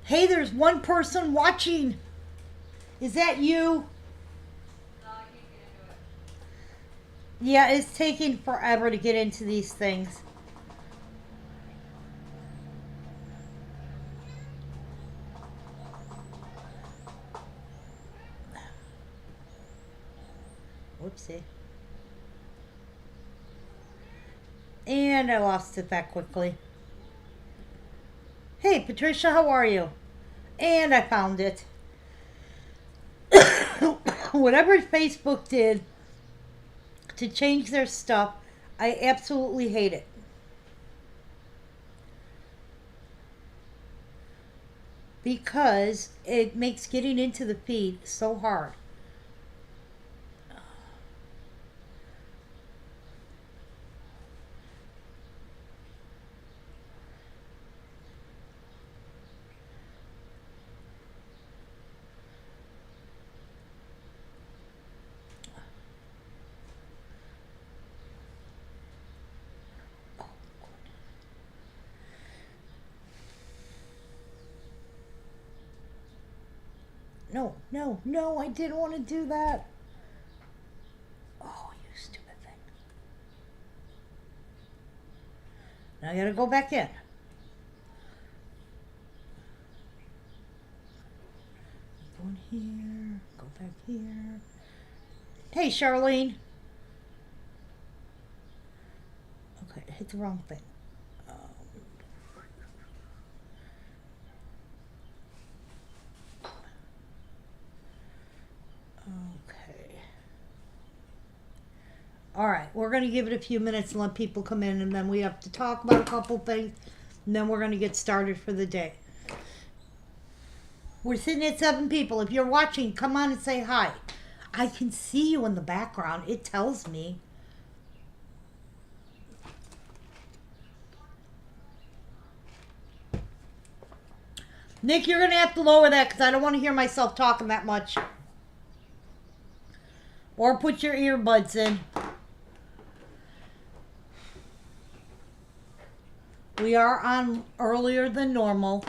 Hey, there's one person watching. Is that you? Yeah, it's taking forever to get into these things. Whoopsie. And I lost it that quickly. Hey, Patricia, how are you? And I found it. Whatever Facebook did to change their stuff, I absolutely hate it. Because it makes getting into the feed so hard. No, no, no, I didn't want to do that. Oh, you stupid thing. Now I gotta go back in. Go in here, go back here. Hey, Charlene. Okay, I hit the wrong thing. Okay. All right, we're going to give it a few minutes and let people come in, and then we have to talk about a couple things, and then we're going to get started for the day. We're sitting at 7 people. If you're watching, come on and say hi. I can see you in the background. It tells me. Nick, you're going to have to lower that because I don't want to hear myself talking that much. Or put your earbuds in. We are on earlier than normal,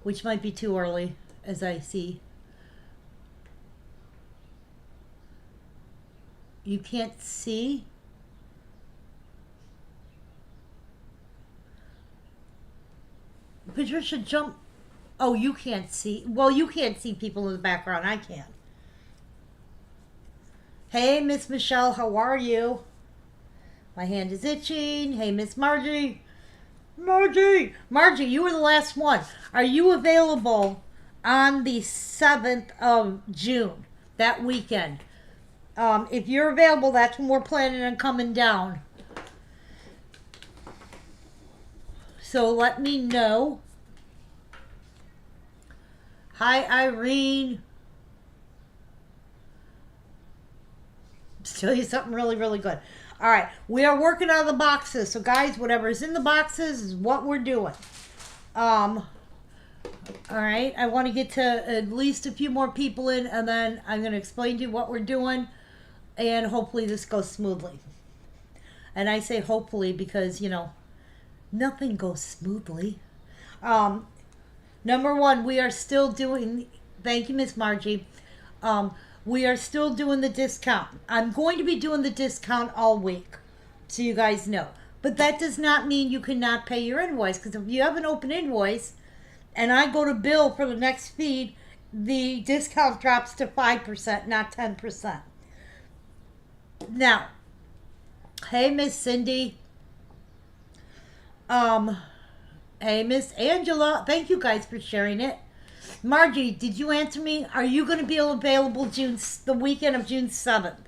which might be too early, as I see. You can't see? Patricia, jump. Oh, you can't see. Well, you can't see people in the background. I can. Hey, Miss Michelle, how are you? My hand is itching. Hey, Miss Margie. Margie, you were the last one. Are you available on the 7th of June, that weekend? If you're available, that's when we're planning on coming down. So let me know. Hi, Irene. Tell you something really, really good. All right, we are working on the boxes. So, guys, whatever is in the boxes is what we're doing. All right, I want to get to at least a few more people in, and then I'm going to explain to you what we're doing, and hopefully this goes smoothly. And I say hopefully because, you know, nothing goes smoothly. Number one, we are still doing, thank you, Miss Margie. We are still doing the discount. I'm going to be doing the discount all week, so you guys know. But that does not mean you cannot pay your invoice, because if you have an open invoice and I go to bill for the next feed, the discount drops to 5%, not 10%. Now, hey, Miss Cindy. Hey, Miss Angela. Thank you guys for sharing it. Margie, did you answer me? Are you going to be available the weekend of June 7th?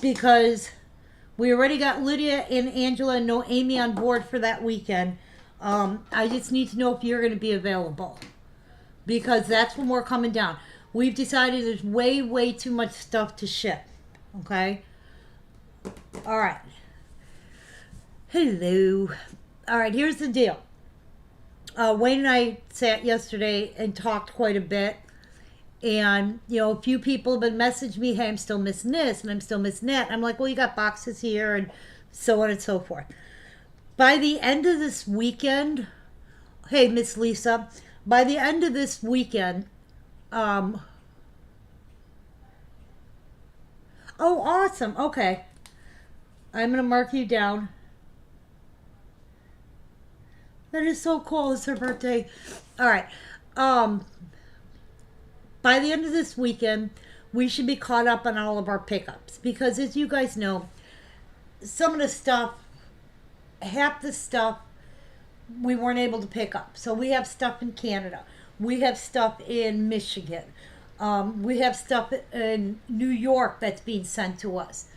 Because we already got Lydia and Angela and no Amy on board for that weekend. I just need to know if you're going to be available. Because that's when we're coming down. We've decided there's way, way too much stuff to ship. Okay? All right. Hello. All right, here's the deal. Wayne and I sat yesterday and talked quite a bit. And, you know, a few people have been messaging me, hey, I'm still missing this and I'm still missing that. I'm like, well, you got boxes here and so on and so forth. By the end of this weekend, Hey, Miss Lisa, by the end of this weekend, um, oh, awesome. Okay. I'm going to mark you down. That is so cool. It's her birthday. All right. Um, by the end of this weekend, we should be caught up on all of our pickups because, as you guys know, some of the stuff, half the stuff, we weren't able to pick up. So we have stuff in Canada. We have stuff in Michigan. We have stuff in New York that's being sent to us.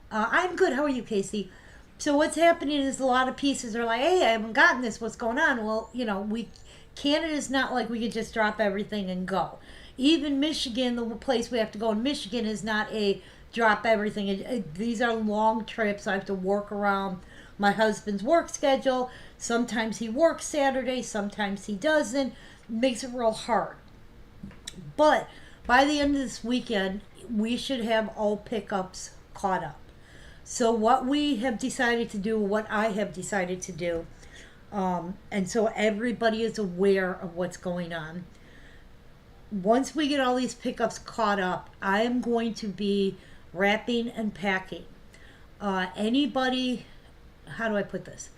I'm good. How are you, Casey? So what's happening is a lot of pieces are like, hey, I haven't gotten this. What's going on? Well, we Canada's not like we could just drop everything and go. Even Michigan, the place we have to go in Michigan is not a drop everything. These are long trips. I have to work around my husband's work schedule. Sometimes he works Saturday, sometimes he doesn't. Makes it real hard. But by the end of this weekend, we should have all pickups caught up. So what we have decided to do, what I have decided to do, and so everybody is aware of what's going on. Once we get all these pickups caught up, I am going to be wrapping and packing. Anybody, how do I put this?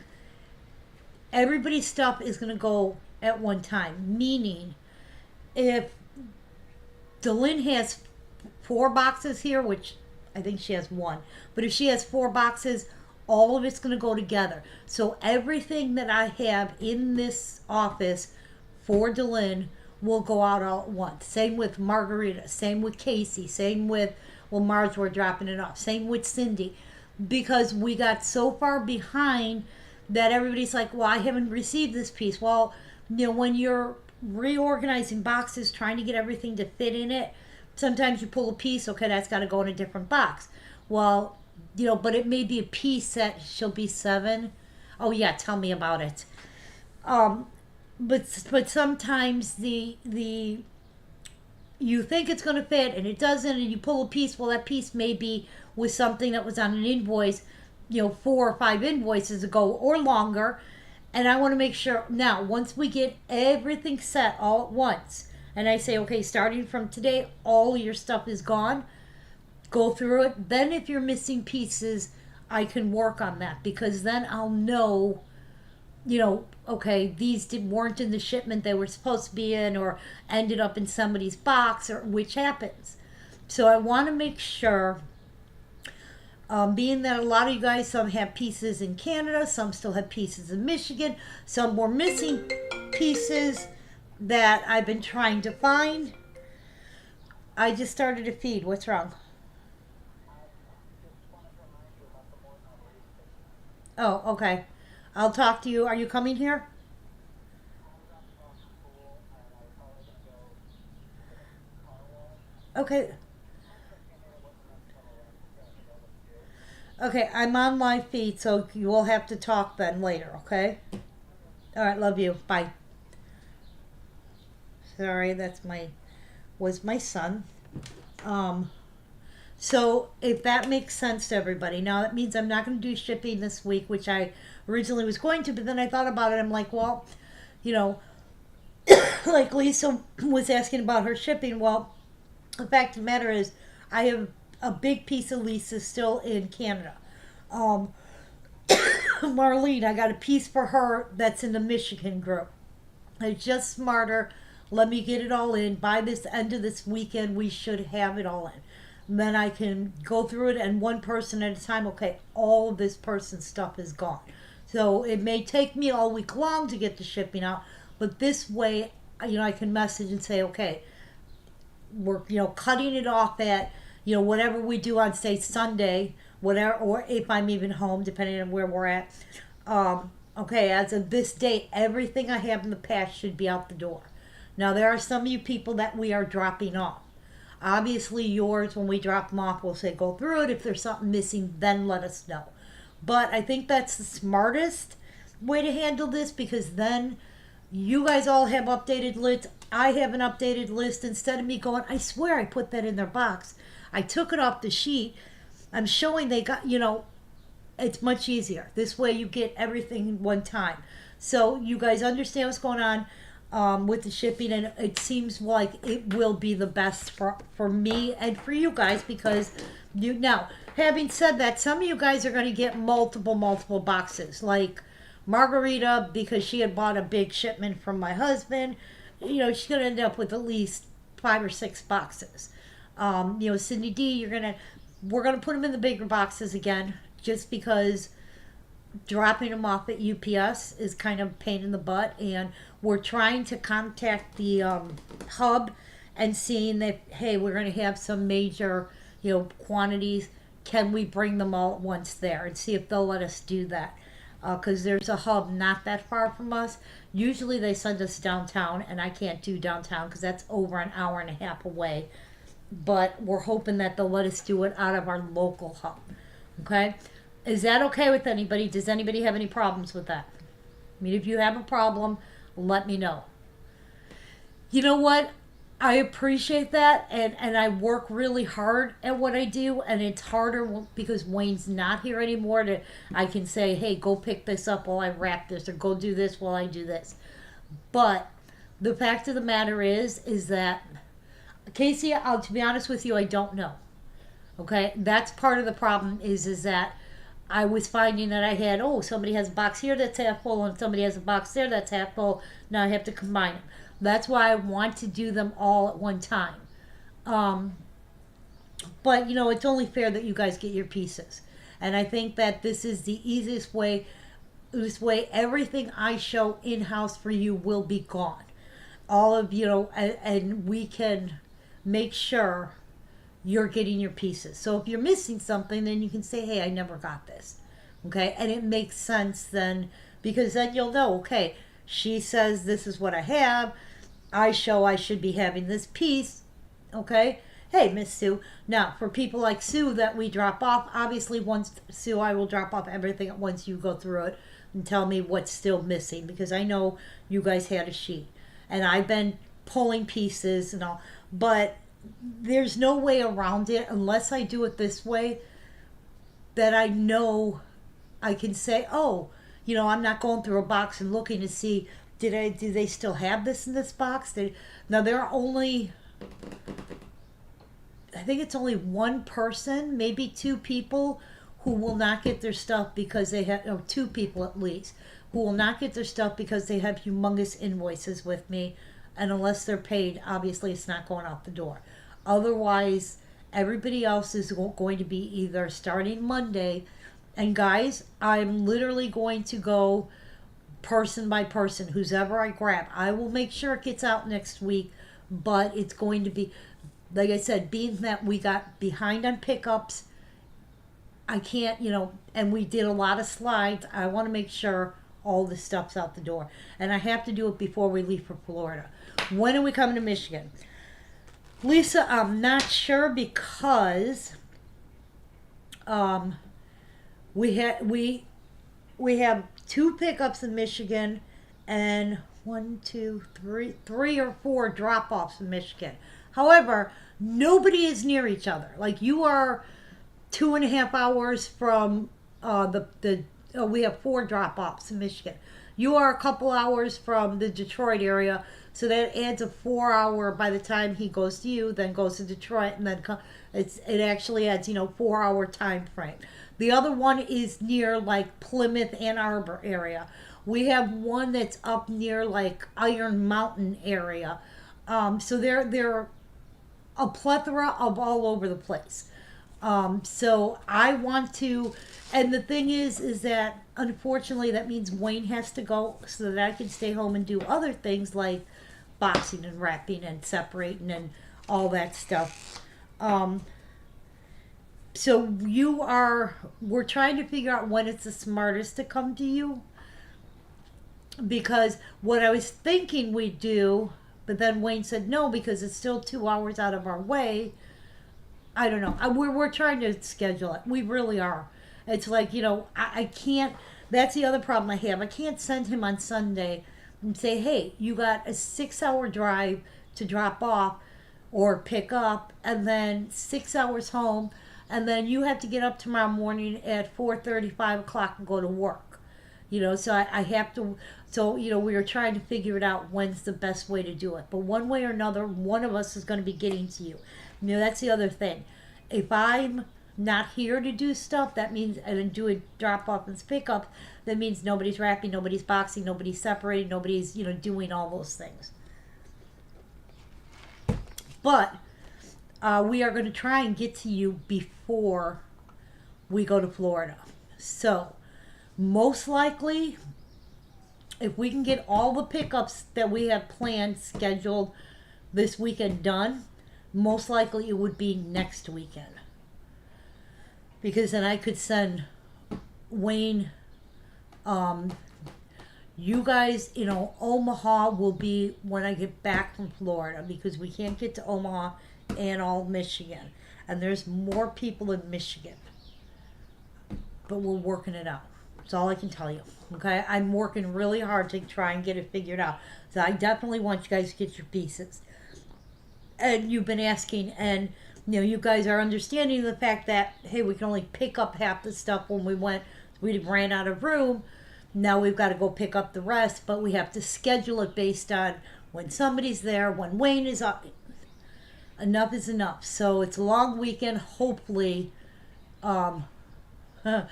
Everybody's stuff is going to go at one time. Meaning, if Delynn has 4 boxes here, which I think she has 1, but if she has 4 boxes, all of it's going to go together. So everything that I have in this office for Delynn will go out all at once. Same with Margarita, same with Casey, same with, well, Marge, we're dropping it off. Same with Cindy. Because we got so far behind that everybody's like, well, I haven't received this piece. Well, when you're reorganizing boxes, trying to get everything to fit in it, sometimes you pull a piece, okay, that's got to go in a different box. Well, but it may be a piece that she'll be 7. Oh, yeah, tell me about it. But sometimes the you think it's going to fit and it doesn't, and you pull a piece. Well, that piece may be with something that was on an invoice, 4 or 5 invoices ago or longer. And I want to make sure now, once we get everything set all at once, and I say, okay, starting from today, all your stuff is gone, go through it. Then if you're missing pieces, I can work on that, because then I'll know, okay, these weren't in the shipment they were supposed to be in, or ended up in somebody's box, or which happens. So I want to make sure, being that a lot of you guys, some have pieces in Canada, some still have pieces in Michigan, some were missing pieces that I've been trying to find. I just started a feed. What's wrong? Oh, okay. I'll talk to you. Are you coming here? Okay. Okay, I'm on live feed, so you will have to talk then later, okay? All right, love you. Bye. Sorry, was my son. Um, so if that makes sense to everybody, now that means I'm not going to do shipping this week, which I originally was going to, but then I thought about it. I'm like, well, you know, like Lisa was asking about her shipping. Well, the fact of the matter is, I have a big piece of Lisa still in Canada. Um, Marlene, I got a piece for her that's in the Michigan group. It's just smarter. Let me get it all in. By this end of this weekend, we should have it all in. And then I can go through it, and one person at a time, okay, all of this person's stuff is gone. So it may take me all week long to get the shipping out, but this way, I can message and say, okay, we're, cutting it off at, whatever we do on, say, Sunday, whatever, or if I'm even home, depending on where we're at. Okay, as of this date, everything I have in the past should be out the door. Now, there are some of you people that we are dropping off. Obviously, yours, when we drop them off, we'll say go through it. If there's something missing, then let us know. But I think that's the smartest way to handle this, because then you guys all have updated lists. I have an updated list. Instead of me going, I swear I put that in their box, I took it off the sheet. I'm showing they got, it's much easier. This way you get everything one time. So you guys understand what's going on with the shipping, and it seems like it will be the best for me and for you guys because you now. Having said that, some of you guys are going to get multiple boxes, like Margarita, because she had bought a big shipment from my husband. She's going to end up with at least 5 or 6 boxes. Cindy D, we're gonna put them in the bigger boxes again, just because dropping them off at UPS is kind of a pain in the butt, and we're trying to contact the hub and seeing that, hey, we're gonna have some major, quantities. Can we bring them all at once there and see if they'll let us do that? Because there's a hub not that far from us. Usually they send us downtown, and I can't do downtown because that's over an hour and a half away. But we're hoping that they'll let us do it out of our local hub. Okay? Is that okay with anybody? Does anybody have any problems with that? I mean, if you have a problem, let me know. You know what? I appreciate that, and I work really hard at what I do, and it's harder because Wayne's not here anymore. I can say, hey, go pick this up while I wrap this, or go do this while I do this. But the fact of the matter is that, Casey, to be honest with you, I don't know. Okay? That's part of the problem is that I was finding that I had, somebody has a box here that's half full, and somebody has a box there that's half full. Now I have to combine them. That's why I want to do them all at one time. But, it's only fair that you guys get your pieces. And I think that this is the easiest way. This way, everything I show in-house for you will be gone. All of, and we can make sure you're getting your pieces. So if you're missing something, then you can say, hey, I never got this. Okay? And it makes sense then, because then you'll know, okay, she says this is what I have. I show I should be having this piece. Okay? Hey, Miss Sue. Now, for people like Sue that we drop off, obviously once, Sue, I will drop off everything once you go through it and tell me what's still missing, because I know you guys had a sheet. And I've been pulling pieces and all. But there's no way around it unless I do it this way, that I know I can say, I'm not going through a box and looking to see, do they still have this in this box? Now there are only, I think it's only one person, maybe 2 people who will not get their stuff because they have, 2 people at least, who will not get their stuff because they have humongous invoices with me. And unless they're paid, obviously it's not going out the door. Otherwise, everybody else is going to be either starting Monday. And guys, I'm literally going to go person by person, who's ever I grab. I will make sure it gets out next week, but it's going to be, like I said, being that we got behind on pickups, I can't, and we did a lot of slides. I want to make sure all the stuff's out the door. And I have to do it before we leave for Florida. When are we coming to Michigan? Lisa, I'm not sure, because we have 2 pickups in Michigan and 3 or 4 drop-offs in Michigan. However, nobody is near each other. Like, you are 2.5 hours from we have 4 drop-offs in Michigan. You are a couple hours from the Detroit area, so that adds a 4-hour by the time he goes to you, then goes to Detroit, and then it actually adds 4-hour time frame. The other one is near like Plymouth, Ann Arbor area. We have one that's up near like Iron Mountain area. So they're a plethora of all over the place. So I want to, and the thing is that unfortunately that means Wayne has to go so that I can stay home and do other things like boxing and wrapping and separating and all that stuff. So we're trying to figure out when it's the smartest to come to you, because what I was thinking we'd do, but then Wayne said no because it's still 2 hours out of our way. I don't know. We're trying to schedule it. We really are. It's like, I can't, that's the other problem I have. I can't send him on Sunday and say, hey, you got a 6-hour drive to drop off or pick up, and then 6 hours home, and then you have to get up tomorrow morning at 4:30, 5 o'clock and go to work. You know, so I have to, so, you know, we are trying to figure it out when's the best way to do it. But one way or another, one of us is going to be getting to you. You know, that's the other thing. If I'm not here to do stuff, that means, and do a drop off and pick up, that means nobody's wrapping, nobody's boxing, nobody's separating, nobody's, you know, doing all those things. But we are going to try and get to you before we go to Florida. So, most likely, if we can get all the pickups that we have planned, scheduled this weekend done, most likely it would be next weekend. Because then I could send Wayne, you guys, you know, Omaha will be when I get back from Florida, because we can't get to Omaha and all Michigan. And there's more people in Michigan. But we're working it out. That's all I can tell you. Okay? I'm working really hard to try and get it figured out. So I definitely want you guys to get your pieces. And you've been asking, and you know, you guys are understanding the fact that, hey, we can only pick up half the stuff when we ran out of room. Now we've got to go pick up the rest, but we have to schedule it based on when somebody's there, when Wayne is up. Enough is enough. So it's a long weekend, hopefully. It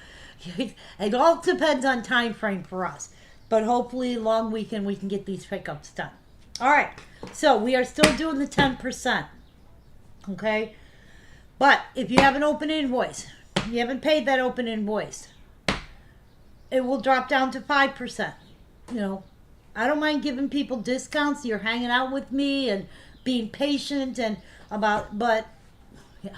all depends on time frame for us, but hopefully long weekend we can get these pickups done. All right, so we are still doing the 10%. Okay, but if you have an open invoice, you haven't paid that open invoice, it will drop down to 5%. You know, I don't mind giving people discounts. You're hanging out with me and being patient and but yeah.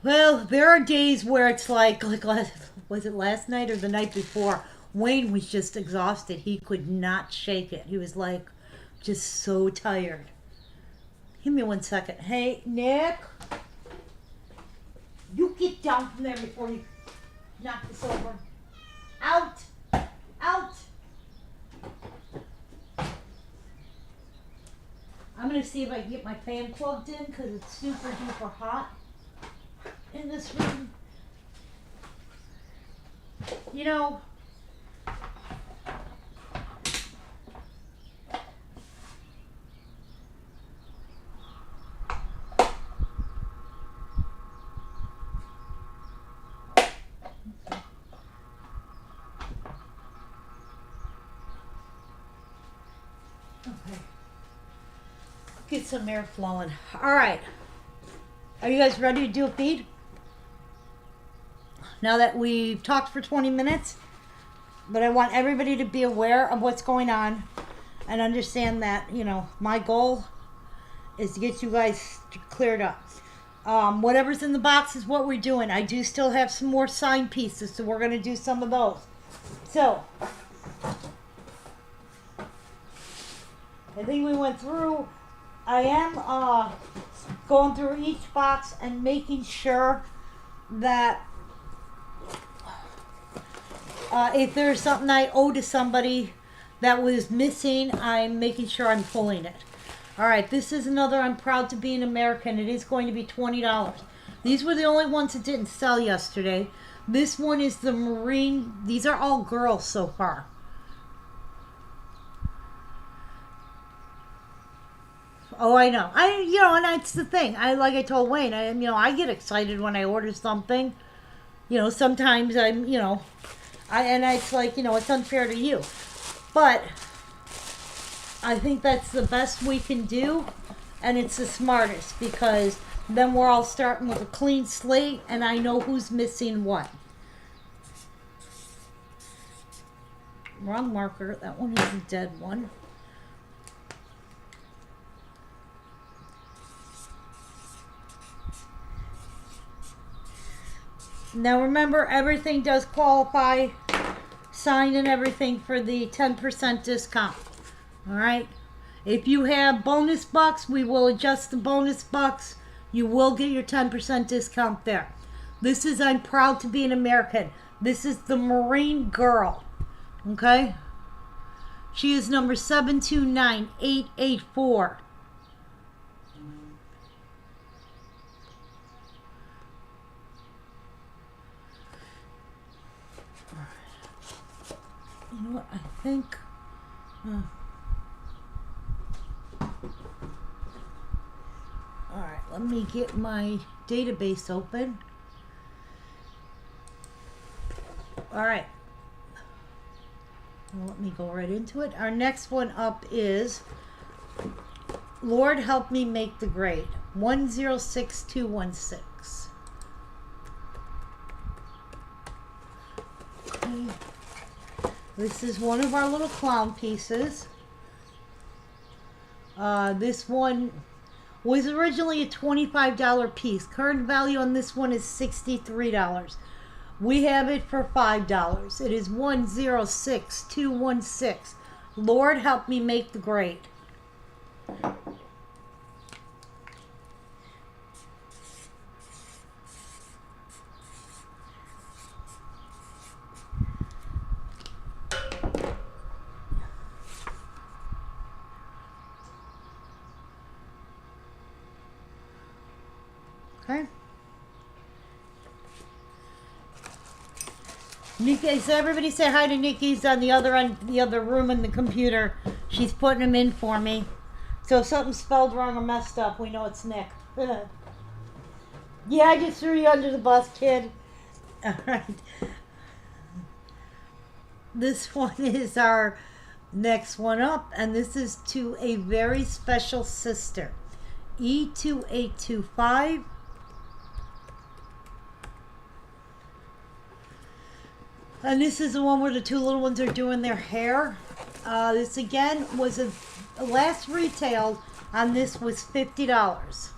Well, there are days where it's like was it last night or the night before? Wayne was just exhausted. He could not shake it. He was like just so tired. Give me 1 second. Hey, Nick. You get down from there before you knock this over. Out. Out. I'm going to see if I can get my fan plugged in because it's super duper hot in this room. You know, get some air flowing. All right. Are you guys ready to do a feed? Now that we've talked for 20 minutes, but I want everybody to be aware of what's going on and understand that, you know, my goal is to get you guys cleared up. Whatever's in the box is what we're doing. I do still have some more sign pieces, so we're going to do some of those. So, I think we went through. I am going through each box and making sure that if there's something I owe to somebody that was missing, I'm making sure I'm pulling it. All right, this is another I'm Proud to Be an American. It is going to be $20. These were the only ones that didn't sell yesterday. This one is the Marine. These are all girls so far. Oh, I know. And that's the thing. Like I told Wayne, I get excited when I order something. You know, sometimes it's like, it's unfair to you. But I think that's the best we can do, and it's the smartest, because then we're all starting with a clean slate, and I know who's missing what. Wrong marker. That one is a dead one. Now remember, everything does qualify, signed and everything, for the 10% discount. Alright? If you have bonus bucks, we will adjust the bonus bucks. You will get your 10% discount there. This is I'm Proud to Be an American. This is the Marine Girl. Okay? She is number 729884. You know what? I think. All right, let me get my database open. All right. Well, let me go right into it. Our next one up is Lord Help Me Make the Grade, 106216. Okay. This is one of our little clown pieces. This one was originally a $25 piece. Current value on this one is $63. We have it for $5. It is 106216. Lord Help Me Make the Grade. Okay. Nikki, so everybody say hi to Nikki's on the other end, the other room in the computer. She's putting them in for me. So if something's spelled wrong or messed up, we know it's Nick. Yeah, I just threw you under the bus, kid. All right. This one is our next one up, and this is to a very special sister. E2825. And this is the one where the two little ones are doing their hair. This again was a last retailed on this was $50.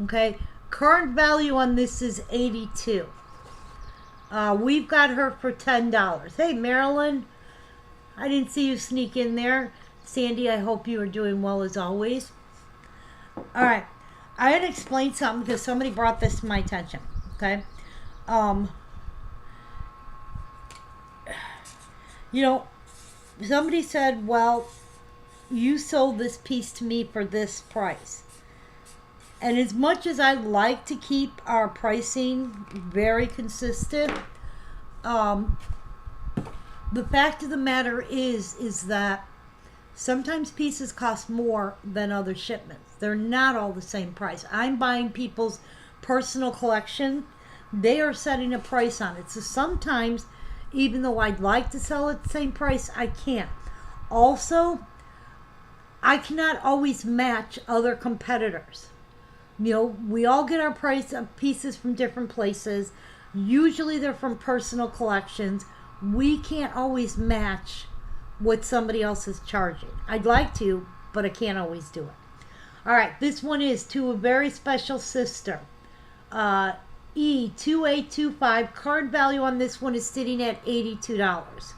Okay, current value on this is $82. We've got her for $10. Hey Marilyn, I didn't see you sneak in there. Sandy, I hope you are doing well as always. All right, I had to explain something because somebody brought this to my attention. Okay, you know, somebody said, well, you sold this piece to me for this price. And as much as I like to keep our pricing very consistent, the fact of the matter is that sometimes pieces cost more than other shipments. They're not all the same price. I'm buying people's personal collection. They are setting a price on it. So sometimes, even though I'd like to sell at the same price, I can't. Also, I cannot always match other competitors. You know, we all get our price of pieces from different places. Usually they're from personal collections. We can't always match what somebody else is charging. I'd like to, but I can't always do it. All right, this one is to a very special sister. E2825. Card value on this one is sitting at $82.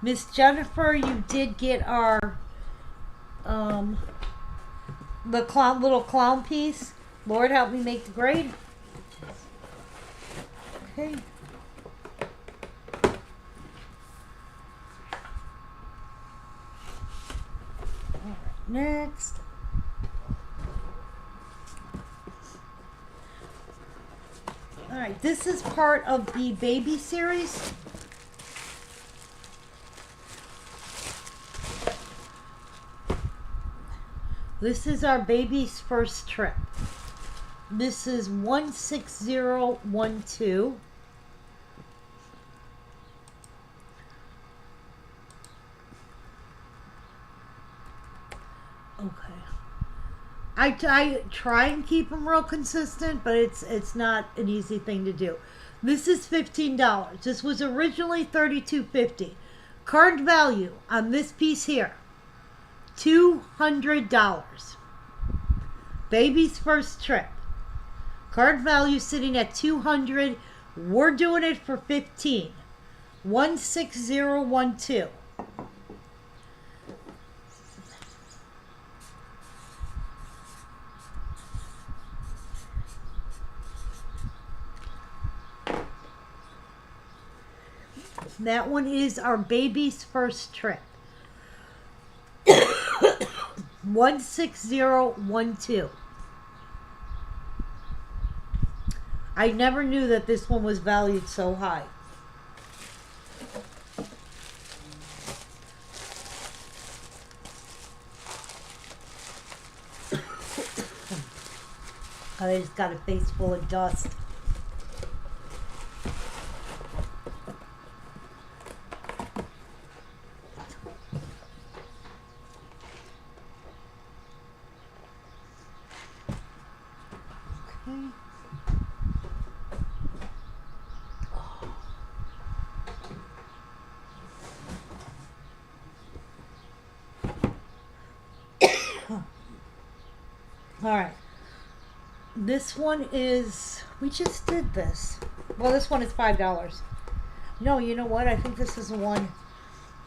Miss Jennifer, you did get our the little clown piece. Lord Help Me Make the Grade. Okay. All right, next. All right, this is part of the baby series. This is our baby's first trip. This is 16012. Okay. I try and keep them real consistent, but it's not an easy thing to do. This is $15. This was originally $32.50. Card value on this piece here, $200. Baby's first trip. Card value sitting at $200. We're doing it for $15. 16012. That one is our baby's first trip. 16012. I never knew that this one was valued so high. I just got a face full of dust. All right. This one is, we just did this. Well, this one is $5. No, you know what? I think this is the one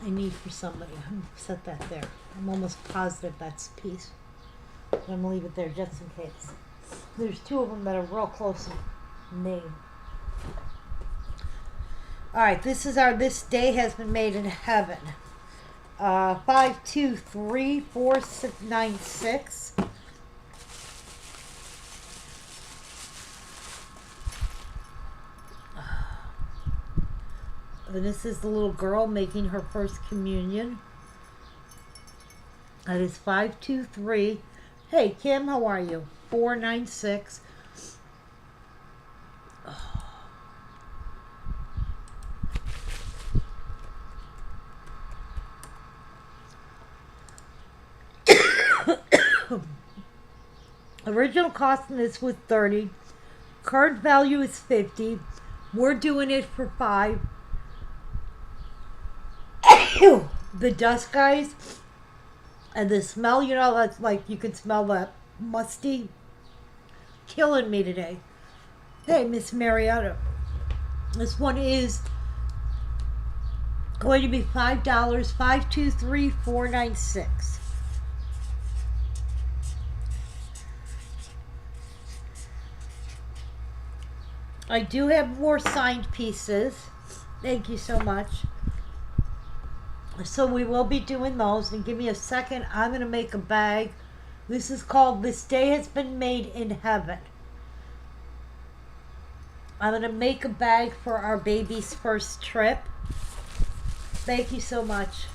I need for somebody. I'm going to set that there. I'm almost positive that's a piece. I'm going to leave it there just in case. There's two of them that are real close in name. All right, this is our This Day Has Been Made in Heaven. 5, 2, 3, 4, 6, 9, 6. And this is the little girl making her first communion. That is 5, 2, 3. Hey, Kim, how are you? 4, 9, 6. Original cost in this was $30. Card value is $50. We're doing it for $5. The dust, guys, and the smell, you know, that's like, you can smell that musty, killing me today. Hey, Miss Marietta. This one is going to be $5. 5, 2, 3, 4, 9, 6. I do have more signed pieces. Thank you so much. So we will be doing those. And give me a second. I'm going to make a bag. This is called This Day Has Been Made in Heaven. I'm going to make a bag for our baby's first trip. Thank you so much.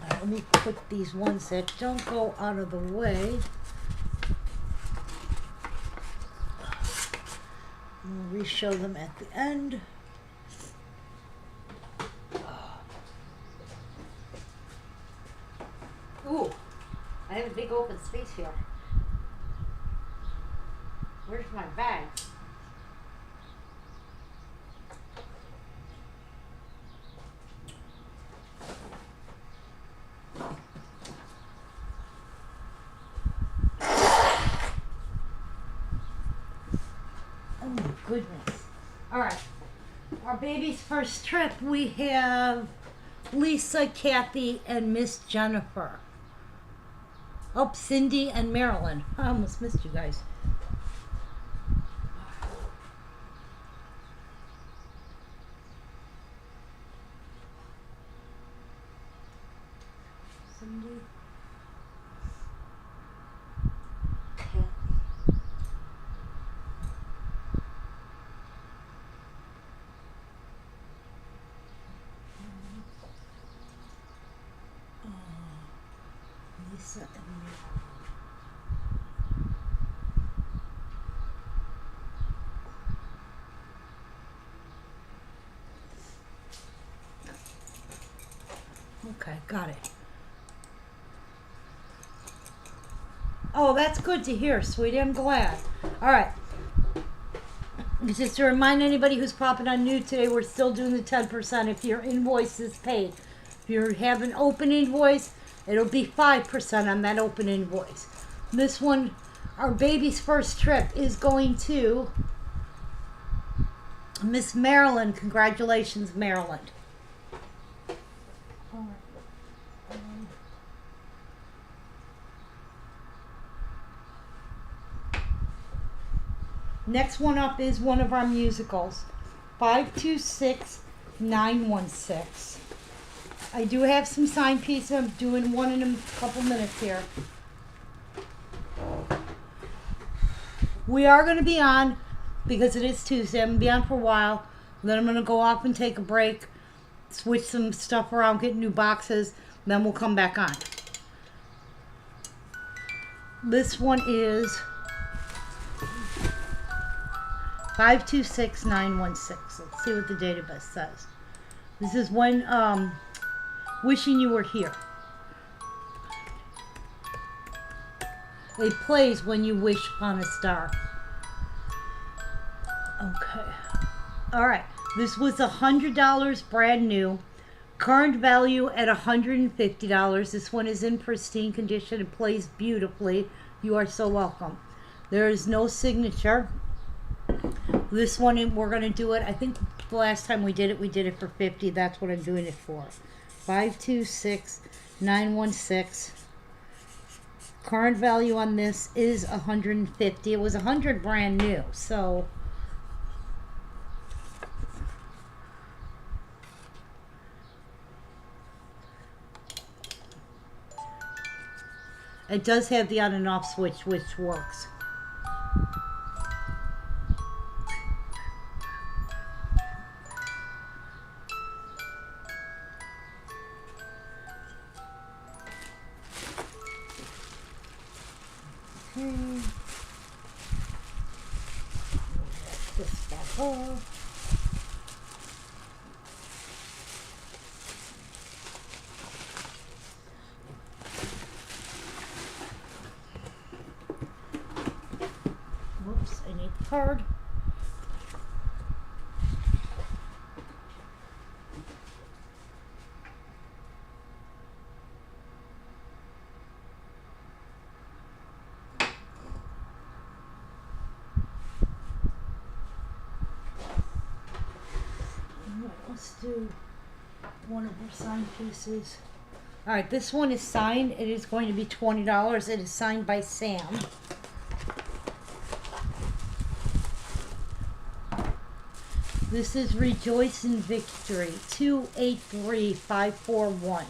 Let me put these ones that don't go out of the way. We'll re-show them at the end. Ooh, I have a big open space here. Where's my bag? Goodness. All right. Our baby's first trip, we have Lisa, Kathy, and Miss Jennifer. Oh, Cindy and Marilyn. I almost missed you guys. Cindy. Lisa and Marilyn. Okay, got it. Oh, that's good to hear, sweetie. I'm glad. All right. Just to remind anybody who's popping on new today, we're still doing the 10% if your invoice is paid. If you have an open invoice, it'll be 5% on that open invoice. This one, our baby's first trip, is going to Miss Maryland. Congratulations, Maryland. Next one up is one of our musicals, 526916. I do have some signed pieces. I'm doing one in a couple minutes here. We are going to be on, because it is Tuesday, I'm going to be on for a while. Then I'm going to go off and take a break. switch some stuff around, get new boxes, then we'll come back on. This one is 526916. Let's see what the database says. This is when wishing you were here. It plays when you wish upon a star. Okay. All right. This was $100 brand new. Current value at $150. This one is in pristine condition. It plays beautifully. You are so welcome. There is no signature. This one, we're going to do it. I think the last time we did it for $50. That's what I'm doing it for. 526916. Current value on this is $150. It was $100 brand new. So it does have the on and off switch, which works. Okay. This back off. Whoops, I need the card. Let's do one of our signed pieces. All right, this one is signed. It is going to be $20. It is signed by Sam. This is Rejoice in Victory, 283541.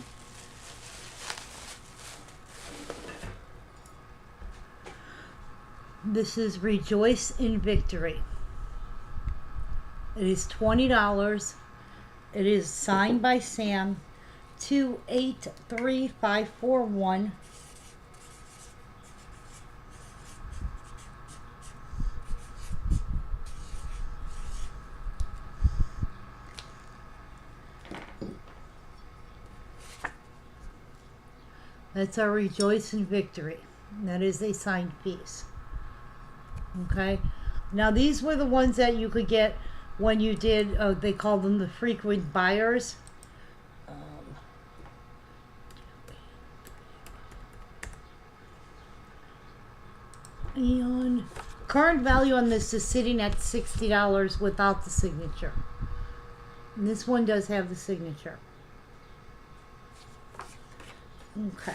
This is Rejoice in Victory. It is $20. It is signed by Sam, 283541. That's our Rejoice in Victory. That is a signed piece. Okay. Now these were the ones that you could get when you did, they call them the frequent buyers. And current value on this is sitting at $60 without the signature. And this one does have the signature. Okay.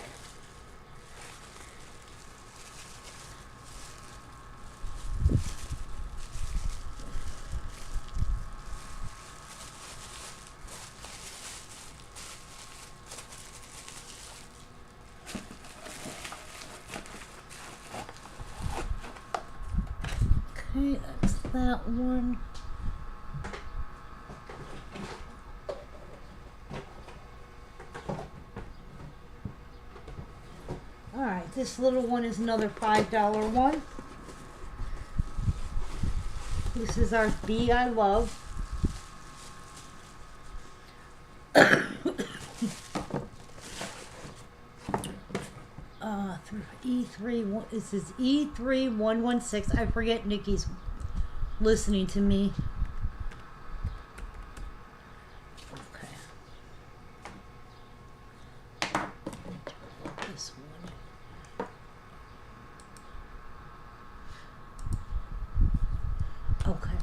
Okay, that's that one. Alright, this little one is another $5 one. This is our Bee I Love. E3, this is E3116. I forget Nikki's listening to me. Okay. This one. Okay.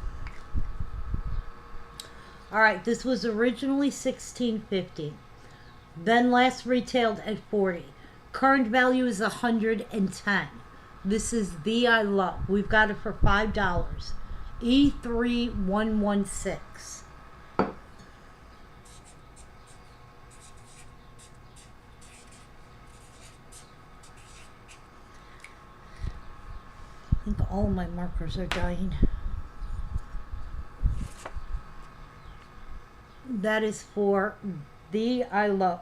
All right, this was originally $16.50. Then last retailed at $40. Current value is $110. This is the I Love. We've got it for $5. E3116. I think all my markers are dying. That is for the I Love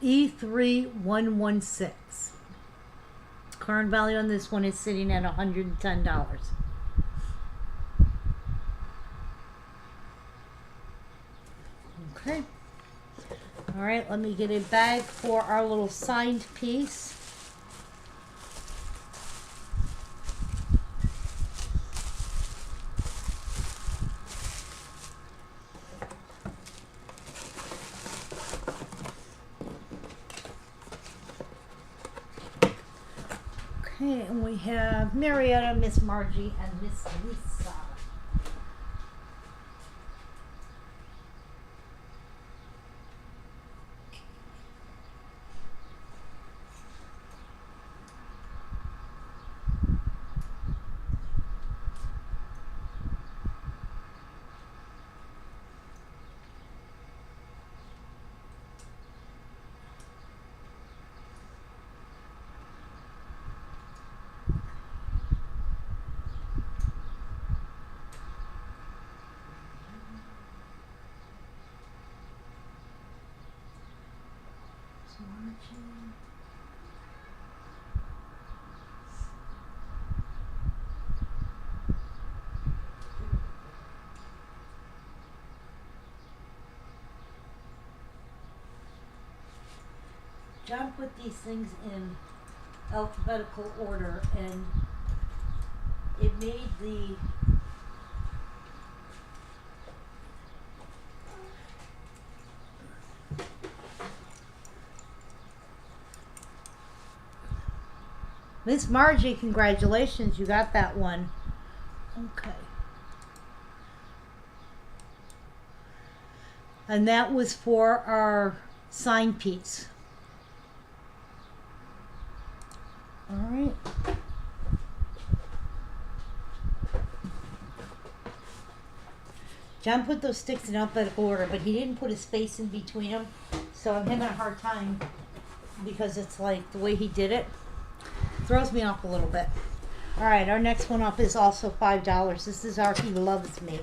E3116. Current value on this one is sitting at $110. Okay. All right, let me get a bag for our little signed piece. Okay, and we have Marietta, Miss Margie, and Miss Lisa. John put these things in alphabetical order, and it made the Miss Margie, congratulations, you got that one. Okay. And that was for our sign piece. All right. John put those sticks in alphabetical order, but he didn't put a space in between them, so I'm having a hard time because it's like the way he did it throws me off a little bit. All right, our next one up is also $5. This is our He Loves Me.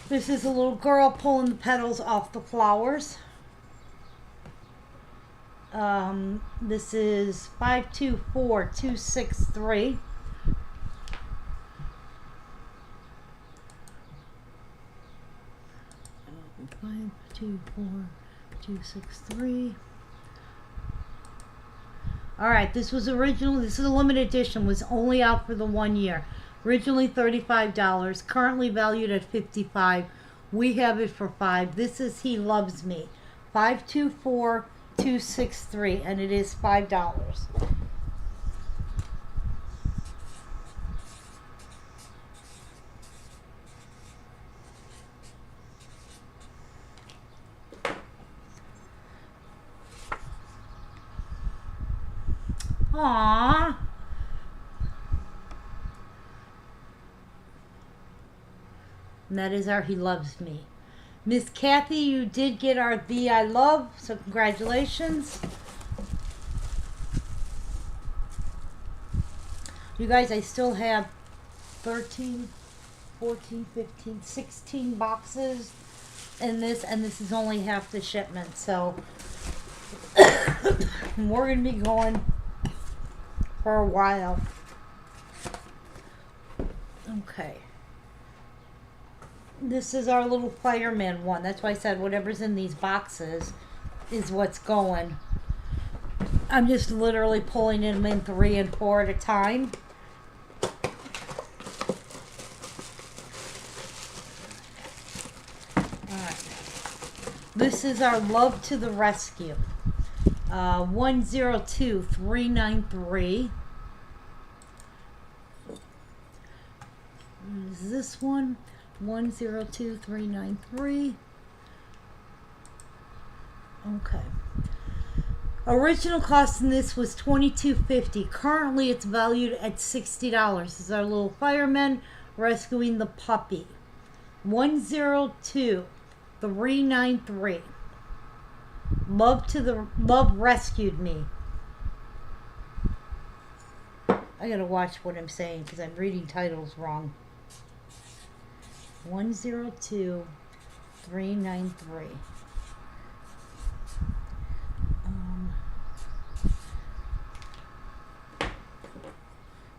This is a little girl pulling the petals off the flowers. This is 524263. Five, 2, 4, 2, 6, 3. All right, this is a limited edition, was only out for the 1 year. Originally $35, currently valued at $55. We have it for $5. This is He Loves Me. 524263, and it is $5. Aww. And that is our He Loves Me. Miss Kathy, you did get our The I Love, so congratulations. You guys, I still have 13, 14, 15, 16 boxes in this, and this is only half the shipment, so we're going to be going for a while. Okay. This is our little fireman one. That's why I said whatever's in these boxes is what's going. I'm just literally pulling them in 3 and 4 at a time. Alright. This is our Love to the Rescue. 102393. Is this one? 102393. Okay. Original cost in this was $22.50. Currently it's valued at $60. This is our little fireman rescuing the puppy. 102393. Love rescued me. I gotta watch what I'm saying because I'm reading titles wrong. 102393. 393.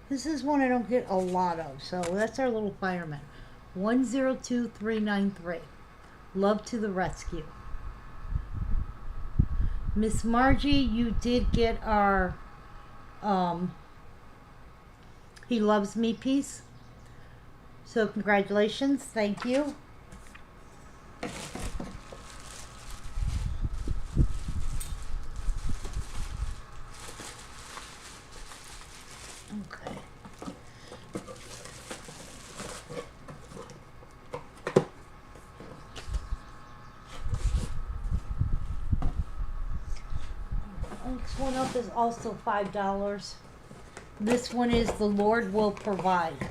This is one I don't get a lot of, so that's our little fireman. 102393. Love to the rescue. Miss Margie, you did get our He Loves Me piece. So congratulations. Thank you. Okay. Next one up is also $5. This one is The Lord Will Provide.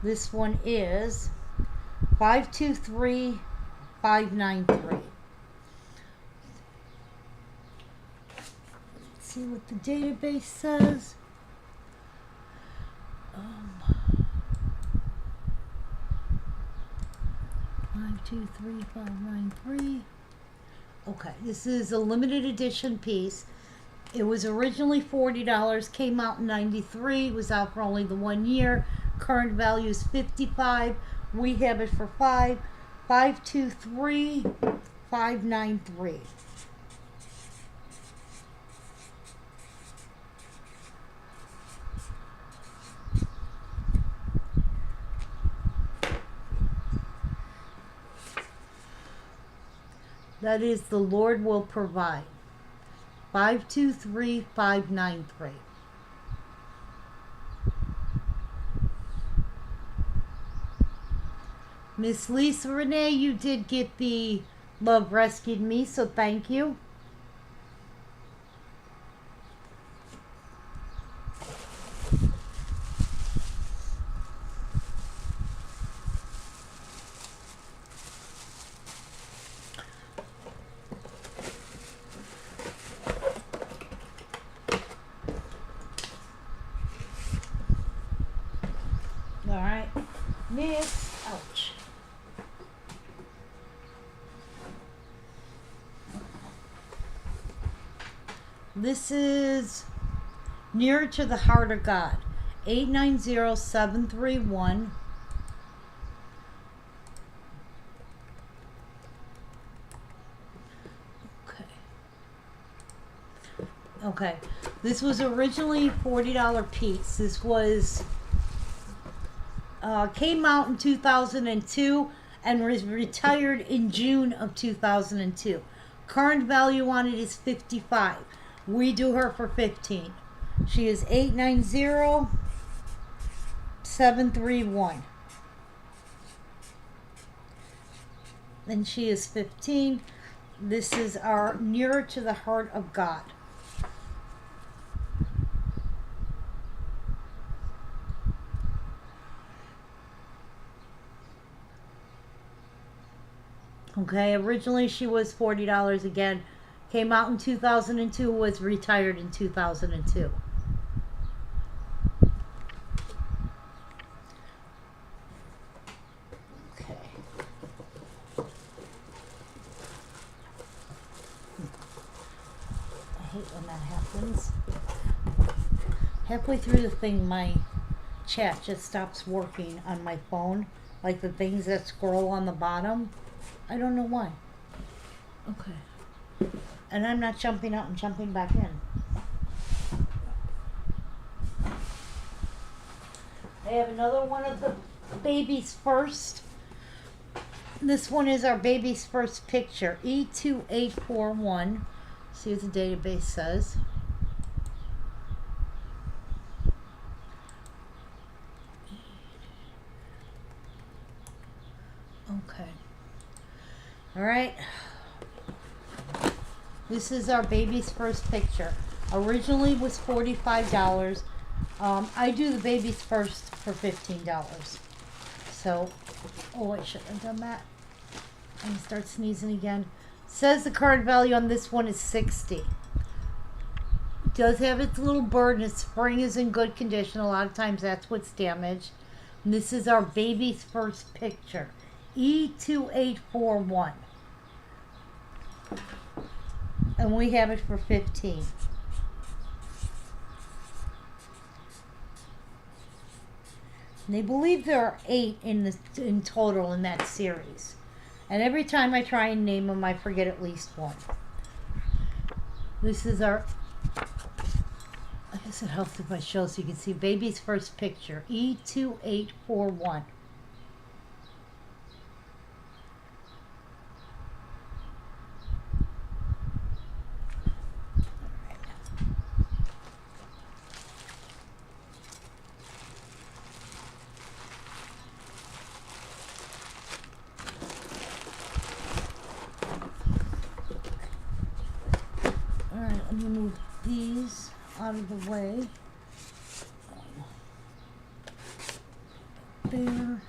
This one is 523593. Let's see what the database says. 523593. Okay, this is a limited edition piece. It was originally $40, came out in '93, was out for only the 1 year. Current value is $55. We have it for $523,593. That is The Lord Will Provide. 523593. Miss Lisa Renee, you did get the Love Rescued Me, so thank you. All right, next, ouch. This is Nearer to the Heart of God, 890731. Okay, this was originally $40 piece. This was came out in 2002 and was retired in June of 2002. Current value on it is $55. We do her for $15. She is 890731. And she is 15. This is our Nearer to the Heart of God. Okay, originally she was $40 again. Came out in 2002, was retired in 2002. Okay. I hate when that happens. Halfway through the thing, my chat just stops working on my phone. Like the things that scroll on the bottom. I don't know why. Okay. And I'm not jumping out and jumping back in. I have another one of the Baby's First. This one is our Baby's First picture. E2841. See what the database says. Okay. All right. This is our Baby's First picture. Originally was $45. I do the Baby's First for $15. So, oh, I shouldn't have done that. I'm gonna start sneezing again. Says the current value on this one is $60. does have its little bird, and its spring is in good condition. A lot of times that's what's damaged. And this is our baby's first picture. E2841. And we have it for 15. And they believe there are 8 in total in that series. And every time I try and name them, I forget at least one. This is our, I guess it helps if I show so you can see baby's first picture, E2841. Alright, let me move these out of the way. There.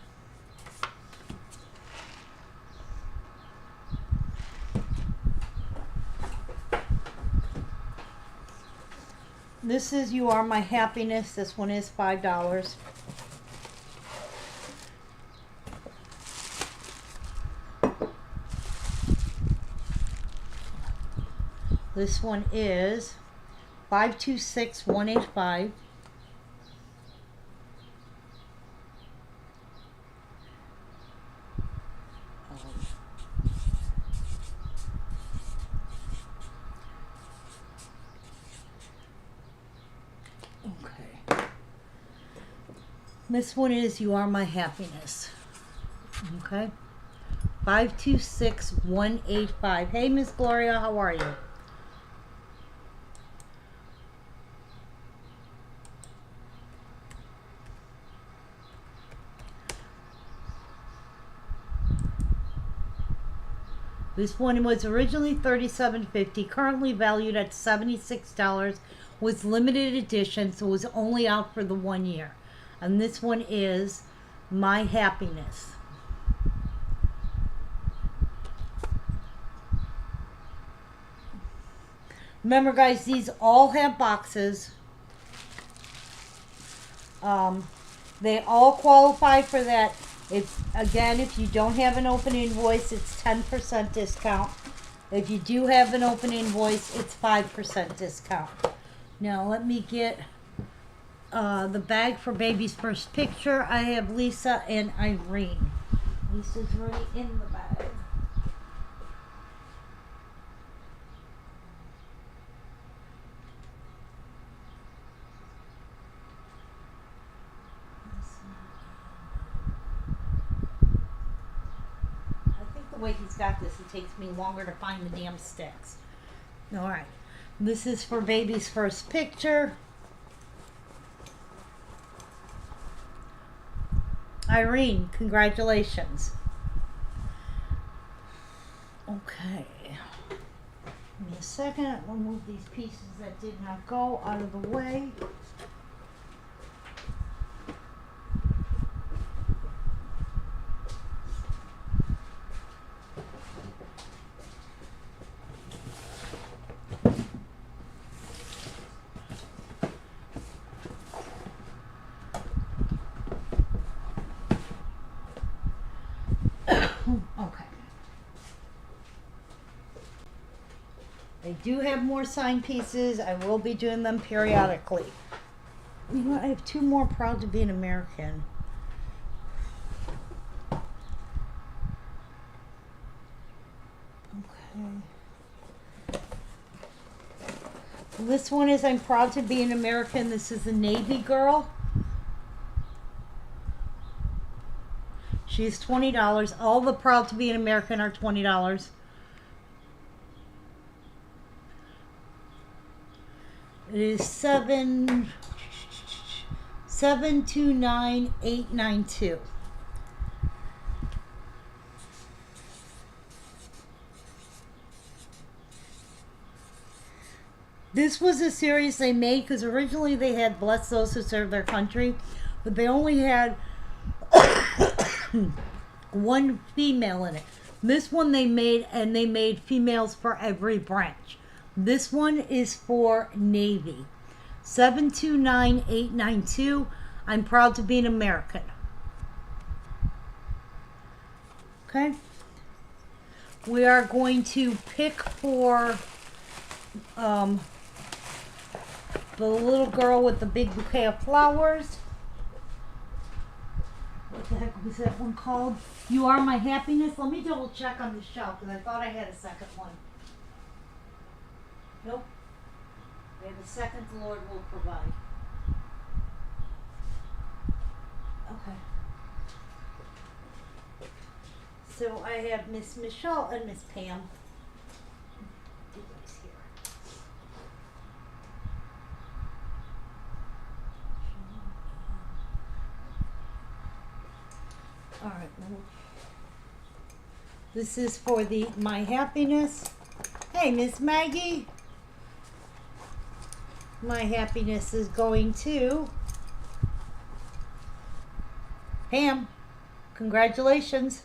This is You Are My Happiness. This one is $5. This one is 526185. Okay. This one is You Are My Happiness. Okay. 526185. Hey, Miss Gloria, how are you? This one was originally $37.50, currently valued at $76, was limited edition, so it was only out for the 1 year. And this one is My Happiness. Remember, guys, these all have boxes. They all qualify for that. It's, again, if you don't have an open invoice, it's 10% discount. If you do have an open invoice, it's 5% discount. Now, let me get the bag for baby's first picture. I have Lisa and Irene. Lisa's already in the bag. The way he's got this, it takes me longer to find the damn sticks. All right, this is for baby's first picture. Irene, congratulations. Okay, give me a second. We'll move these pieces that did not go out of the way. Okay. They do have more signed pieces. I will be doing them periodically. You know what? I have 2 more Proud to Be an American. Okay. This one is I'm Proud to Be an American. This is a Navy girl. She's $20. All the Proud to Be an American are $20. It is 729892. This was a series they made because originally they had Bless Those Who Serve Their Country, but they only had one female in it. This one they made, and they made females for every branch. This one is for Navy. 729892. I'm proud to be an American. Okay. We are going to pick for the little girl with the big bouquet of flowers. What the heck was that one called? You Are My Happiness. Let me double check on the shelf because I thought I had a second one. Nope. We have a second, the Lord will provide. Okay. So I have Miss Michelle and Miss Pam. All right. This is for the My Happiness. Hey, Miss Maggie. My Happiness is going to Pam. Congratulations.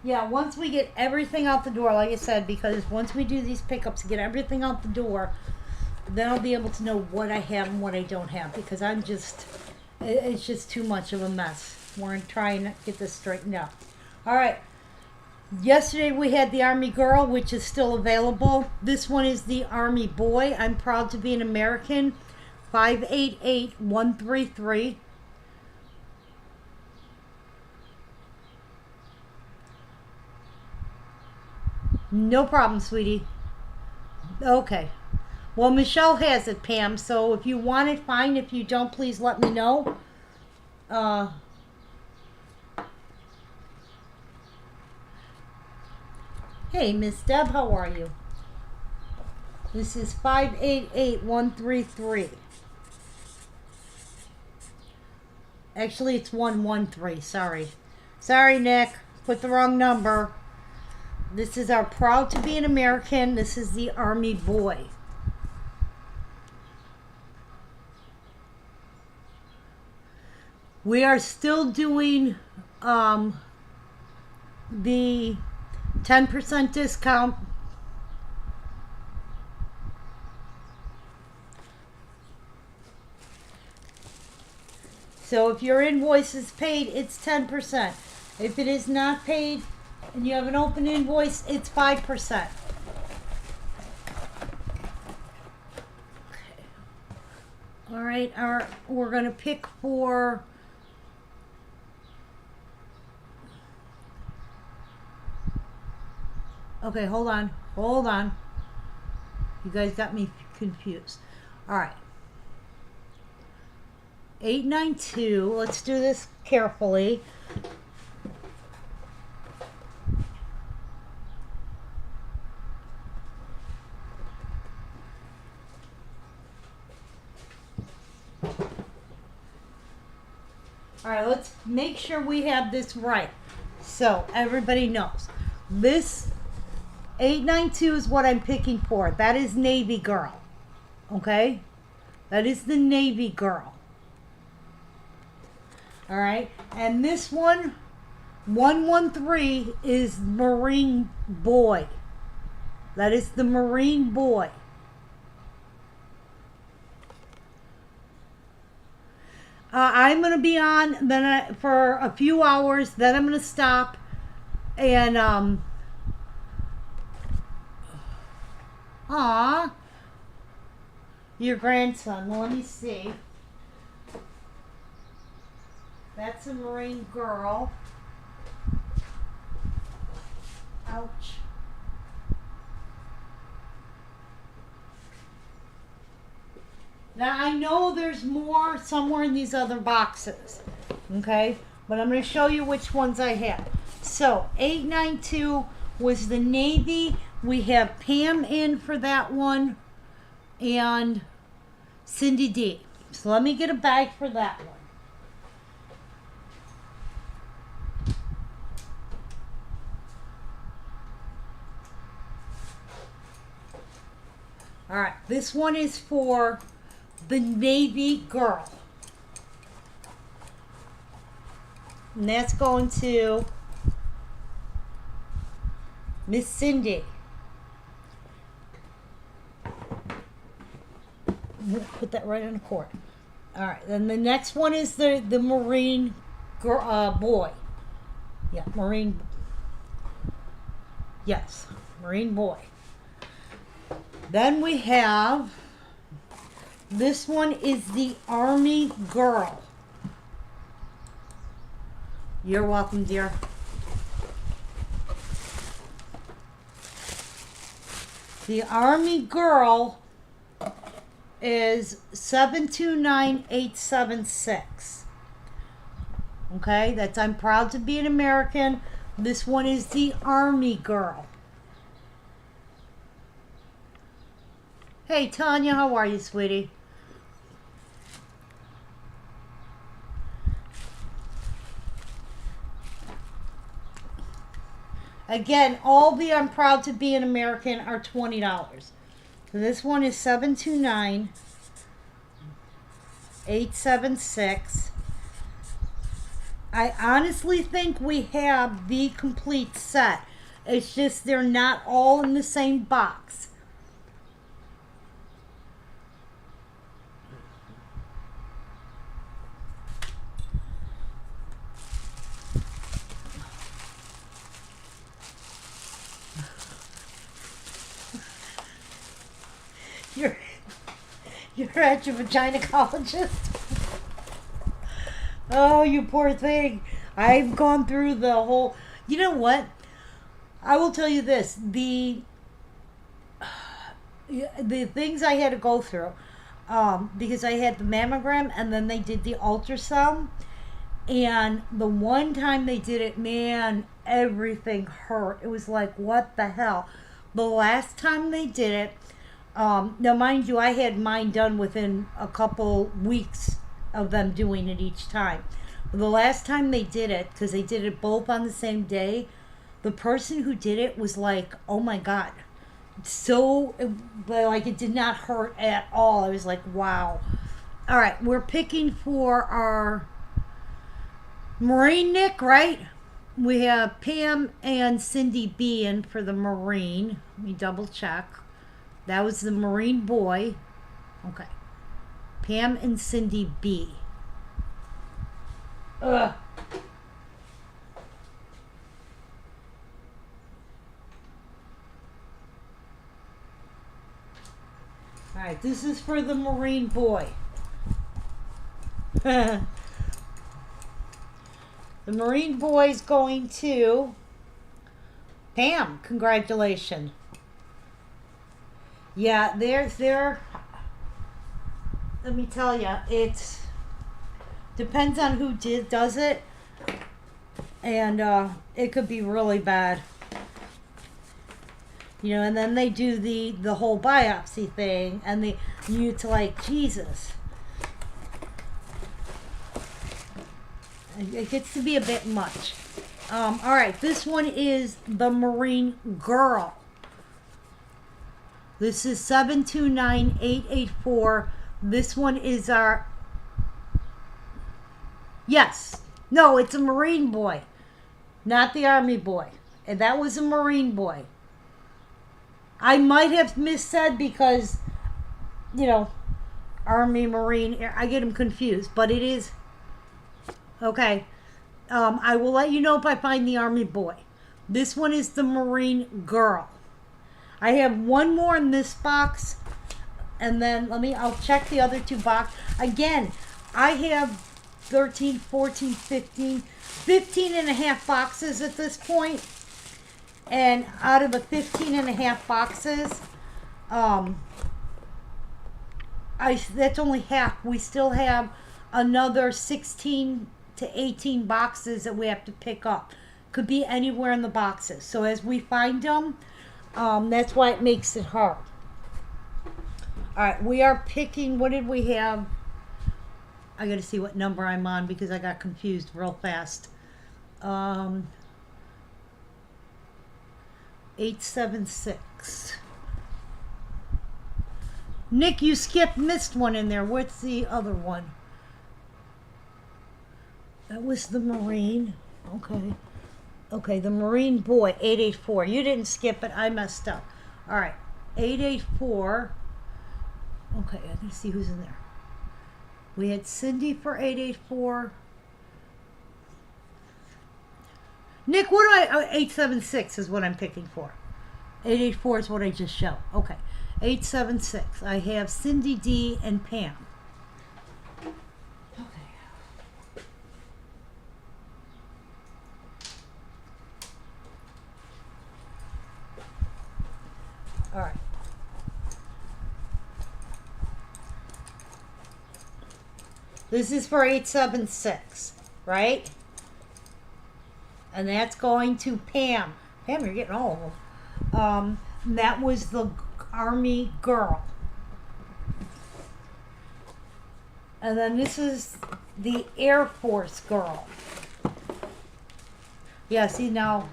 Yeah, once we get everything out the door, like I said, because once we do these pickups, get everything out the door, then I'll be able to know what I have and what I don't have, because it's just too much of a mess. We're trying to get this straightened out. All right. Yesterday we had the Army Girl, which is still available. This one is the Army Boy. I'm proud to be an American. 588133. No problem, sweetie. Okay. Well, Michelle has it, Pam, so if you want it, fine. If you don't, please let me know. Hey, Miss Deb, how are you? This is 588133. Actually, it's 113. Sorry. Sorry, Nick. Put the wrong number. This is our Proud to be an American. This is the Army Boy. We are still doing the 10% discount. So if your invoice is paid, it's 10%. If it is not paid and you have an open invoice, it's 5%. Okay. All right, we're going to pick for okay, hold on. You guys got me confused. All right. 892. Let's do this carefully. All right, let's make sure we have this right so everybody knows. This 892 is what I'm picking for. That is Navy Girl. Okay? That is the Navy Girl. All right? And this one, 113, is Marine Boy. That is the Marine Boy. I'm going to be on for a few hours. Then I'm going to stop. And, your grandson. Well, let me see. That's a Marine Girl. Ouch. Now, I know there's more somewhere in these other boxes, okay? But I'm going to show you which ones I have. So, 892 was the Navy. We have Pam in for that one and Cindy D. So, let me get a bag for that one. All right, this one is for the Navy Girl. And that's going to Miss Cindy. Put that right on the court. All right, then the next one is the Marine boy. Yeah, Marine. Yes, Marine boy. Then we have, this one is the Army girl. You're welcome, dear. The Army girl is 729876. Okay, that's I'm proud to be an American. This one is the Army girl. Hey, Tanya, how are you, sweetie? Again, all the I'm proud to be an American are $20. So this one is 729876. I honestly think we have the complete set. It's just they're not all in the same box. You're at your gynecologist. Oh, you poor thing. I've gone through the whole. You know what? I will tell you this: the things I had to go through, because I had the mammogram and then they did the ultrasound, and the one time they did it, man, everything hurt. It was like, what the hell? The last time they did it. Now, mind you, I had mine done within a couple weeks of them doing it each time. But the last time they did it, because they did it both on the same day, the person who did it was like, oh my God. So, like, it did not hurt at all. I was like, wow. All right, we're picking for our Marine Nick, right? We have Pam and Cindy B in for the Marine. Let me double check. That was the Marine boy. Okay. Pam and Cindy B. Ugh. Alright, this is for the Marine boy. The Marine boy's going to Pam. Congratulations. Yeah, they're let me tell you, it depends on who does it, and it could be really bad. You know, and then they do the whole biopsy thing, and it's like, Jesus. It gets to be a bit much. All right, this one is the Marine girl. This is 729884. This one is our... Yes. No, it's a Marine boy. Not the Army boy. And that was a Marine boy. I might have missaid because, you know, Army, Marine, I get them confused. But it is... Okay. I will let you know if I find the Army boy. This one is the Marine girl. I have one more in this box, and then I'll check the other two boxes. Again, I have 13, 14, 15 and a half boxes at this point. And out of the 15 and a half boxes, that's only half. We still have another 16 to 18 boxes that we have to pick up. Could be anywhere in the boxes. So as we find them, that's why it makes it hard. All right, we are picking, what did we have? I got to see what number I'm on because I got confused real fast. 876. Nick, you missed one in there. What's the other one? That was the Marine. Okay. Okay, the Marine Boy, 884. You didn't skip it. I messed up. All right, 884. Okay, I can see who's in there. We had Cindy for 884. Nick, what do I... 876 is what I'm picking for. 884 is what I just showed. Okay, 876. I have Cindy D and Pam. All right. This is for 876, right? And that's going to Pam. Pam, you're getting all of them. That was the Army girl. And then this is the Air Force girl. Yeah, see now,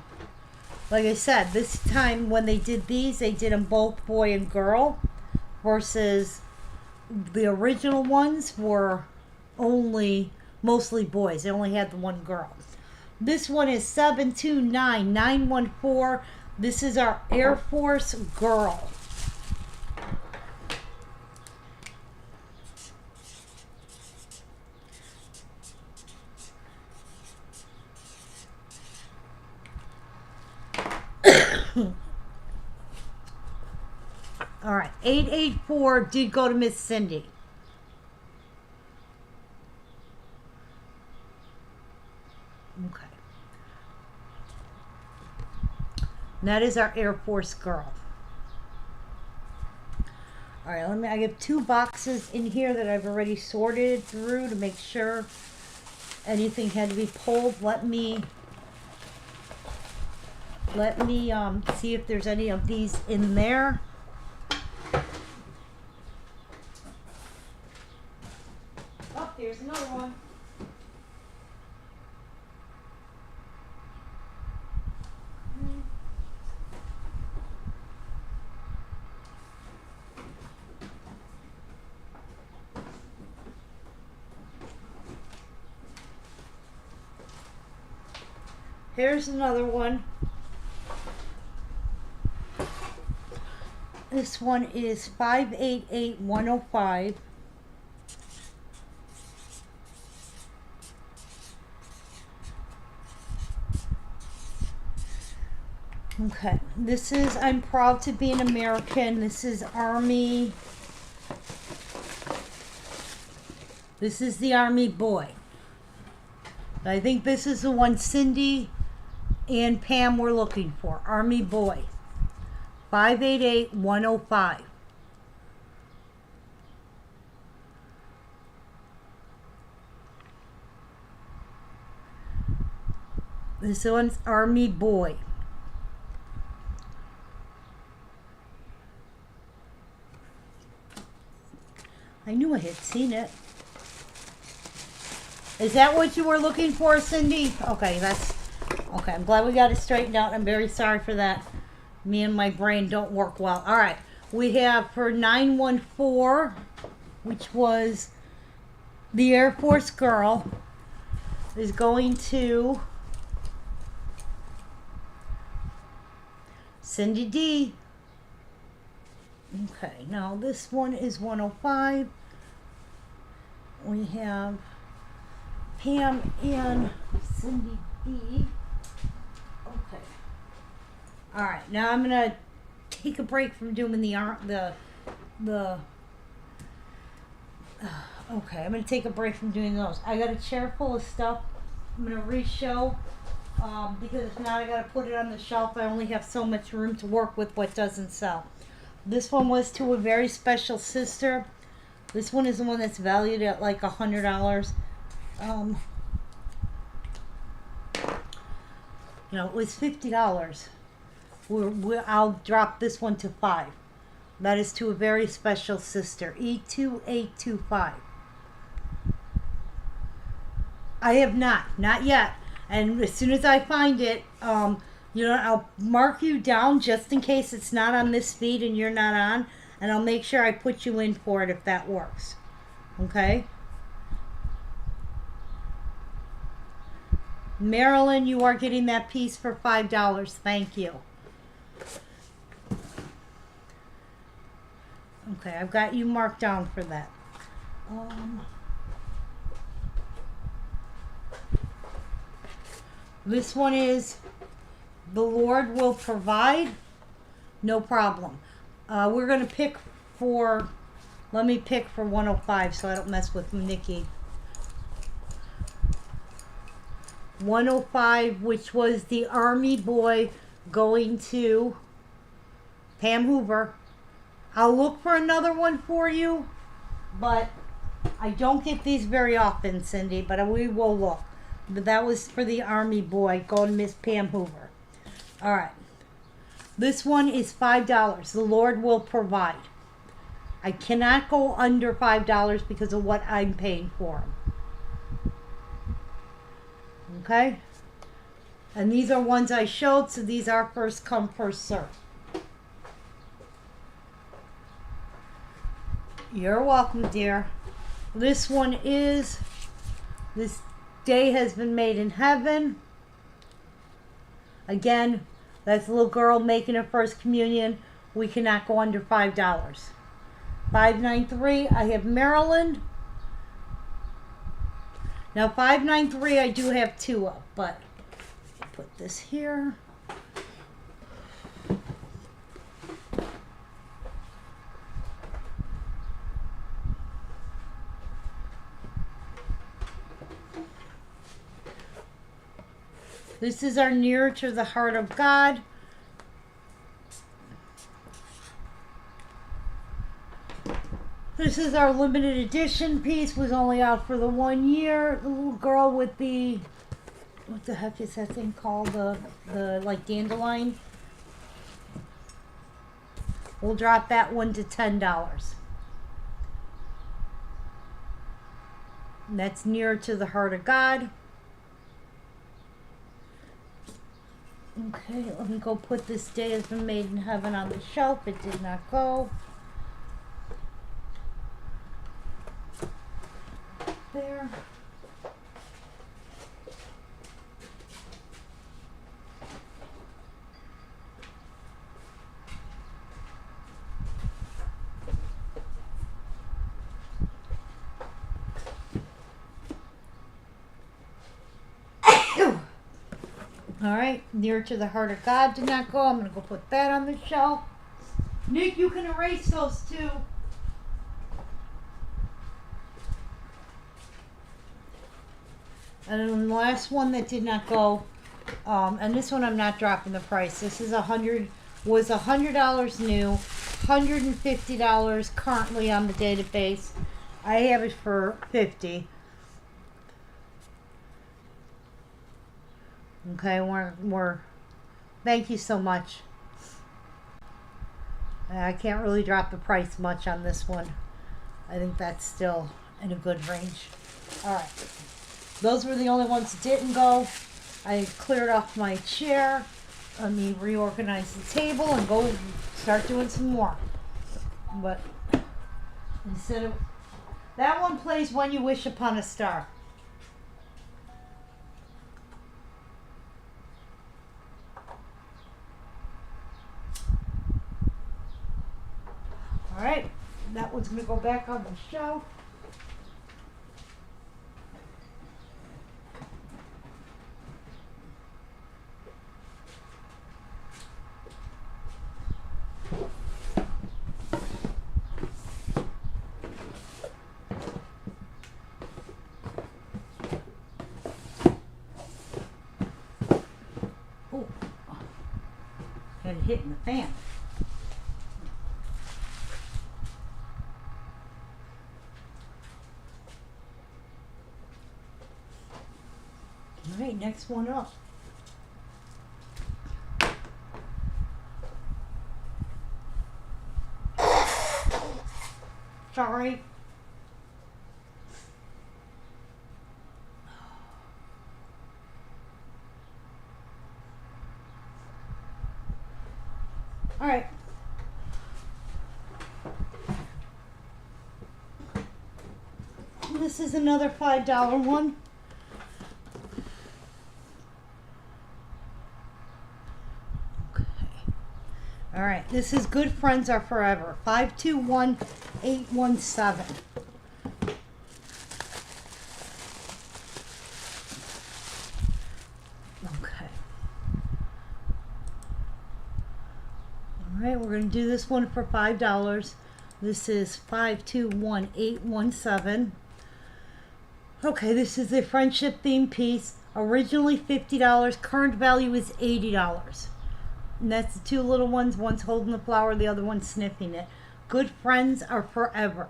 like I said, this time when they did these, they did them both boy and girl, versus the original ones were mostly boys. They only had the one girl. This one is 729914. This is our Air Force girl. All right, 884 did go to Miss Cindy. Okay. And that is our Air Force girl. All right, I have 2 boxes in here that I've already sorted through to make sure anything had to be pulled. Let me see if there's any of these in there. Oh, here's another one. Here's another one. This one is 588105. Okay, this is I'm Proud to Be an American. This is Army. This is the Army boy. I think this is the one Cindy and Pam were looking for. Army boy. 588105. This one's Army boy. I knew I had seen it. Is that what you were looking for, Cindy? Okay, okay. I'm glad we got it straightened out. I'm very sorry for that. Me and my brain don't work well. All right, we have for 914, which was the Air Force girl, is going to Cindy D. Okay, now this one is 105. We have Pam and Cindy B. Okay. All right, now I'm gonna take a break from doing okay, I'm gonna take a break from doing those. I got a chair full of stuff. I'm gonna re-show because if not, I gotta put it on the shelf. I only have so much room to work with what doesn't sell. This one was to a very special sister. This one is the one that's valued at like $100. You know, it was $50. I'll drop this one to $5. That is to a very special sister. E2825. I have not yet. And as soon as I find it, you know, I'll mark you down just in case it's not on this feed and you're not on, and I'll make sure I put you in for it if that works. Okay? Marilyn, you are getting that piece for $5. Thank you. Okay, I've got you marked down for that. This one is the Lord will provide. No problem. We're going to pick for, let me pick for 105 so I don't mess with Nikki. 105, which was the Army Boy going to Pam Hoover. I'll look for another one for you, but I don't get these very often, Cindy, but we will look. But that was for the Army Boy going to Miss Pam Hoover. All right. This one is $5. The Lord will provide. I cannot go under $5 because of what I'm paying for them. Okay? And these are ones I showed, so these are first come, first serve. You're welcome, dear. This one is, this day has been made in heaven. Again, that's a little girl making her first communion. We cannot go under $5. 593, I have Maryland. Now 593 I do have two of, but put this here. This is our Nearer to the Heart of God. This is our limited edition piece. Was only out for the 1 year. The little girl with the, what the heck is that thing called? The like dandelion. We'll drop that one to $10. And that's Nearer to the Heart of God. Okay, let me go put This Day Has Been Made in Heaven on the shelf. It did not go. There. All right, Nearer to the Heart of God did not go. I'm going to go put that on the shelf. Nick, you can erase those too. And then the last one that did not go, and this one I'm not dropping the price. This is was $100 new, $150 currently on the database. I have it for $50. Okay, we're thank you so much. I can't really drop the price much on this one. I think that's still in a good range. All right. Those were the only ones that didn't go. I cleared off my chair. Let me reorganize the table and go start doing some more. But instead of that one plays When You Wish Upon a Star. All right, that one's going to go back on the shelf. Oh, had it hit in the fan. All right, next one up. Sorry. All right. This is another $5 one. All right, this is Good Friends Are Forever. 521817. Okay. All right, we're going to do this one for $5. This is 521817. Okay, this is a friendship themed piece. Originally $50, current value is $80. And that's the two little ones. One's holding the flower, the other one's sniffing it. Good friends are forever.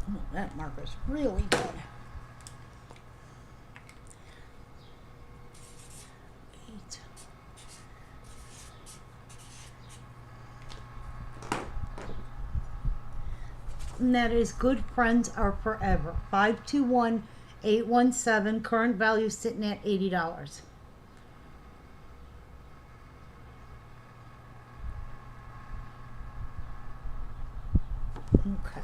Oh, that marker's really good. 8. And that is Good Friends Are Forever. 521817. Current value sitting at $80. Okay.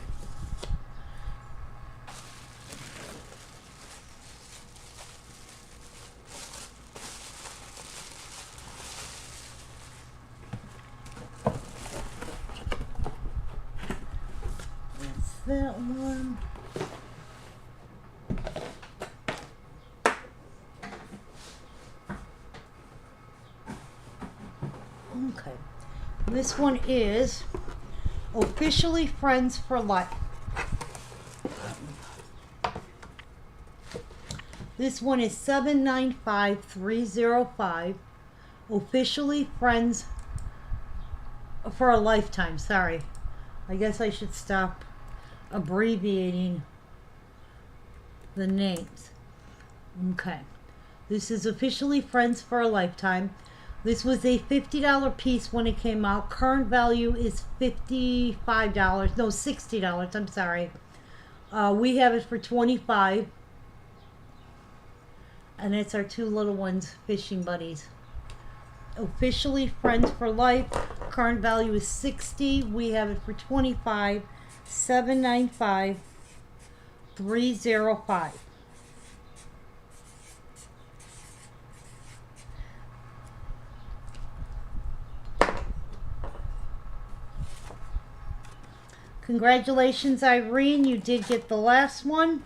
That's that one. Okay. This one is Officially Friends for Life. This one is 795305. Officially Friends for a Lifetime. Sorry. I guess I should stop abbreviating the names. Okay. This is Officially Friends for a Lifetime. This was a $50 piece when it came out. Current value is $55. No, $60. I'm sorry. We have it for $25. And it's our two little ones, fishing buddies. Officially Friends for Life. Current value is $60. We have it for $25. 795 305. Congratulations, Irene. You did get the last one.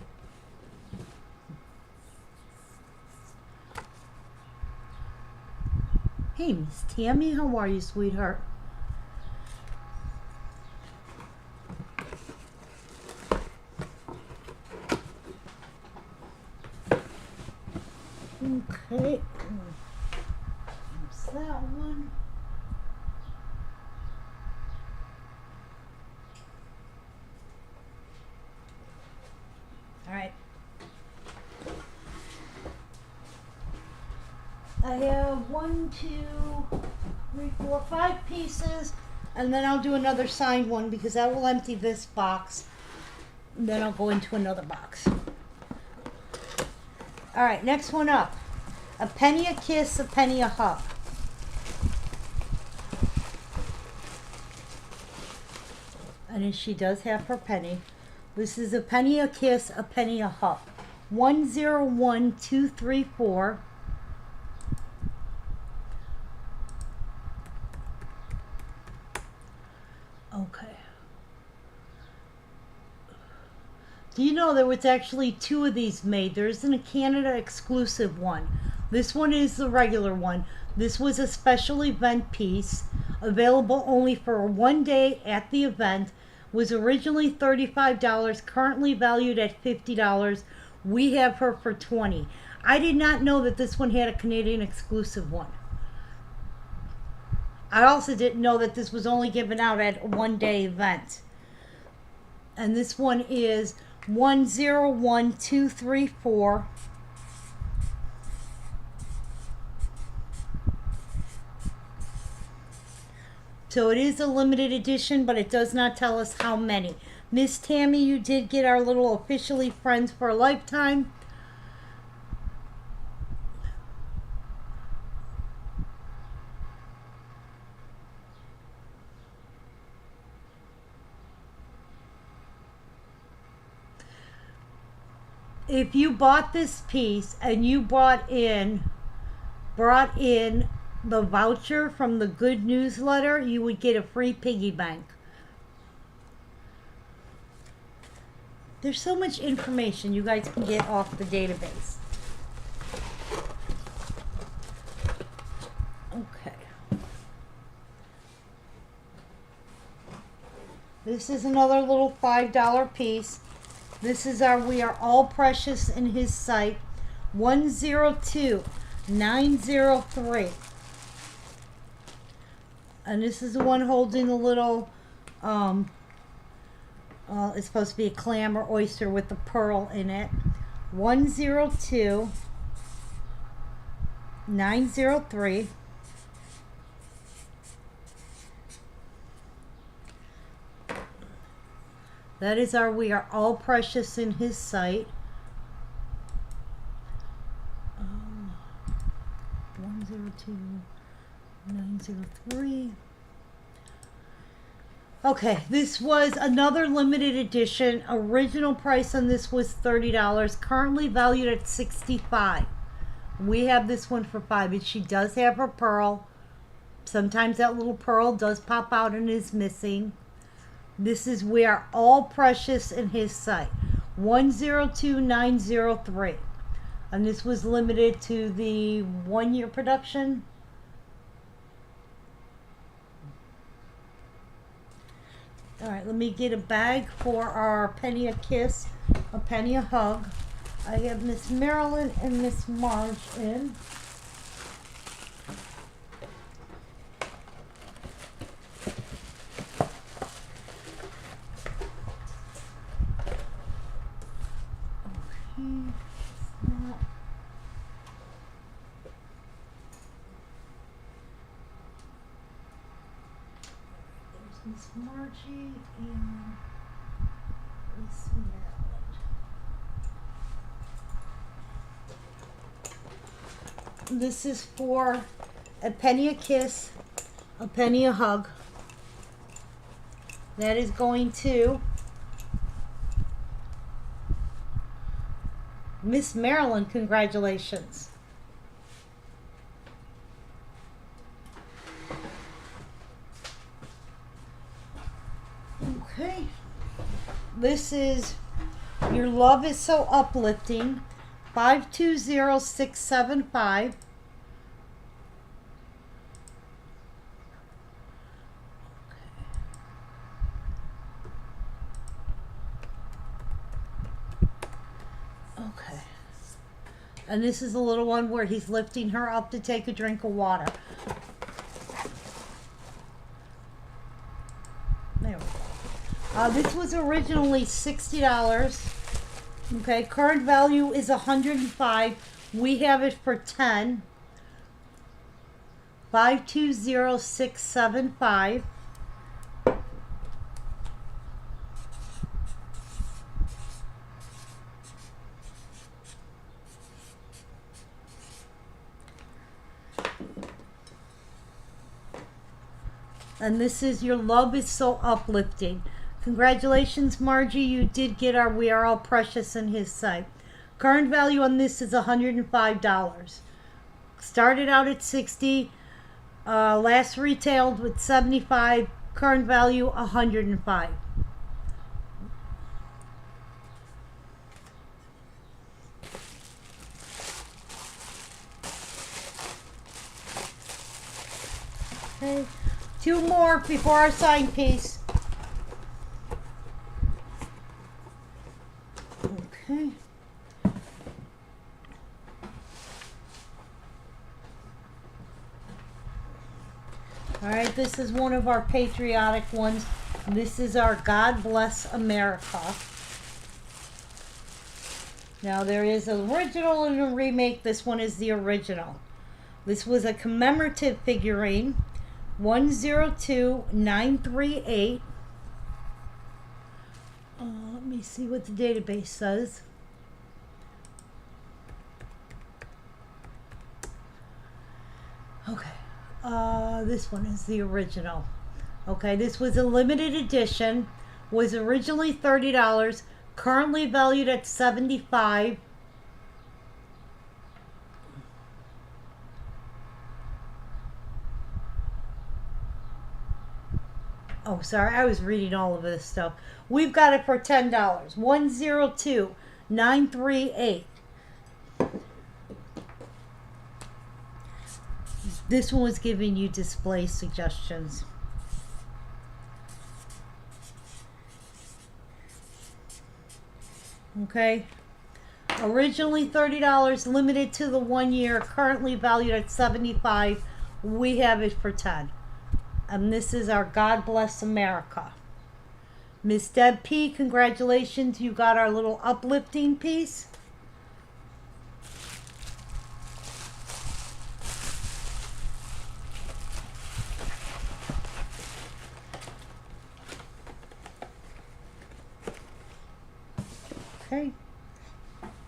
Hey, Miss Tammy, how are you, sweetheart? Okay. There's that one. All right. I have 1, 2, 3, 4, 5 pieces, and then I'll do another signed one because that will empty this box. And then I'll go into another box. All right, next one up. A penny a kiss, a penny a hug. And she does have her penny. This is a penny a kiss, a penny a hug. 101234. Okay. Do you know there was actually 2 of these made? There isn't a Canada exclusive one. This one is the regular one. This was a special event piece, available only for 1 day at the event. Was originally $35, currently valued at $50. We have her for $20. I did not know that this one had a Canadian exclusive one. I also didn't know that this was only given out at a 1 day event. And this one is 101234. So it is a limited edition, but it does not tell us how many. Miss Tammy, you did get our little Officially Friends for a Lifetime. if you bought this piece and you brought in the voucher from the Good Newsletter, you would get a free piggy bank. There's so much information you guys can get off the database. Okay. This is another little $5 piece. This is our We Are All Precious in His Sight. 102903. And this is the one holding the little, it's supposed to be a clam or oyster with the pearl in it. 102903. That is our We Are All Precious in His Sight. 102903. Okay, this was another limited edition. Original price on this was $30. Currently valued at $65. We have this one for $5. And she does have her pearl. Sometimes that little pearl does pop out and is missing. This is We Are All Precious in His Sight. 102903. And this was limited to the 1-year production. All right, let me get a bag for our Penny a Kiss, a Penny a Hug. I have Miss Marilyn and Miss Marge in. Miss Margie and Miss Marilyn. This is for a Penny a Kiss, a Penny a Hug. That is going to Miss Marilyn. Congratulations. Okay, this is Your Love Is So Uplifting, 520675. Okay. And this is a little one where he's lifting her up to take a drink of water. There we go. This was originally $60. Okay, current value is $105. We have it for $10. 520675. And this is Your Love Is So Uplifting. Congratulations, Margie. You did get our We Are All Precious in His Sight. Current value on this is $105. Started out at $60. Last retailed with $75. Current value $105. Okay. 2 more before our sign piece. Okay. All right, this is one of our patriotic ones. This is our God Bless America. Now there is an original and a remake. This one is the original. This was a commemorative figurine. 102938. Let me see what the database says. Okay. This one is the original. Okay, this was a limited edition. Was originally $30. Currently valued at 75. Oh, sorry, I was reading all of this stuff. We've got it for $10. 102938. This one was giving you display suggestions. Okay. Originally $30, limited to the 1 year, currently valued at 75. We have it for 10. And this is our God Bless America. Miss Deb P, congratulations. You got our little uplifting piece. Okay.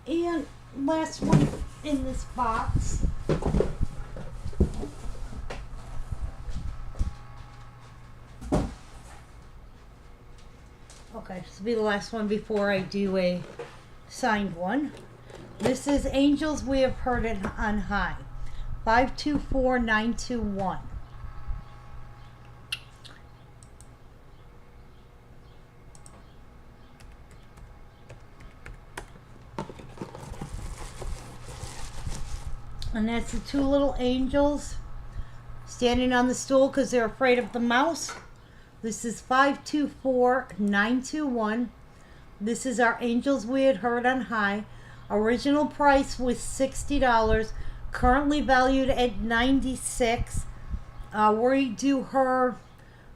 And last one in this box. Okay, this will be the last one before I do a signed one. This is Angels We Have Heard It on High. 524921. And that's the two little angels standing on the stool because they're afraid of the mouse. This is 524921. This is our Angels We Had Heard on High. Original price was $60. Currently valued at $96. We do her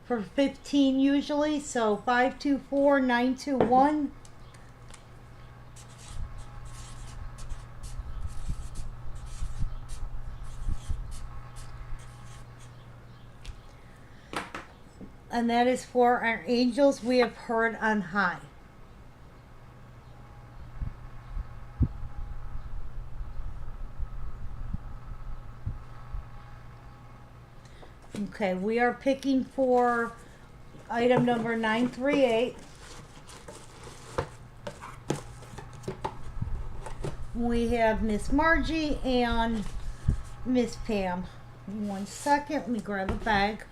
for $15 usually. So 524921. And that is for our Angels We Have Heard on High. Okay, we are picking for item number 938. We have Miss Margie and Miss Pam. 1 second, let me grab a bag.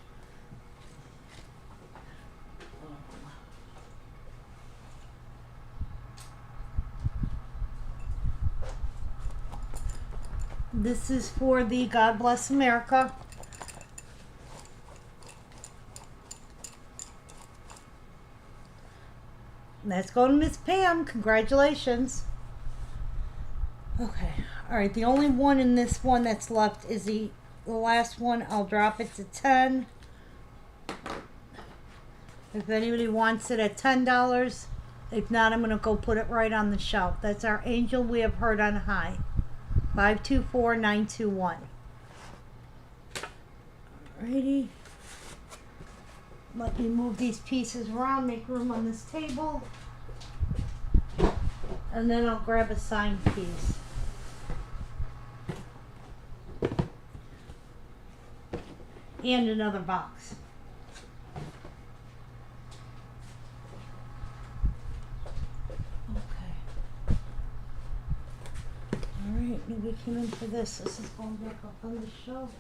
This is for the God Bless America. Let's go to Miss Pam. Congratulations. Okay. All right. The only one in this one that's left is the last one. I'll drop it to 10. If anybody wants it at $10. If not, I'm going to go put it right on the shelf. That's our Angel We Have Heard on High. 524921. Alrighty. Let me move these pieces around, make room on this table. And then I'll grab a signed piece. And another box. Alright, nobody came in for this. This is going back up on the shelf.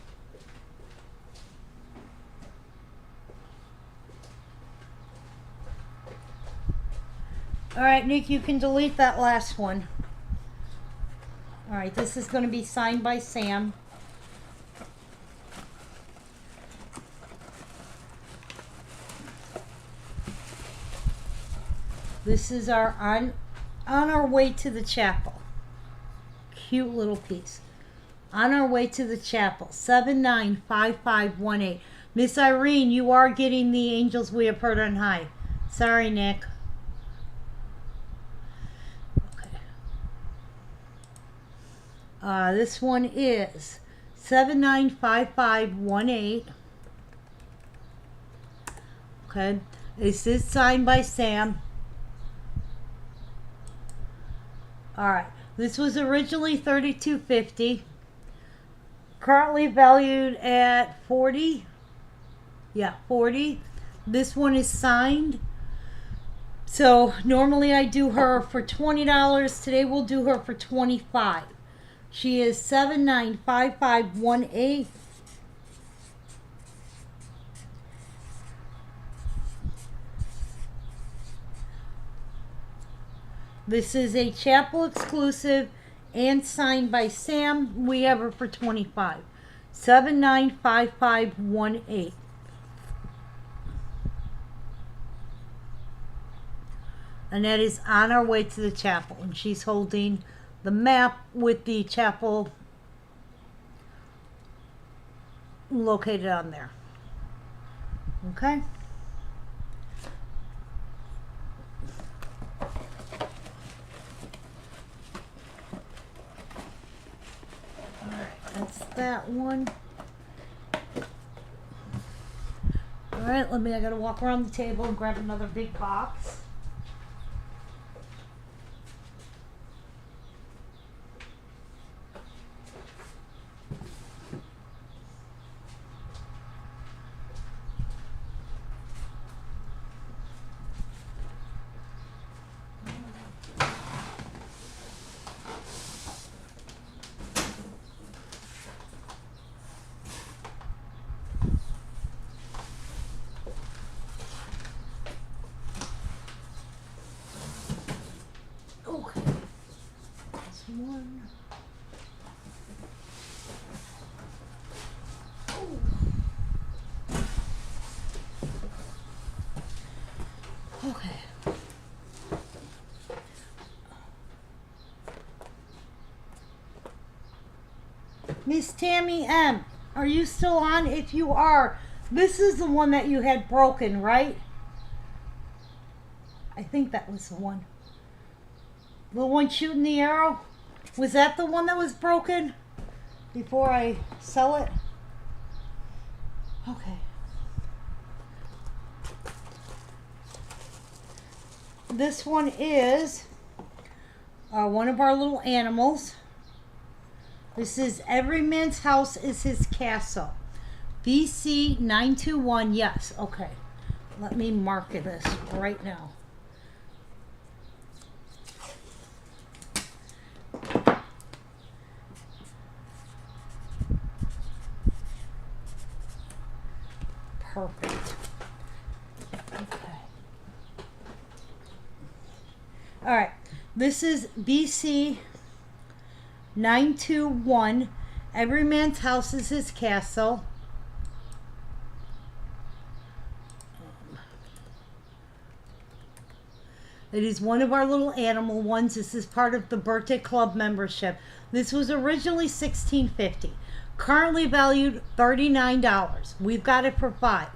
Alright, Nick, you can delete that last one. Alright, this is going to be signed by Sam. This is our on our way to the chapel. Cute little piece. On our way to the chapel. 795518. Miss Irene, you are getting the Angels We Have Heard on High. Sorry, Nick. Okay. This one is 795518. Okay. This is signed by Sam. Alright. This was originally $32.50. Currently valued at $40. Yeah, $40. This one is signed. So normally I do her for $20. Today we'll do her for $25. She is 795518. This is a chapel exclusive and signed by Sam. We have her for 25. 795518. And that is on our way to the chapel. And she's holding the map with the chapel located on there. Okay? That's that one. Alright, I gotta walk around the table and grab another big box. Okay. That's one. Oh. Okay. Miss Tammy M, are you still on? If you are, this is the one that you had broken, right? I think that was the one. The one shooting the arrow? Was that the one that was broken before I sell it? Okay. This one is one of our little animals. This is Every Man's House is His Castle. BC 921. Yes. Okay. Let me mark this right now. Perfect. Okay. All right. This is BC 921. Every Man's House is His Castle. It is one of our little animal ones. This is part of the birthday club membership. This was originally $16.50. Currently valued $39. We've got it for $5.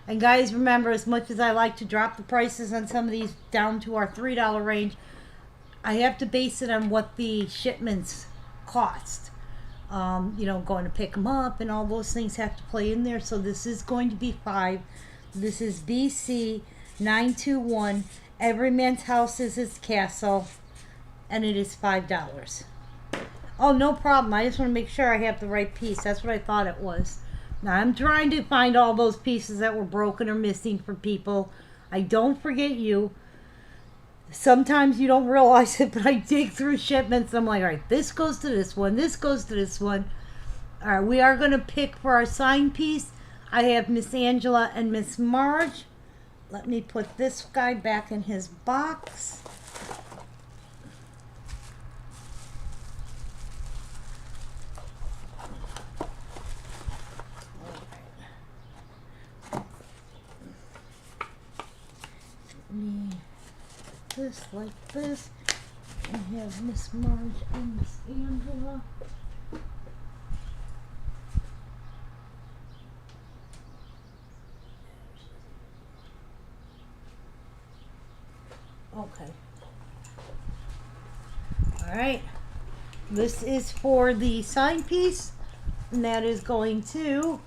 And guys, remember, as much as I like to drop the prices on some of these down to our $3 range, I have to base it on what the shipments cost. Going to pick them up and all those things have to play in there. So this is going to be $5. This is BC 921. Every Man's House is His Castle. And it is $5. Oh, no problem. I just want to make sure I have the right piece. That's what I thought it was. Now, I'm trying to find all those pieces that were broken or missing for people. I don't forget you. Sometimes you don't realize it, but I dig through shipments. I'm like, all right, this goes to this one. This goes to this one. All right, we are going to pick for our sign piece. I have Miss Angela and Miss Marge. Let me put this guy back in his box. This like this. I have Miss Marge and Miss Angela. Okay. All right. This is for the sign piece, and that is going to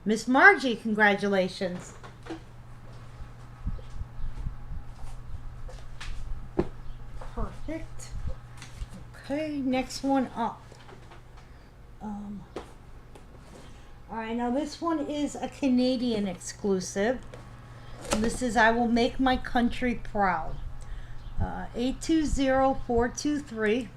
Miss Margie. Congratulations. Perfect. Okay, next one up. All right, now this one is a Canadian exclusive. This is I Will Make My Country Proud. 820423.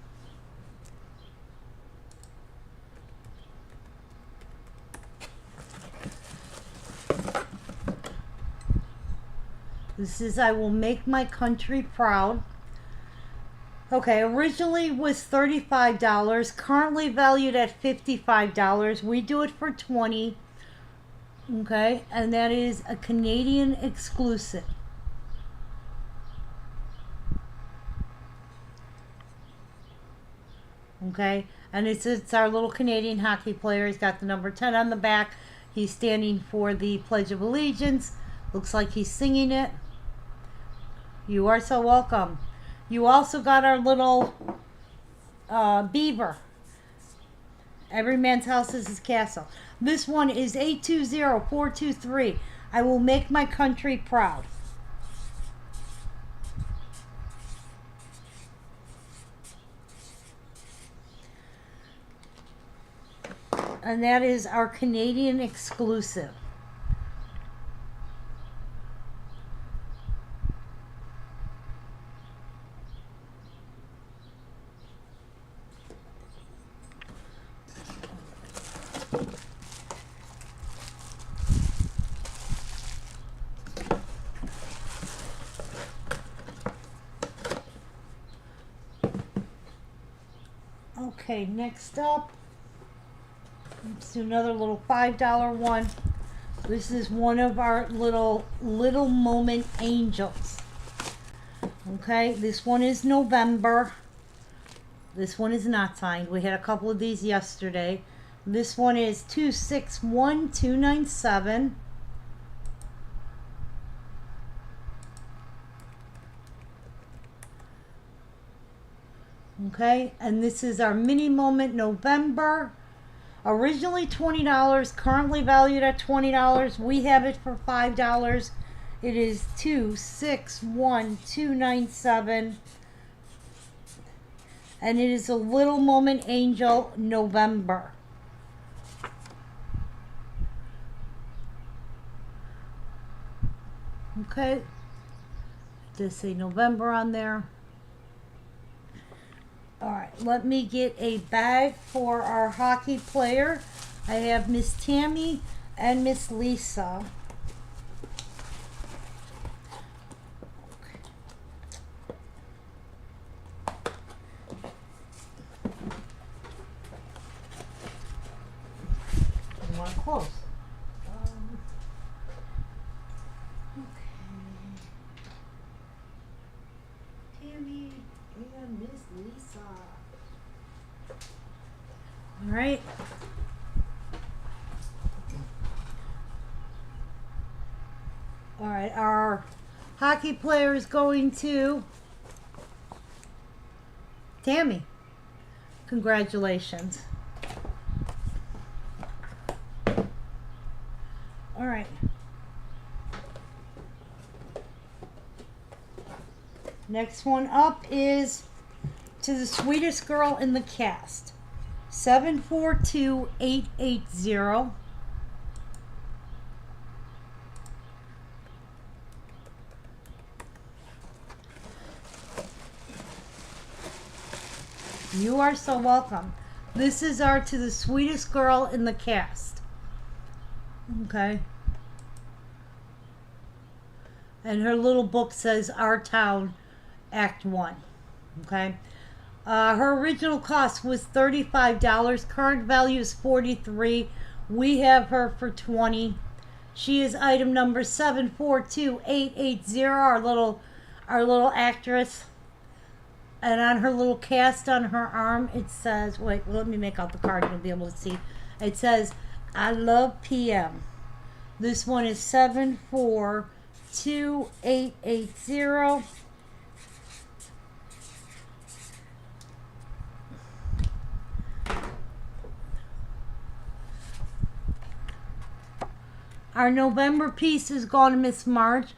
This is I Will Make My Country Proud. Okay, originally was $35, currently valued at $55. We do it for $20. Okay, and that is a Canadian exclusive. Okay, and it's our little Canadian hockey player. He's got the number 10 on the back. He's standing for the Pledge of Allegiance. Looks like he's singing it. You are so welcome. You also got our little beaver. Every man's house is his castle. This one is 820423. I Will Make My Country Proud. And that is our Canadian exclusive. Okay, next up, let's do another little $5 one. This is one of our little moment angels. Okay, this one is November. This one is not signed. We had a couple of these yesterday. This one is 261297. Okay, and this is our mini moment November. Originally $20, currently valued at $20. We have it for $5. It is 261297. And it is a little moment angel November. Okay, it does say November on there. All right, let me get a bag for our hockey player. I have Miss Tammy and Miss Lisa. You want to close? Okay. Tammy and Miss Lisa. All right. All right, our hockey player is going to Tammy. Congratulations. All right. Next one up is to the sweetest girl in the cast. 742880. You are so welcome. This is our to the sweetest girl in the cast. Okay. And her little book says Our Town, Act 1. Okay. Her original cost was $35. Current value is $43. We have her for $20. She is item number 742880. Our little actress. And on her little cast on her arm, it says, wait, let me make out the card. You'll be able to see. It says, I love PM. This one is 742880. Our November piece is gone to Miss Marge.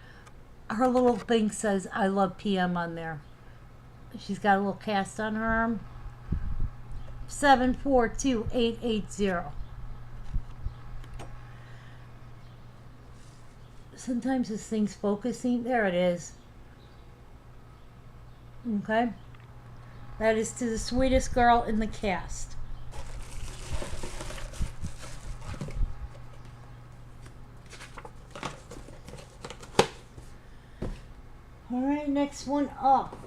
Her little thing says, I love PM on there. She's got a little cast on her arm. 742880. Sometimes this thing's focusing. There it is. Okay. That is to the sweetest girl in the cast. Alright, next one up.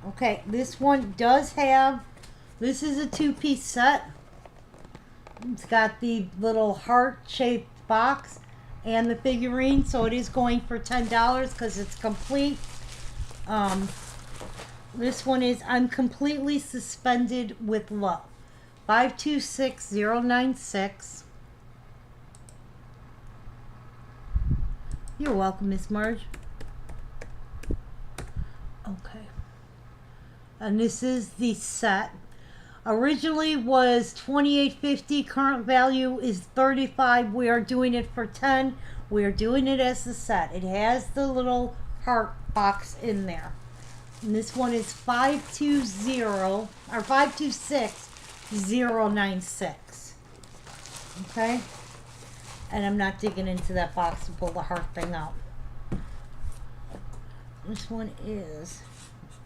Okay, this one does have, this is a two-piece set. It's got the little heart-shaped box and the figurine, so it is going for $10 because it's complete. This one is I'm Completely Suspended with Love. 526096. You're welcome, Miss Marge. Okay. And this is the set. Originally was $28.50. Current value is $35. We are doing it for $10. We are doing it as the set. It has the little heart box in there. And this one is 526096. Okay? And I'm not digging into that box to pull the heart thing out. This one is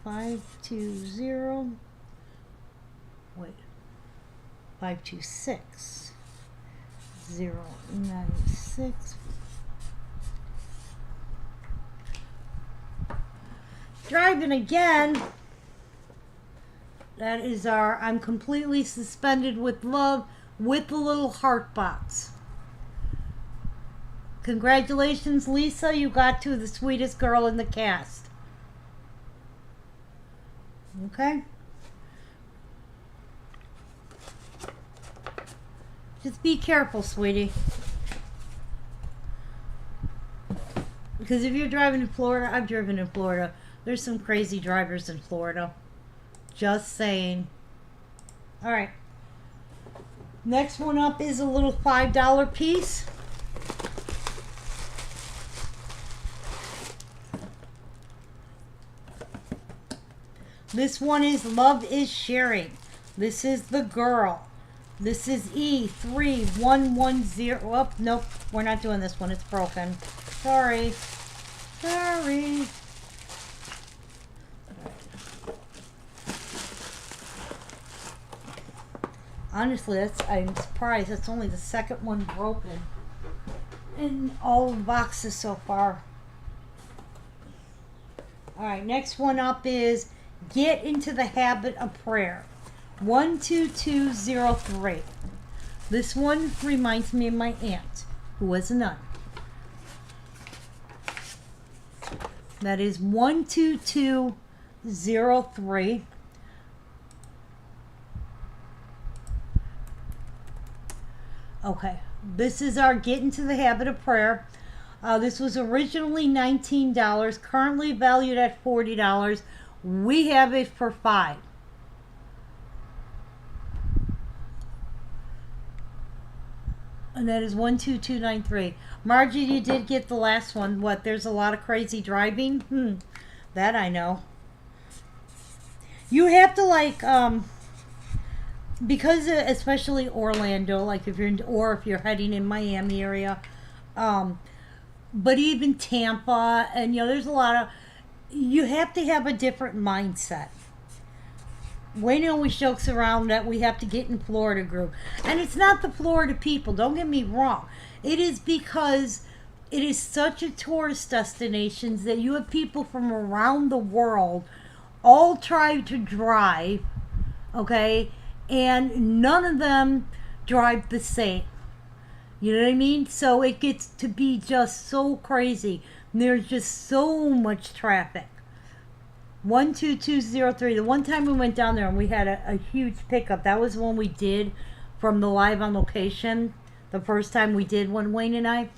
526. Driving again. That is our I'm Completely Suspended with Love with the little heart box. Congratulations, Lisa. You got to the sweetest girl in the cast. Okay? Just be careful, sweetie. Because if you're driving in Florida, I've driven in Florida. There's some crazy drivers in Florida. Just saying. Alright. Next one up is a little $5 piece. This one is Love is Sharing. This is the girl. This is E3110. Oh, nope. We're not doing this one. It's broken. Sorry. Sorry. Honestly, I'm surprised. That's only the second one broken in all the boxes so far. Alright, next one up is Get Into the Habit of Prayer. 12203. This one reminds me of my aunt, who was a nun. That is 12203. Okay, this is our Get Into the Habit of Prayer. This was originally $19, currently valued at $40. We have it for $5. And that is 12293. Margie, you did get the last one. What, there's a lot of crazy driving? That I know. You have to like, because especially Orlando, like if you're in, or if you're heading in Miami area, but even Tampa, and you know, there's a lot of, you have to have a different mindset. Wayne always jokes around that we have to get in Florida group. And it's not the Florida people, don't get me wrong. It is because it is such a tourist destination that you have people from around the world all try to drive, okay? And none of them drive the same. You know what I mean? So it gets to be just so crazy. There's just so much traffic. 12203. The one time we went down there and we had a huge pickup. That was one we did from the live on location. The first time we did one, Wayne and I.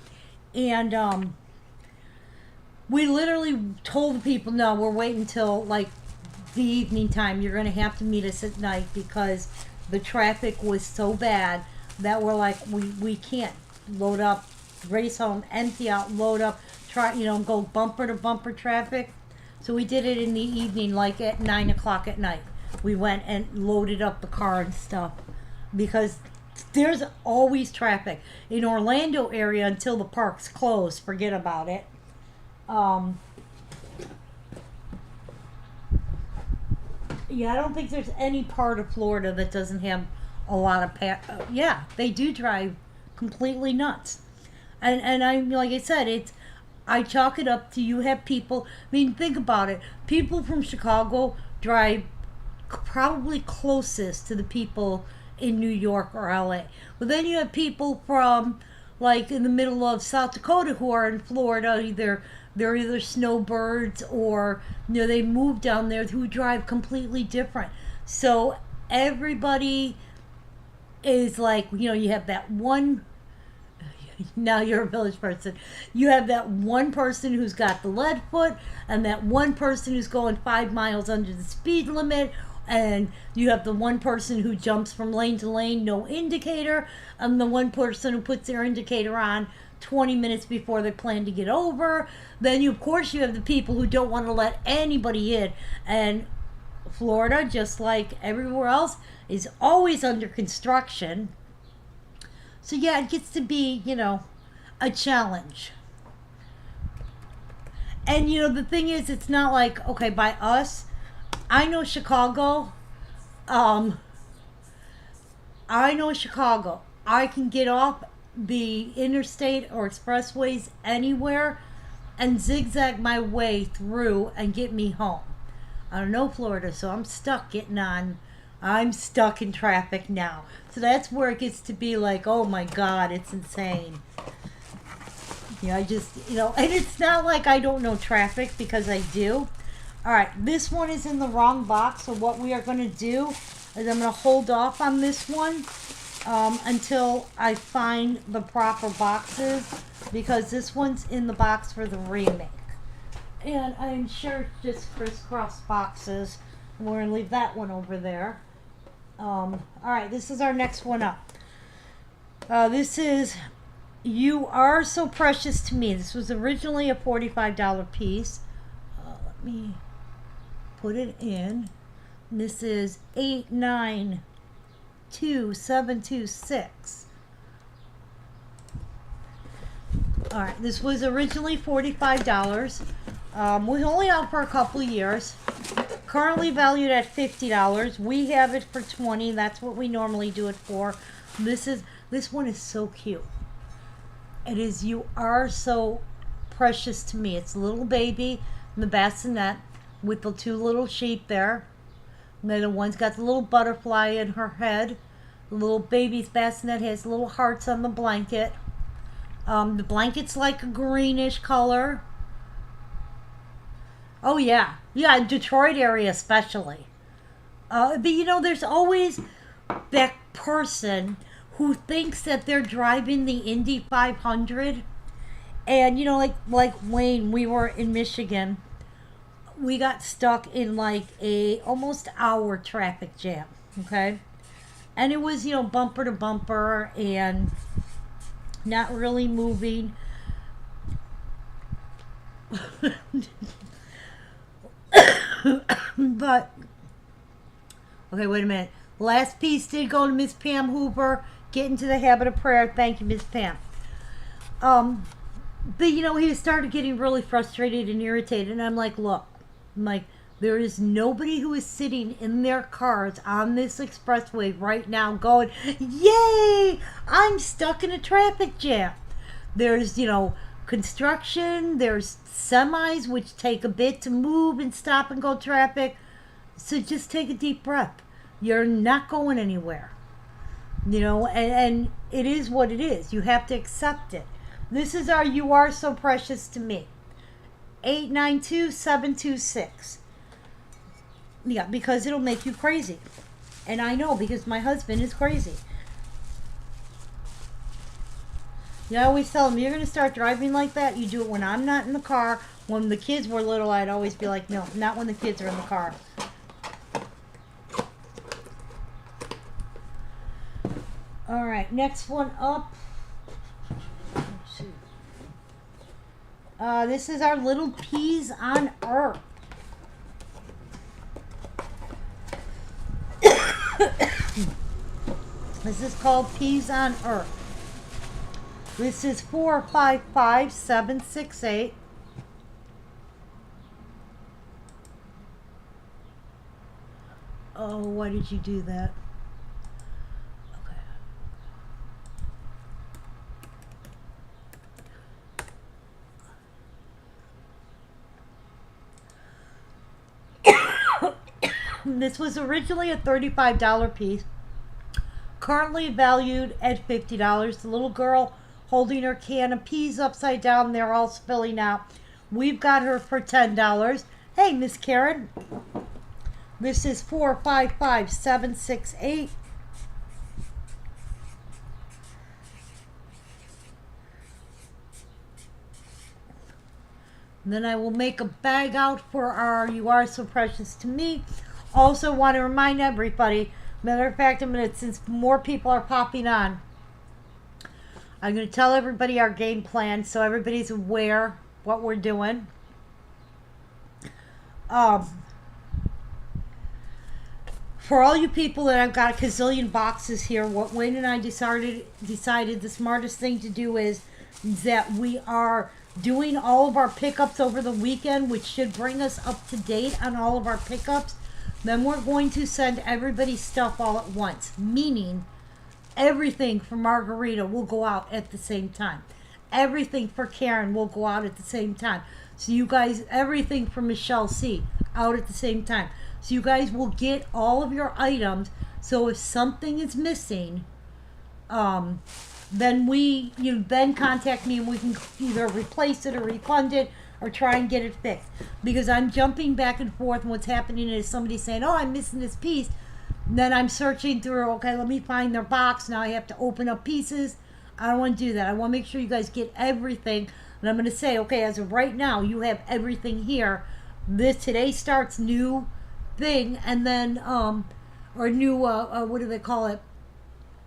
And we literally told the people, no, we're waiting until like the evening time. You're going to have to meet us at night because the traffic was so bad that we're like, we can't load up, race home, empty out, load up, try, you know, go bumper to bumper traffic. So we did it in the evening, like at 9 o'clock at night. we went and loaded up the car and stuff because there's always traffic in Orlando area until the park's closed. Forget about it. Yeah, I don't think there's any part of Florida that doesn't have a lot of yeah, they do drive completely nuts. And I'm like I said, I chalk it up to you have people. I mean, think about it. People from Chicago drive probably closest to the people in New York or LA. But then you have people from like in the middle of South Dakota who are in Florida. They're either snowbirds or they move down there who drive completely different. So everybody is like, you have that one. Now you're a village person. You have that one person who's got the lead foot, and that one person who's going 5 miles under the speed limit, and you have the one person who jumps from lane to lane, no indicator, and the one person who puts their indicator on 20 minutes before they plan to get over. Then of course you have the people who don't want to let anybody in. And Florida, just like everywhere else, is always under construction. So yeah, it gets to be, a challenge. And the thing is, it's not like, okay, by us, I know Chicago. I can get off the interstate or expressways anywhere and zigzag my way through and get me home. I don't know Florida, so I'm stuck in traffic now. So that's where it gets to be like, oh my God, it's insane. I just, and it's not like I don't know traffic because I do. All right, this one is in the wrong box. So what we are going to do is I'm going to hold off on this one until I find the proper boxes, because this one's in the box for the remake. And I'm sure it's just crisscross boxes. We're going to leave that one over there. All right, this is our next one up. This is You Are So Precious to Me. This was originally a $45 piece. Let me put it in. This is 892726. All right, this was originally $45. We only out for a couple of years. Currently valued at $50. We have it for $20. That's what we normally do it for. This one is so cute. It is You Are So Precious to Me. It's a little baby in the bassinet with the two little sheep there. And then the one's got the little butterfly in her head. The little baby's bassinet has little hearts on the blanket. The blanket's like a greenish color. Oh yeah, Detroit area especially. But there's always that person who thinks that they're driving the Indy 500, and like Wayne, we were in Michigan. We got stuck in like a almost hour traffic jam. Okay, and it was bumper to bumper and not really moving. But okay, wait a minute. Last piece did go to Miss Pam Hoover. Get into the habit of prayer. Thank you, Miss Pam. But he started getting really frustrated and irritated, and I'm like, look, there is nobody who is sitting in their cars on this expressway right now going, yay, I'm stuck in a traffic jam. There's construction, there's semis which take a bit to move and stop and go traffic. So just take a deep breath. You're not going anywhere. And it is what it is. You have to accept it. This is our You Are So Precious to Me. 892726. Yeah, because it'll make you crazy. And I know, because my husband is crazy. I always tell him, you're going to start driving like that, you do it when I'm not in the car. When the kids were little, I'd always be like, no, not when the kids are in the car. All right, next one up. This is our Little Peas on Earth. This is called Peas on Earth. This is 455768. Oh, why did you do that? This was originally a $35 piece, currently valued at $50. The little girl holding her can of peas upside down, they're all spilling out. We've got her for $10. Hey, Miss Karen. This is 455768. Then I will make a bag out for our You Are So Precious to Me. Also want to remind everybody, matter of fact, since more people are popping on, I'm going to tell everybody our game plan so everybody's aware what we're doing. For all you people that I've got a gazillion boxes here, what Wayne and I decided the smartest thing to do is that we are doing all of our pickups over the weekend, which should bring us up to date on all of our pickups. Then we're going to send everybody's stuff all at once, meaning everything for Margarita will go out at the same time. Everything for Karen will go out at the same time. So you guys, everything for Michelle C. out at the same time. So you guys will get all of your items. So if something is missing, then then contact me and we can either replace it or refund it or try and get it fixed. Because I'm jumping back and forth, and what's happening is somebody saying, oh, I'm missing this piece. Then I'm searching through, okay, let me find their box. Now I have to open up pieces. I don't want to do that. I want to make sure you guys get everything. And I'm going to say, okay, as of right now, you have everything here. Today starts new thing, and then, or new, what do they call it?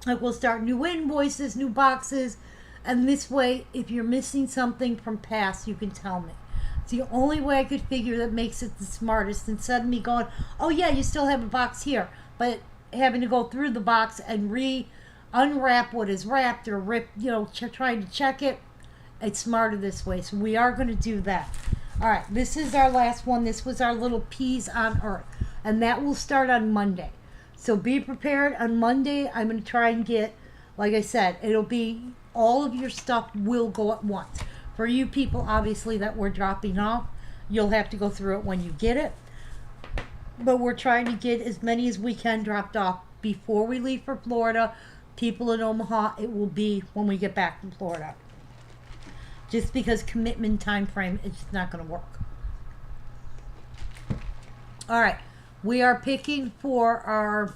Like, we'll start new invoices, new boxes. And this way, if you're missing something from past, you can tell me. It's the only way I could figure that makes it the smartest, instead of me going, oh yeah, you still have a box here, but having to go through the box and unwrap what is wrapped or rip, trying to check it. It's smarter this way, so we are going to do that. All right, this is our last one. This was our little Peas on Earth, and that will start on Monday. So be prepared. On Monday, I'm going to try and get, like I said, it'll be all of your stuff will go at once. For you people, obviously, that we're dropping off, you'll have to go through it when you get it. But we're trying to get as many as we can dropped off before we leave for Florida. People in Omaha, it will be when we get back from Florida. Just because commitment time frame, it's just not going to work. All right. We are picking for our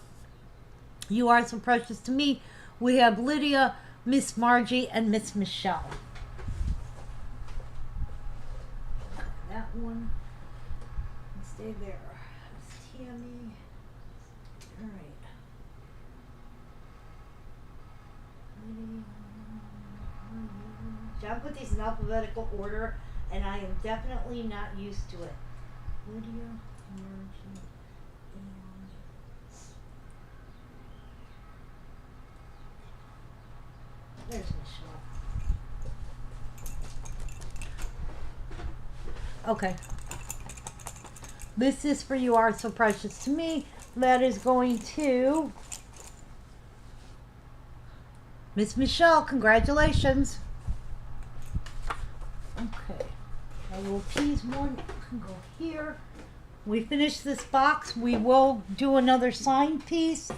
You Are So Precious to Me. We have Lydia, Miss Margie, and Miss Michelle. That one. Stay there. Miss Tammy. All right. John put these in alphabetical order, and I am definitely not used to it. Lydia, Margie, and there's Michelle. Okay. This is for You Are So Precious to Me. That is going to Miss Michelle. Congratulations. Okay. Our little Peas one can go here. We finish this box. We will do another signed piece.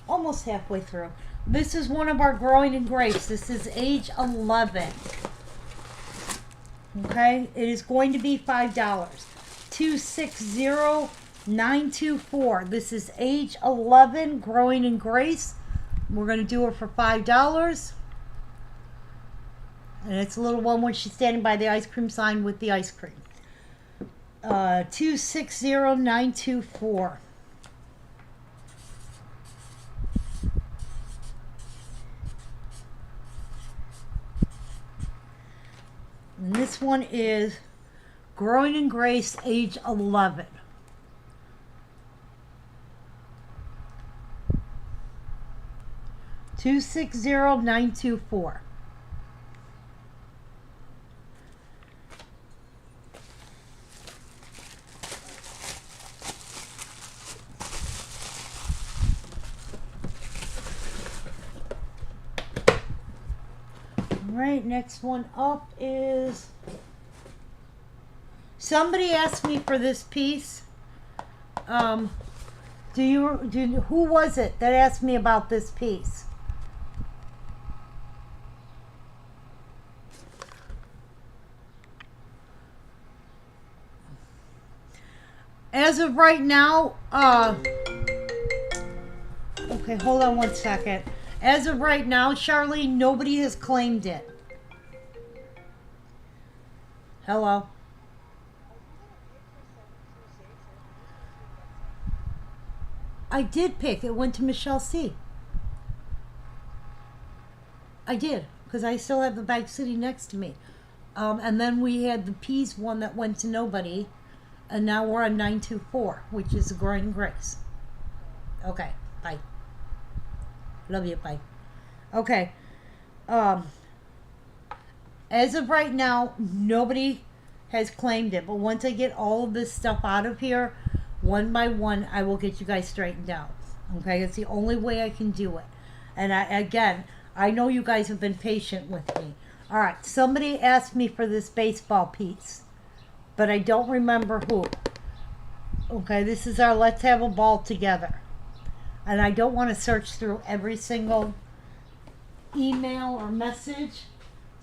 Almost halfway through. This is one of our Growing in Grace. This is age 11. Okay, it is going to be $5. 260924. This is age 11, Growing in Grace. We're going to do it for $5. And it's a little one when she's standing by the ice cream sign with the ice cream. 260924. And this one is Growing in Grace, age 11. 260924. Alright, next one up is, somebody asked me for this piece. Who was it that asked me about this piece? As of right now, okay, hold on one second. As of right now, Charlene, nobody has claimed it. Hello? I did pick. It went to Michelle C. I did, because I still have the bag sitting next to me. And then we had the peas one that went to nobody. And now we're on 924, which is the Growing Grace. Okay, bye. Love you, bye. Okay. As of right now, nobody has claimed it. But once I get all of this stuff out of here, one by one, I will get you guys straightened out. Okay, it's the only way I can do it. And I know you guys have been patient with me. All right, somebody asked me for this baseball piece, but I don't remember who. Okay, this is our Let's Have a Ball Together. And I don't want to search through every single email or message.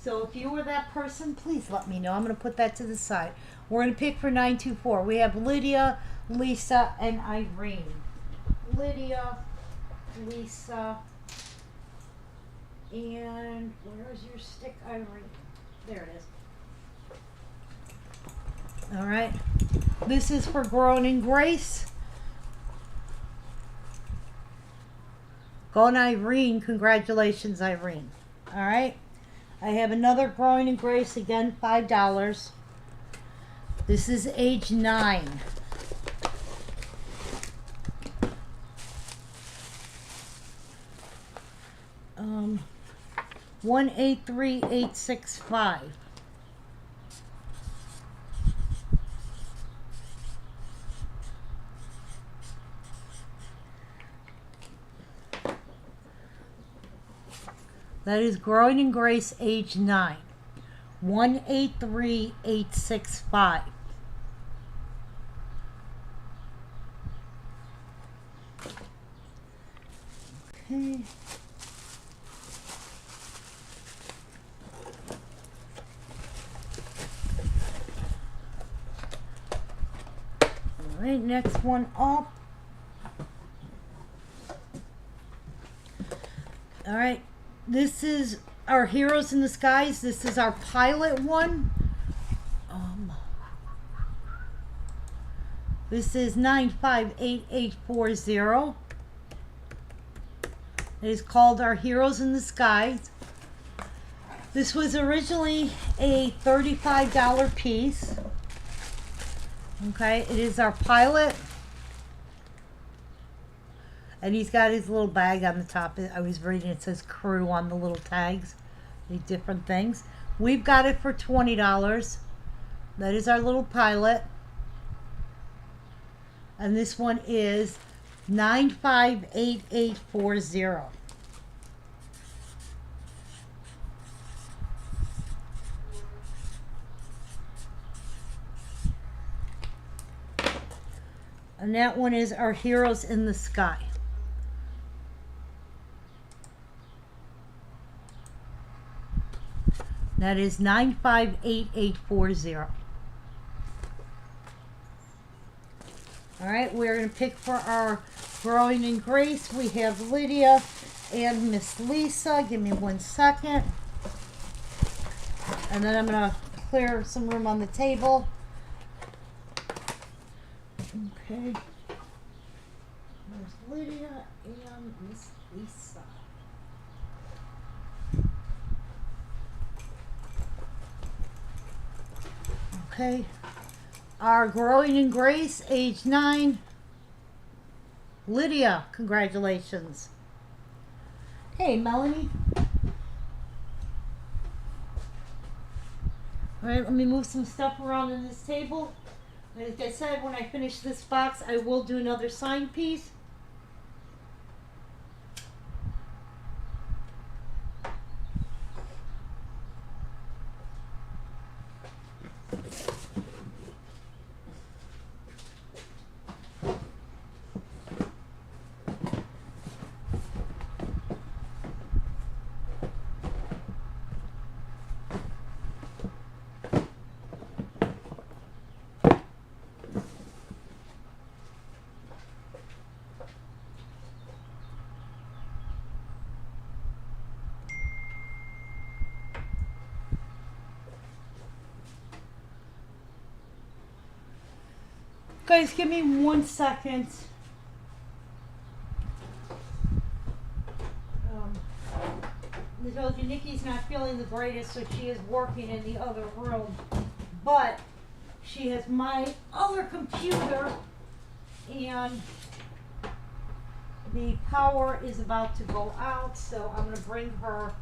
So if you were that person, please let me know. I'm going to put that to the side. We're going to pick for 924. We have Lydia, Lisa, and Irene. Lydia, Lisa, and where's your stick, Irene? There it is. All right. This is for Growing Grace. Go on, Irene. Congratulations, Irene. All right. I have another Growing Grace, again, $5. This is age 9. Um, 183865. That is Growing Grace, age 9. 183865. Okay. All right, next one up. All right. This is our Heroes in the Skies. This is our pilot one. This is 958840. It is called Our Heroes in the Skies. This was originally a $35 piece. Okay, it is our pilot. And he's got his little bag on the top. I was reading, it says crew on the little tags. These different things. We've got it for $20. That is our little pilot. And this one is 958840. And that one is Our Heroes in the Sky. That is 958840. All right, we're going to pick for our Growing Grace. We have Lydia and Miss Lisa. Give me 1 second. And then I'm going to clear some room on the table. Okay. There's Lydia and Miss Lisa. Okay. Our Growing Grace, age 9. Lydia, congratulations. Hey, Melanie. All right, let me move some stuff around on this table. Like I said, when I finish this box, I will do another sign piece. Guys, give me 1 second. I told you Nikki's not feeling the greatest, so she is working in the other room. But she has my other computer, and the power is about to go out, so I'm going to bring her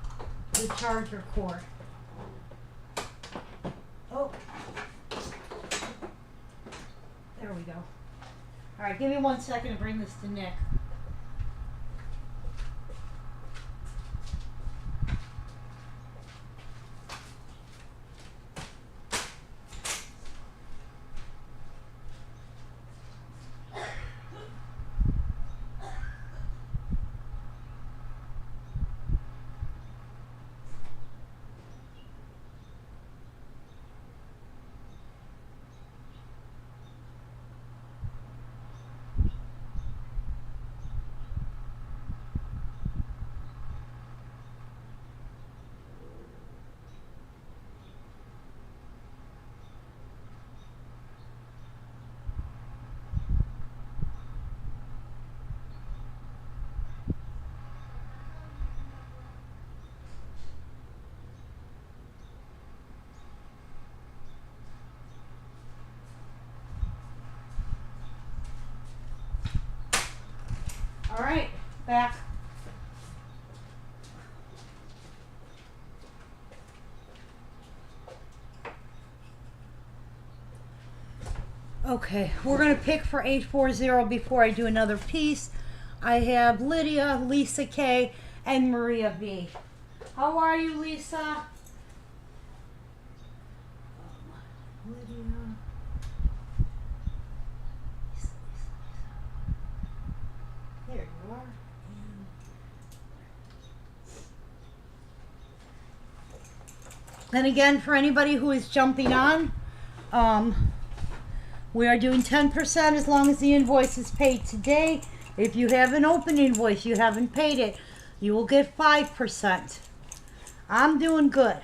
the charger cord. Oh. There we go. All right, give me 1 second to bring this to Nick. All right, back. Okay, we're going to pick for 840 before I do another piece. I have Lydia, Lisa K, and Maria V. How are you, Lisa? Lydia. There you are. And again, for anybody who is jumping on, we are doing 10% as long as the invoice is paid today. If you have an open invoice, you haven't paid it, you will get 5%. I'm doing good.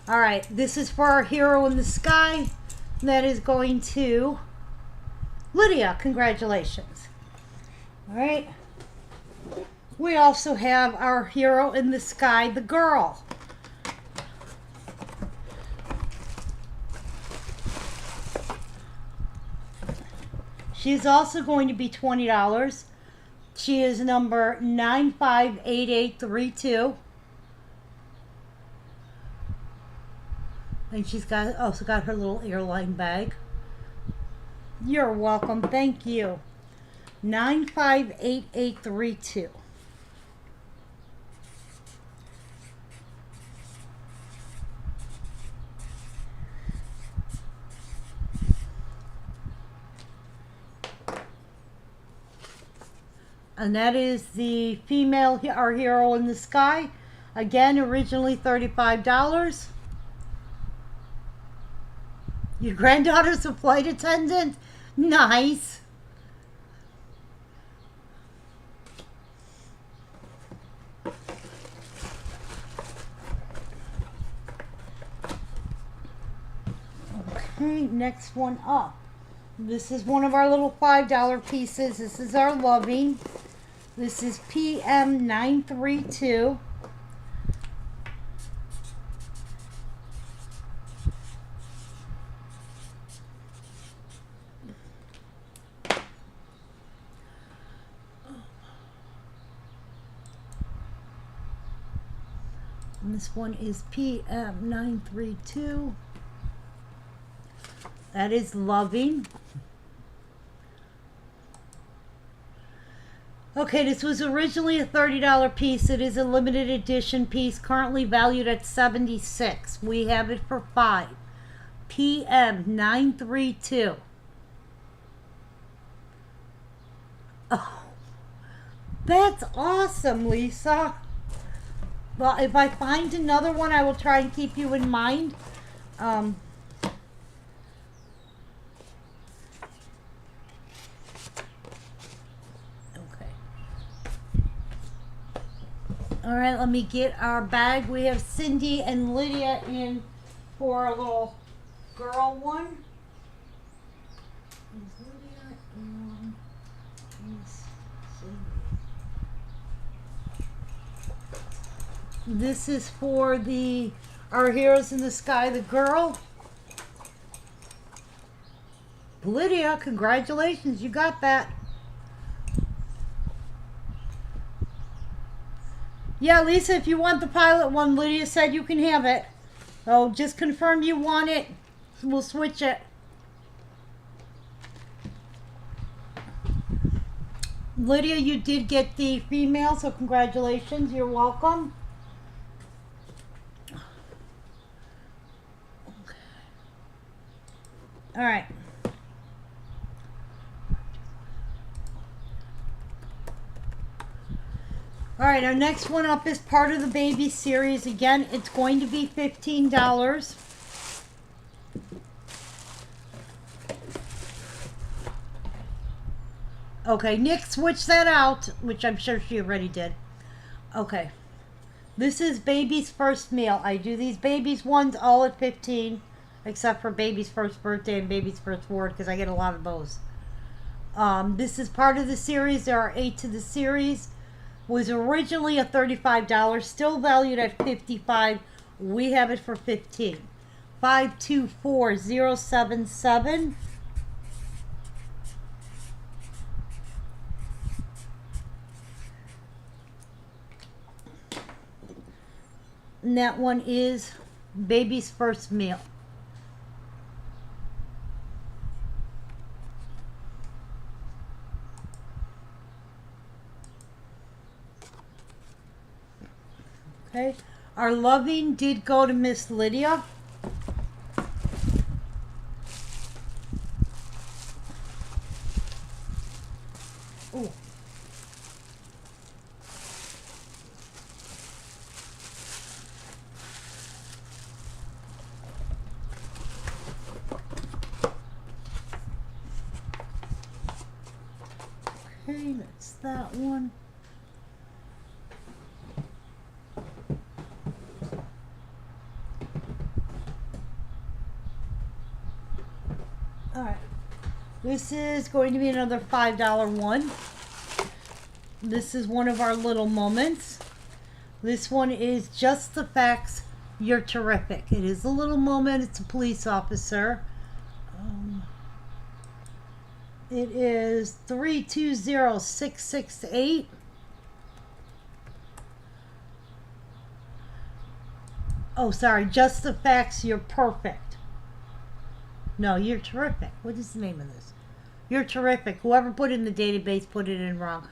All right, this is for our hero in the sky. That is going to Lydia. Congratulations. All right. We also have our hero in the sky, the girl. She's also going to be $20. She is number 958832. And she's also got her little airline bag. You're welcome. Thank you. 958832. And that is the female, our hero in the sky. Again, originally $35. Your granddaughter's a flight attendant? Nice. Okay, next one up. This is one of our little $5 pieces. This is our loving. This is PM932. And this one is PM932. That is Loving. Okay, this was originally a $30 piece. It is a limited edition piece, currently valued at $76. We have it for $5. PM932. Oh, that's awesome, Lisa. Well, if I find another one, I will try and keep you in mind. All right, let me get our bag. We have Cindy and Lydia in for a little girl one. Is Lydia and is Cindy. This is for our Heroes in the Sky, the girl. Lydia, congratulations, you got that. Yeah, Lisa, if you want the pilot one, Lydia said you can have it. So just confirm you want it. We'll switch it. Lydia, you did get the female, so congratulations. You're welcome. All right. All right, our next one up is part of the baby series. Again, it's going to be $15. Okay, Nick switched that out, which I'm sure she already did. Okay. This is Baby's First Meal. I do these babies ones all at $15, except for Baby's First Birthday and Baby's First Word, because I get a lot of those. This is part of the series. There are 8 to the series. Was originally a $35, still valued at $55. We have it for $15. 524077. And that one is Baby's First Meal. Okay, our Loving did go to Miss Lydia. Ooh. Okay, that's that one. Alright, this is going to be another $5 one. This is one of our little moments. This one is Just the Facts, You're Terrific. It is a little moment. It's a police officer. It is 320668. Oh, sorry. Just the Facts, You're Perfect. No, You're Terrific. What is the name of this? You're Terrific. Whoever put it in the database put it in wrong.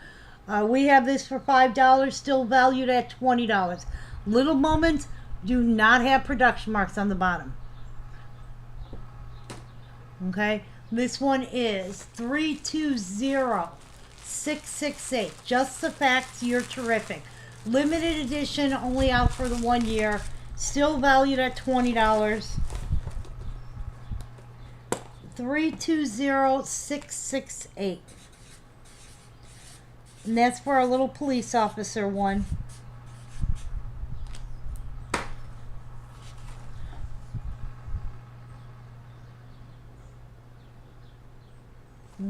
We have this for $5, still valued at $20. Little Moments do not have production marks on the bottom. Okay? This one is 320668. Just the Facts, You're Terrific. Limited edition, only out for the 1 year. Still valued at $20. 320668. And that's for our little police officer one.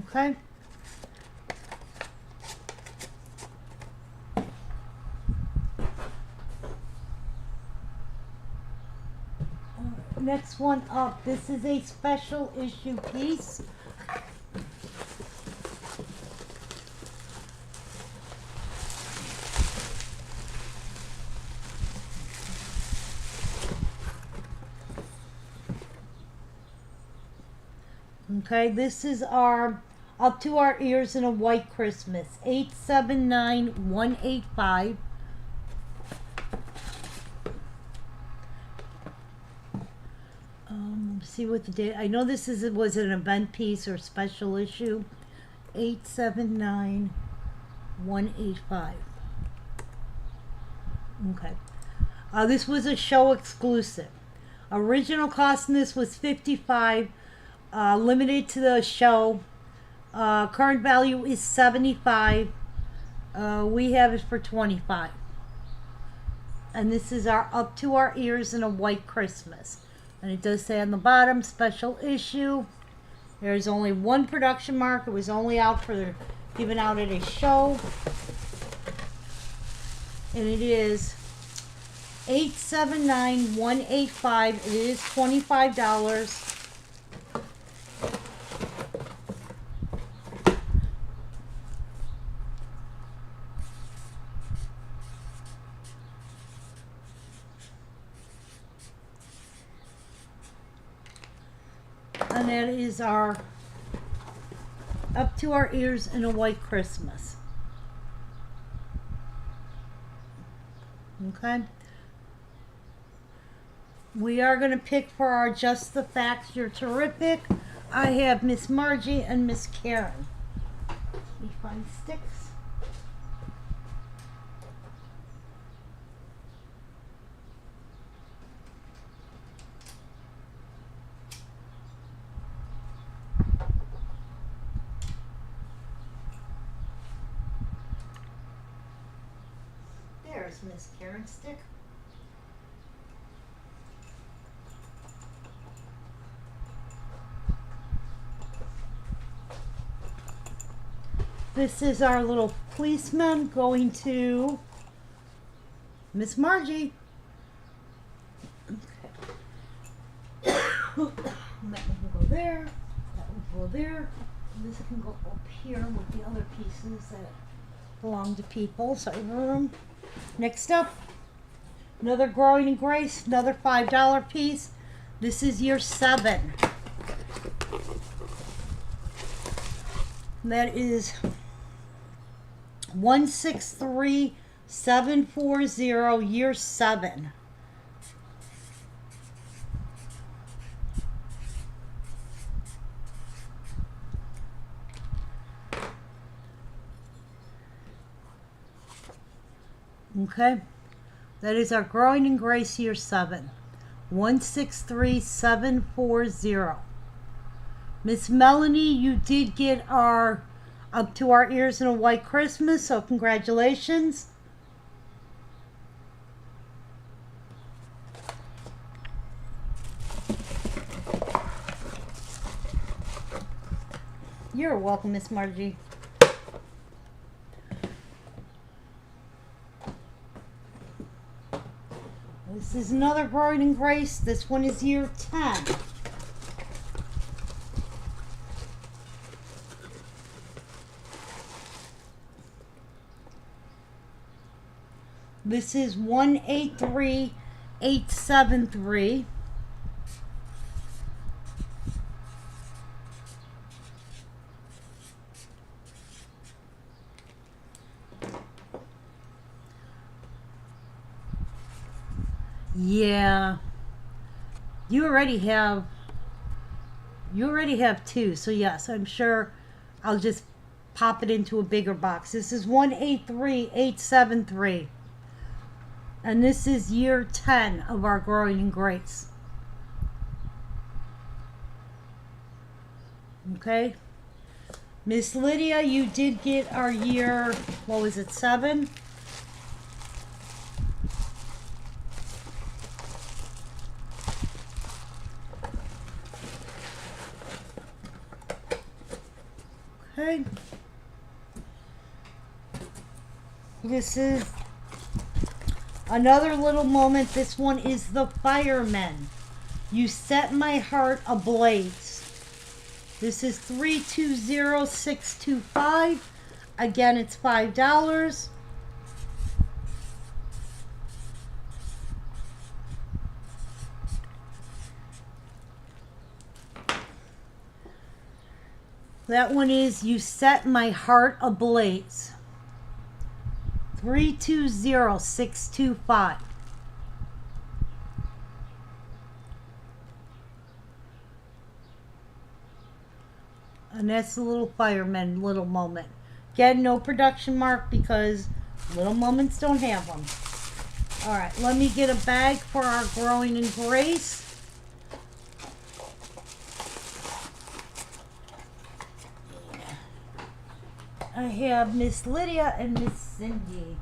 Okay. Next one up. This is a special issue piece. Okay, this is our Up to Our Ears in a White Christmas. 879185. Let's see what the date. I know this was an event piece or special issue. 879185. Okay. This was a show exclusive. Original cost in this was $55. Limited to the show. Current value is $75. We have it for $25. And this is our Up to Our Ears in a White Christmas. And it does say on the bottom, special issue. There's only one production mark. It was only out for given out at a show. And it is 879185. It is $25. And that is our Up to Our Ears in a White Christmas. Okay. We are going to pick for our Just the Facts. You're terrific. I have Miss Margie and Miss Karen. Let me find sticks. There's Miss Karen's stick. This is our little policeman going to Miss Margie. Okay. That one can go there. That one can go there. And this can go up here with the other pieces that belong to people. So room. Next up, another Growing in Grace, another $5 piece. This is year 7. And that is 163740, year 7. Okay, that is our Growing in Grace, year 7. 163740. Miss Melanie, you did get our Up to Our Ears in a White Christmas, so congratulations. You're welcome, Miss Margie. This is another Growing in Grace. This one is year 10. This is 183873. Yeah, you already have 2, so yes, I'm sure I'll just pop it into a bigger box. This is 183873, and this is year 10 of our Growing in Grace. Okay, Miss Lydia, you did get our year, what was it, 7? Okay. This is another little moment. This one is The Firemen. You Set My Heart Ablaze. This is 320625. Again, it's $5. That one is You Set My Heart Ablaze. 320625. And that's the little fireman little moment. Again, no production mark because little moments don't have them. All right, let me get a bag for our Growing in Grace. I have Miss Lydia and Miss Cindy.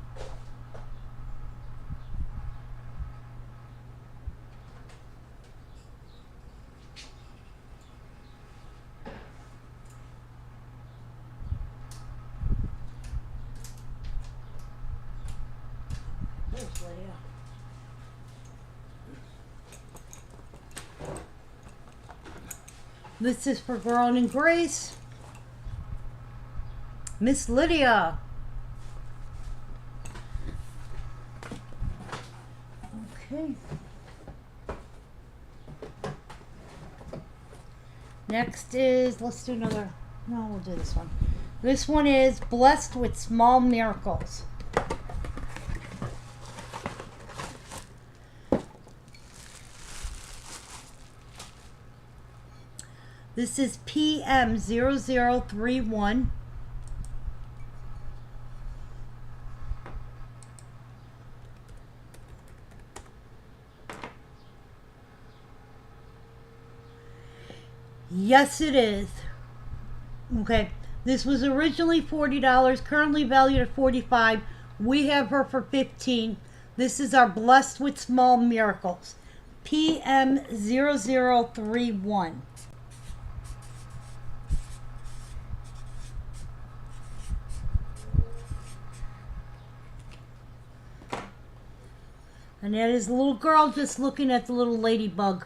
There's Lydia. This is for Growing in Grace. Miss Lydia. Okay. Next is, let's do another, no, we'll do this one. This one is Blessed with Small Miracles. This is PM0031. Yes, it is. Okay, this was originally $40, currently valued at $45. We have her for $15. This is our Blessed with Small Miracles. PM0031. And that is the little girl just looking at the little ladybug.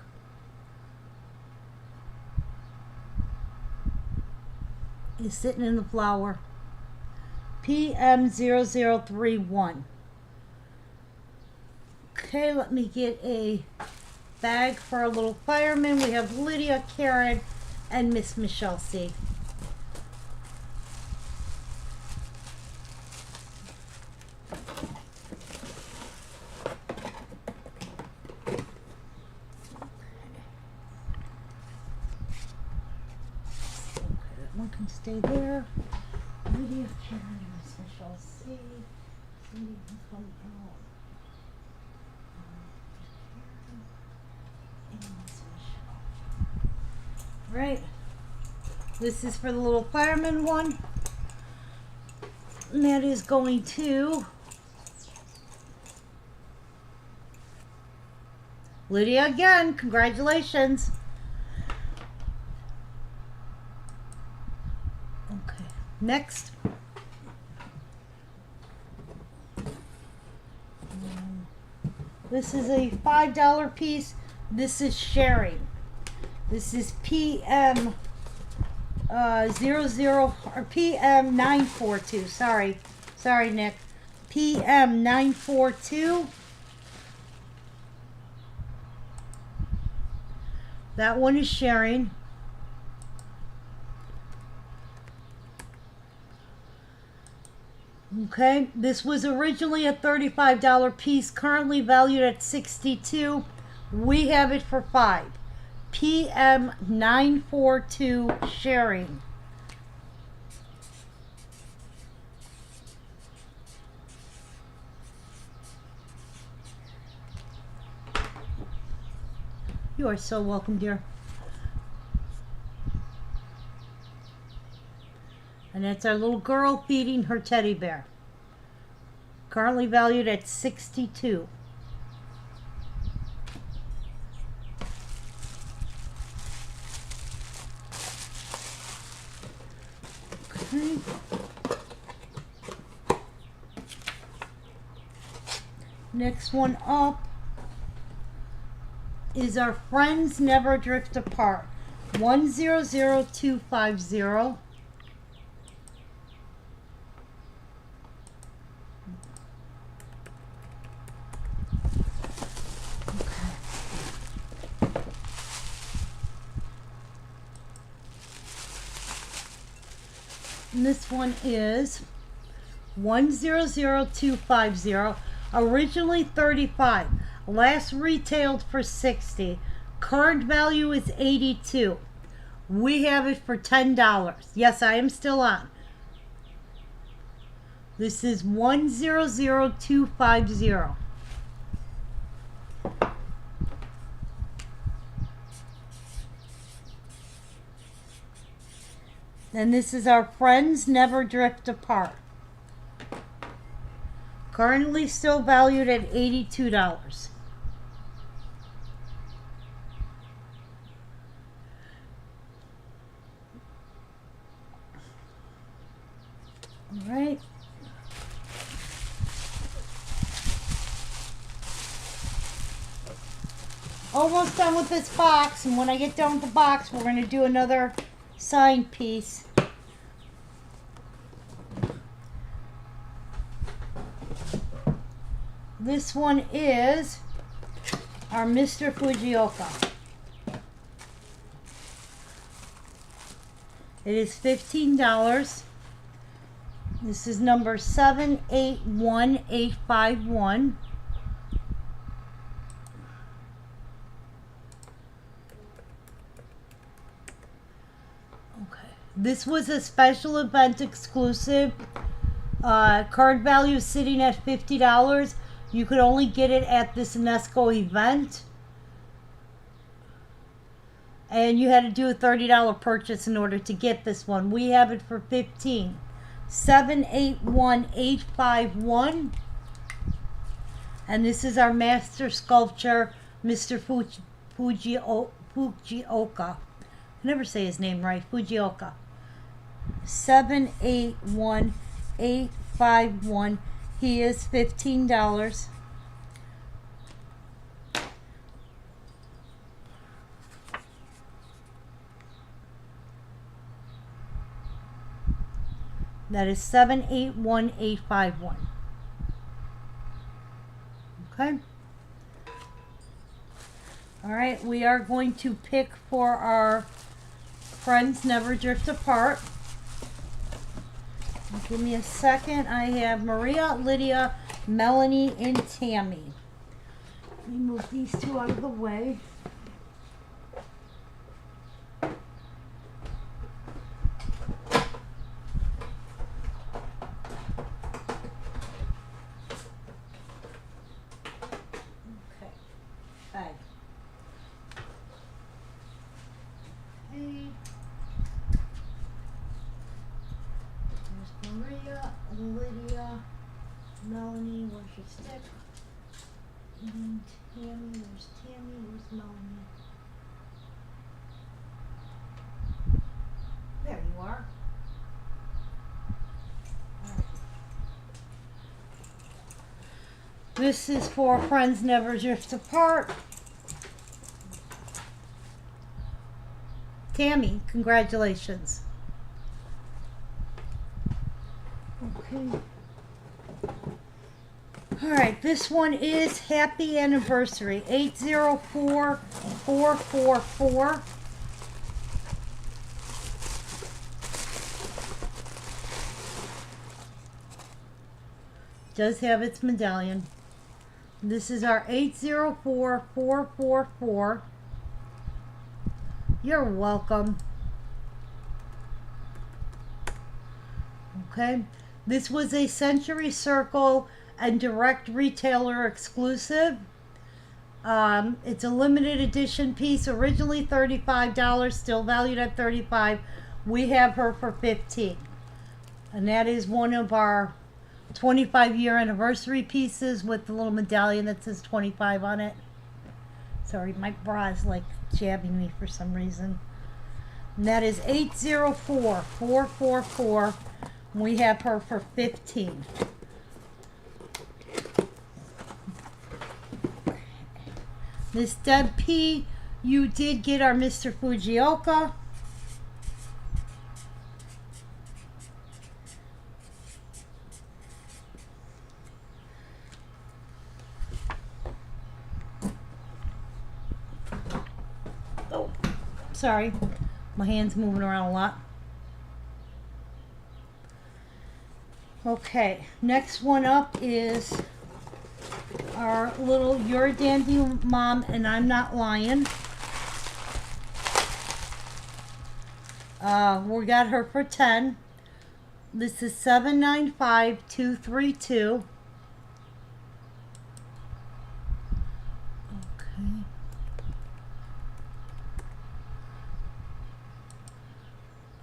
Is sitting in the flower. PM0031. Okay, let me get a bag for our little fireman. We have Lydia, Karen, and Miss Michelle C. One can stay there. Lydia, Karen, and Miss Michelle C. Cindy can come out. And Miss Michelle. Right. This is for the little fireman one. And that is going to Lydia again. Congratulations. Next, this is a $5 piece. This is sharing. This is PM 00 or PM 942. Sorry, Nick. PM 942. That one is sharing. Okay, this was originally a $35 piece, currently valued at $62. We have it for $5. PM 942 sharing. You are so welcome, dear. And that's our little girl feeding her teddy bear. Currently valued at $62. Okay. Next one up is our Friends Never Drift Apart. 100250. And this one is 100250. Originally 35. Last retailed for 60. Current value is 82. We have it for $10. Yes, I am still on. This is 100250. And this is our Friends Never Drift Apart. Currently still valued at $82. All right. Almost done with this box, and when I get done with the box, we're going to do another signed piece. This one is our Mr. Fujioka. It is $15. This is number 781851. Okay. This was a special event exclusive. Card value is sitting at $50. You could only get it at this UNESCO event. And you had to do a $30 purchase in order to get this one. We have it for $15. 781851. And this is our master sculpture, Mr. Fujioka. I never say his name right. Fujioka. 781851. He is $15. That is 781851. Okay. All right, we are going to pick for our Friends Never Drift Apart. Give me a second. I have Maria, Lydia, Melanie, and Tammy. Let me move these two out of the way. Okay. Bag. Hey. Maria, Lydia, Melanie, where's your stick? And Tammy, where's Tammy, where's Melanie? There you are. Right. This is for Friends Never Drift Apart. Tammy, congratulations. Okay. All right, this one is Happy Anniversary, 804444. Does have its medallion. This is our 804444. You're welcome. Okay. This was a Century Circle and direct retailer exclusive. It's a limited edition piece, originally $35, still valued at $35. We have her for $15. And that is one of our 25-year anniversary pieces with the little medallion that says 25 on it. Sorry, my bra is like jabbing me for some reason. And that is 804444. We have her for $15. Miss Deb P, you did get our Mr. Fujioka. Oh, sorry. My hand's moving around a lot. Okay, next one up is our little You're a Dandy Mom and I'm Not Lying. We got her for 10. This is 795232. Okay.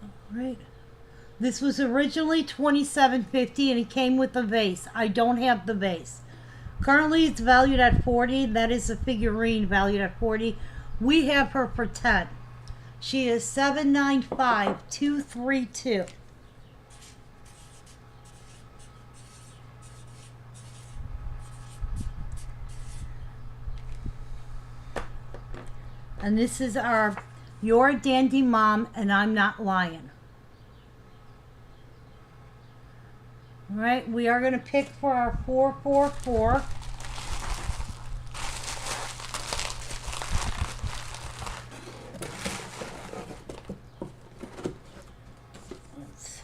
All right. This was originally $27.50 and it came with a vase. I don't have the vase. Currently it's valued at $40. That is a figurine valued at $40. We have her for 10. She is 795232. And this is our You're a Dandy Mom and I'm Not Lying. All right, we are going to pick for our 444. That's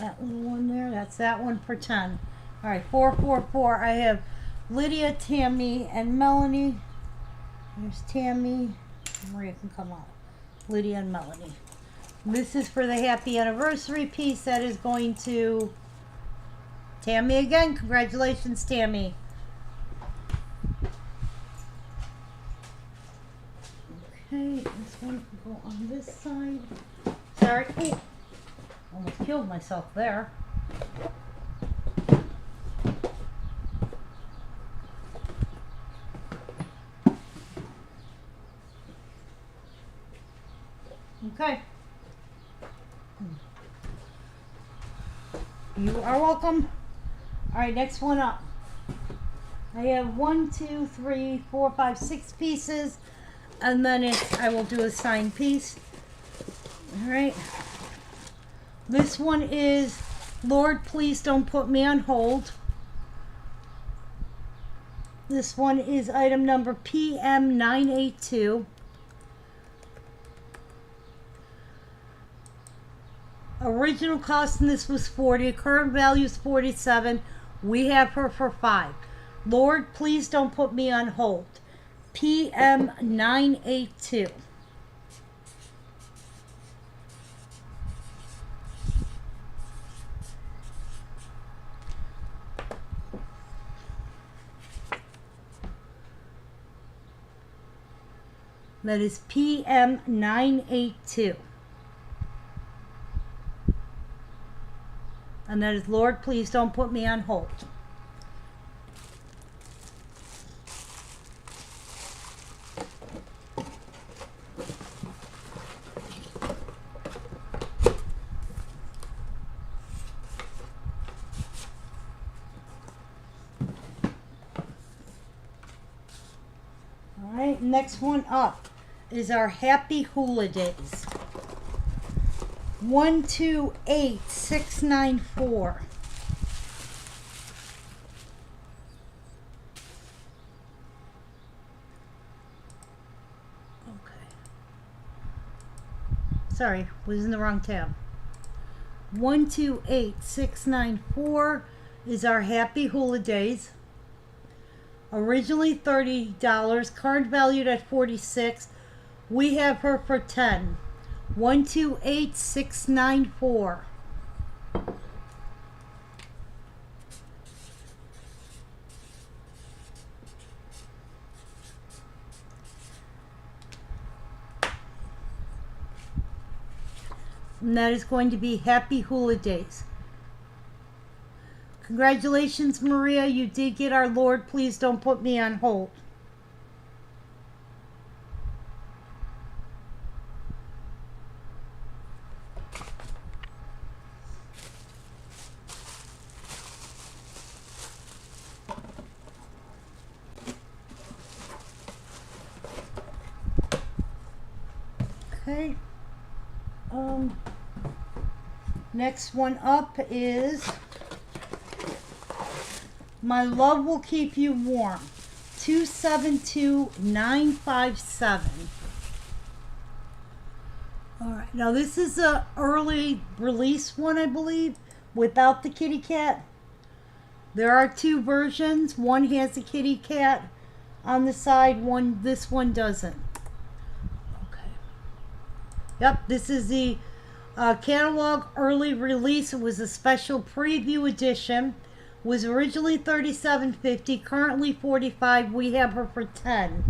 that little one there. That's that one for 10. All right, 444. I have Lydia, Tammy, and Melanie. There's Tammy. Maria can come out. Lydia and Melanie. This is for the happy anniversary piece that is going to Tammy again. Congratulations, Tammy. Okay, this one can go on this side. Sorry. Oh, almost killed myself there. Okay. You are welcome. All right, next one up. I have 1, 2, 3, 4, 5, 6 pieces, and then I will do a signed piece. All right. This one is Lord, Please Don't Put Me on Hold. This one is item number PM982. Original cost in this was 40. Current value is 47. We have her for 5. Lord, Please Don't Put Me on Hold. PM982. That is PM982. And that is Lord, Please Don't Put Me on Hold. All right, next one up is our Happy Hula Days. 128694. Okay. Sorry, was in the wrong tab. 128694 is our Happy Hula Days. Originally $30, current valued at $46. We have her for 10. 128694. And that is going to be Happy Hula Days. Congratulations, Maria. You did get our Lord, Please Don't Put Me on Hold. Okay. Next one up is My Love Will Keep You Warm. 272957. All right. Now this is a early release one, I believe. without the kitty cat. There are two versions. One has a kitty cat on the side. This one doesn't. Okay. Yep, this is the catalog early release. It was a special preview edition. Was originally $37.50, currently $45. We have her for $10.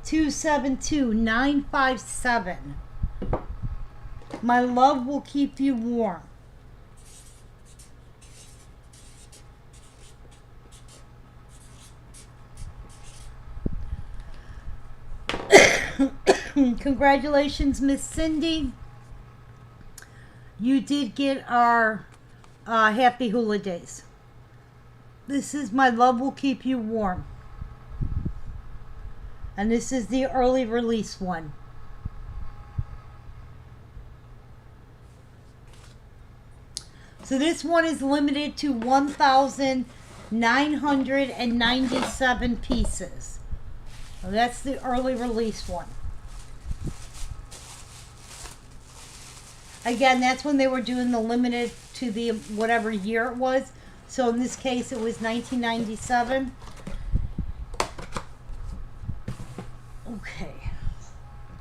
272-957. My love will keep you warm. Congratulations, Miss Cindy. You did get our Happy Hula Days. This is My Love Will Keep You Warm. And this is the early release one. So this one is limited to 1,997 pieces. So that's the early release one. Again, that's when they were doing the limited to the whatever year it was. So in this case, it was 1997. Okay.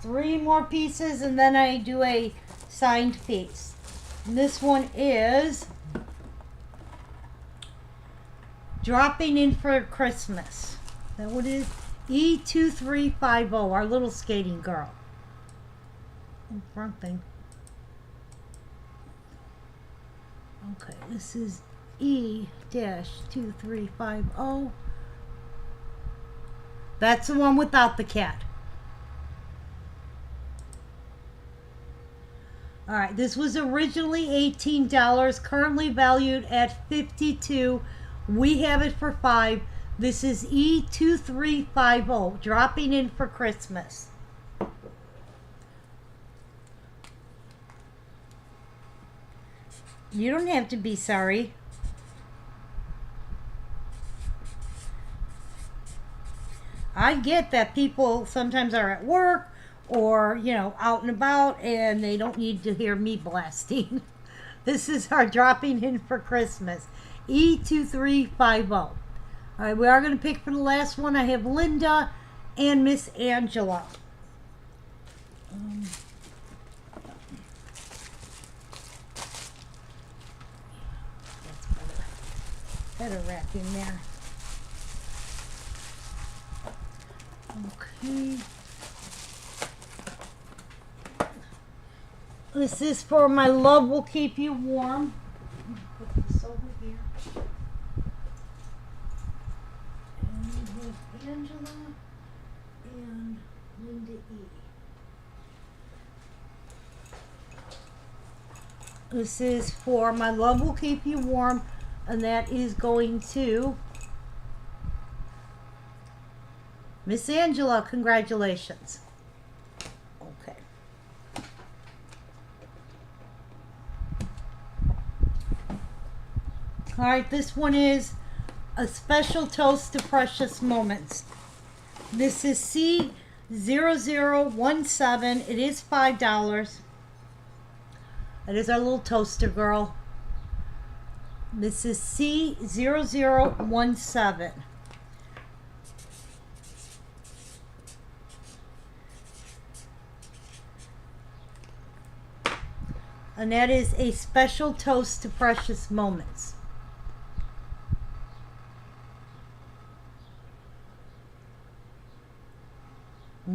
3 more pieces, and then I do a signed piece. And this one is Dropping In for Christmas. That what is E2350, our little skating girl. Oh, wrong thing. Okay, this is E-2350. That's the one without the cat. Alright, this was originally $18, currently valued at $52. We have it for $5. This is E2350, Dropping In for Christmas. You don't have to be sorry. I get that people sometimes are at work or, you know, out and about and they don't need to hear me blasting. This is our Dropping In for Christmas. E2350. All right, we are going to pick for the last one. I have Linda and Miss Angela. Better wrap in there. Okay. This is for My Love Will Keep You Warm. Put this over here. And we have Angela and Linda E. This is for My Love Will Keep You Warm. And that is going to Miss Angela. Congratulations. Okay. All right, this one is A Special Toast to Precious Moments. This is C0017. It is $5. It is our little toaster girl. This is C0017. And that is A Special Toast to Precious Moments.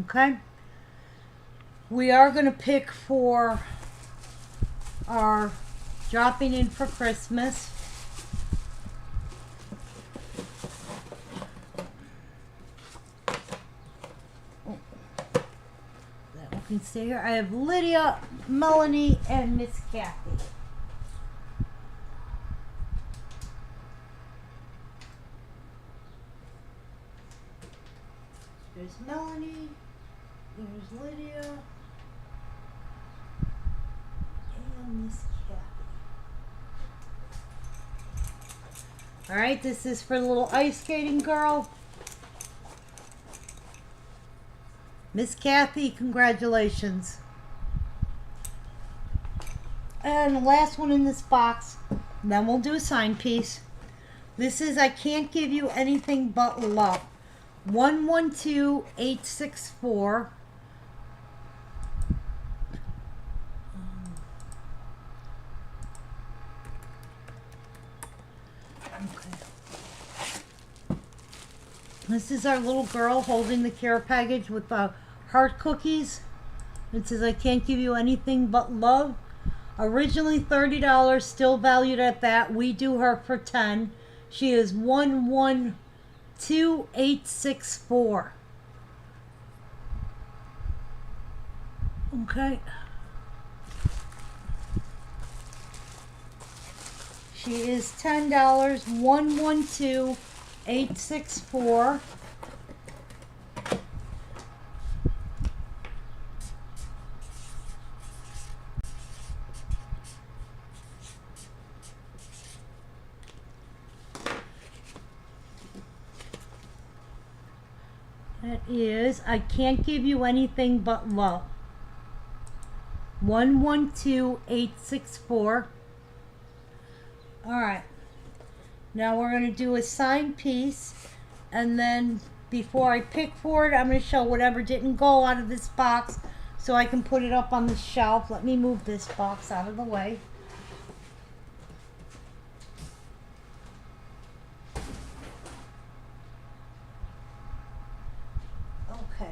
Okay. We are going to pick for our Dropping In for Christmas. Can stay here. I have Lydia, Melanie, and Miss Kathy. There's Melanie, there's Lydia, and Miss Kathy. Alright, this is for the little ice skating girl. Miss Kathy, congratulations. And the last one in this box Then we'll do a sign piece. This is I Can't Give You Anything But Love. 112864. Okay. This is our little girl holding the care package with the heart cookies. It says I can't give you anything but love. Originally $30, still valued at that. We do her for 10. She is 112864. Okay. She is $10. 112864. That is I Can't Give You Anything But Love. 112864. Alright. Now we're going to do a sign piece, and then before I pick for it, I'm going to show whatever didn't go out of this box so I can put it up on the shelf. Let me move this box out of the way. Okay.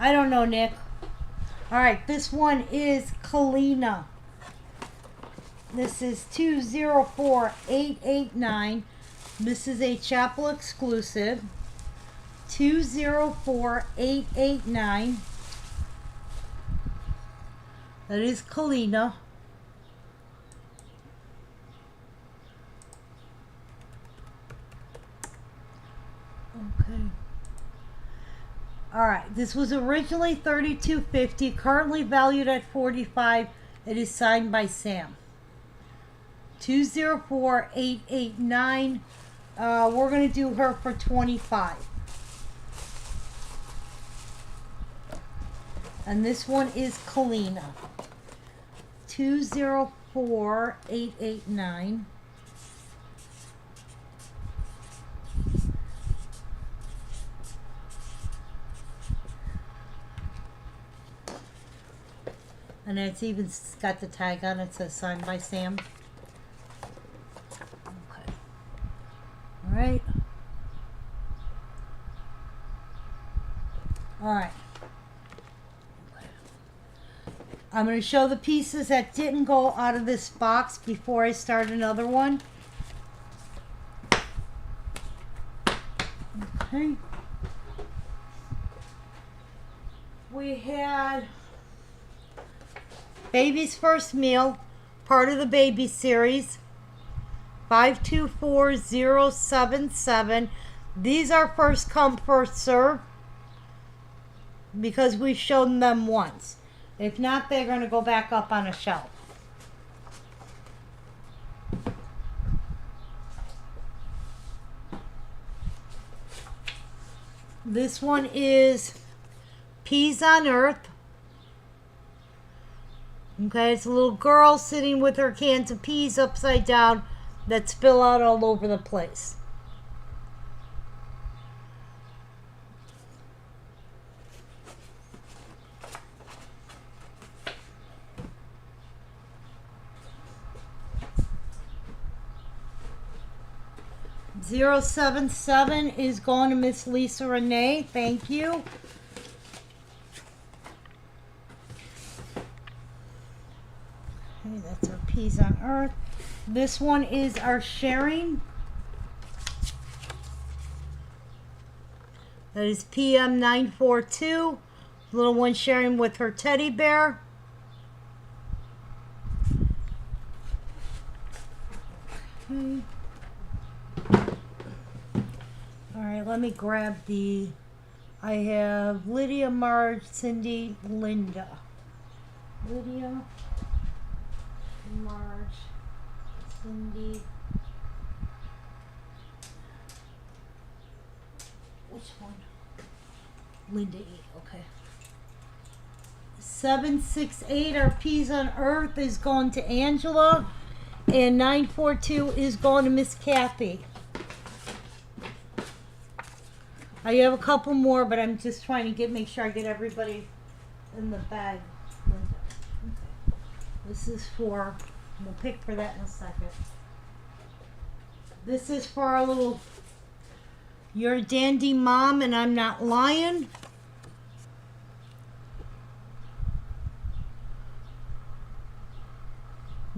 I don't know, Nick. Alright, this one is Kalina. This is 204889. This is a Chapel exclusive. 204889. That is Kalina. Okay. Alright, this was originally $32.50, currently valued at $45. It is signed by Sam. 204889. We're going to do her for $25. And this one is Kalina. 204889. And it's even got the tag on it, says signed by Sam. Okay. Alright. Alright. I'm going to show the pieces that didn't go out of this box before I start another one. Okay. We had Baby's First Meal, part of the baby series. 524077. These are first come, first serve, because we've shown them once. If not, they're going to go back up on a shelf. This one is Peas on Earth. Okay, it's a little girl sitting with her cans of peas upside down that spill out all over the place. .077 is going to Miss Lisa Renee. Thank you. Okay, that's our Peas on Earth. This one is our Sharing. That is PM 942. Little one sharing with her teddy bear. Okay. Alright, let me grab the... I have Lydia, Marge, Cindy, Linda. Lydia, Marge, Cindy, Which one? Linda E. Okay. 768, our Peas on Earth, is going to Angela. And 942 is going to Miss Kathy. I have a couple more, but I'm just trying to make sure I get everybody in the bag. Okay. This is for, we'll pick for that in a second. This is for our little, you're a dandy mom and I'm not lying.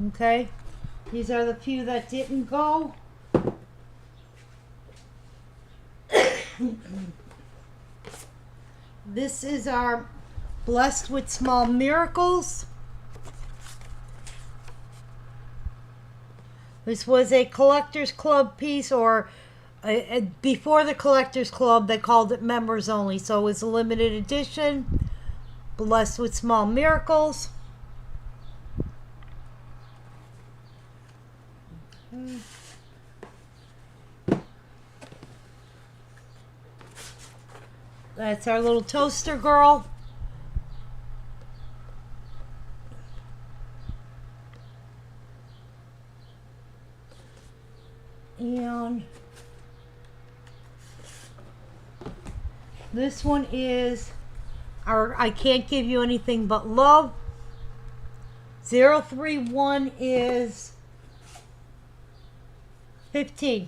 Okay. These are the few that didn't go. This is our Blessed with Small Miracles. This was a Collectors Club piece, or before the Collectors Club, they called it members only. So it was a limited edition. Blessed with Small Miracles. That's our little toaster girl. And this one is our I Can't Give You Anything But Love. 031 is 15.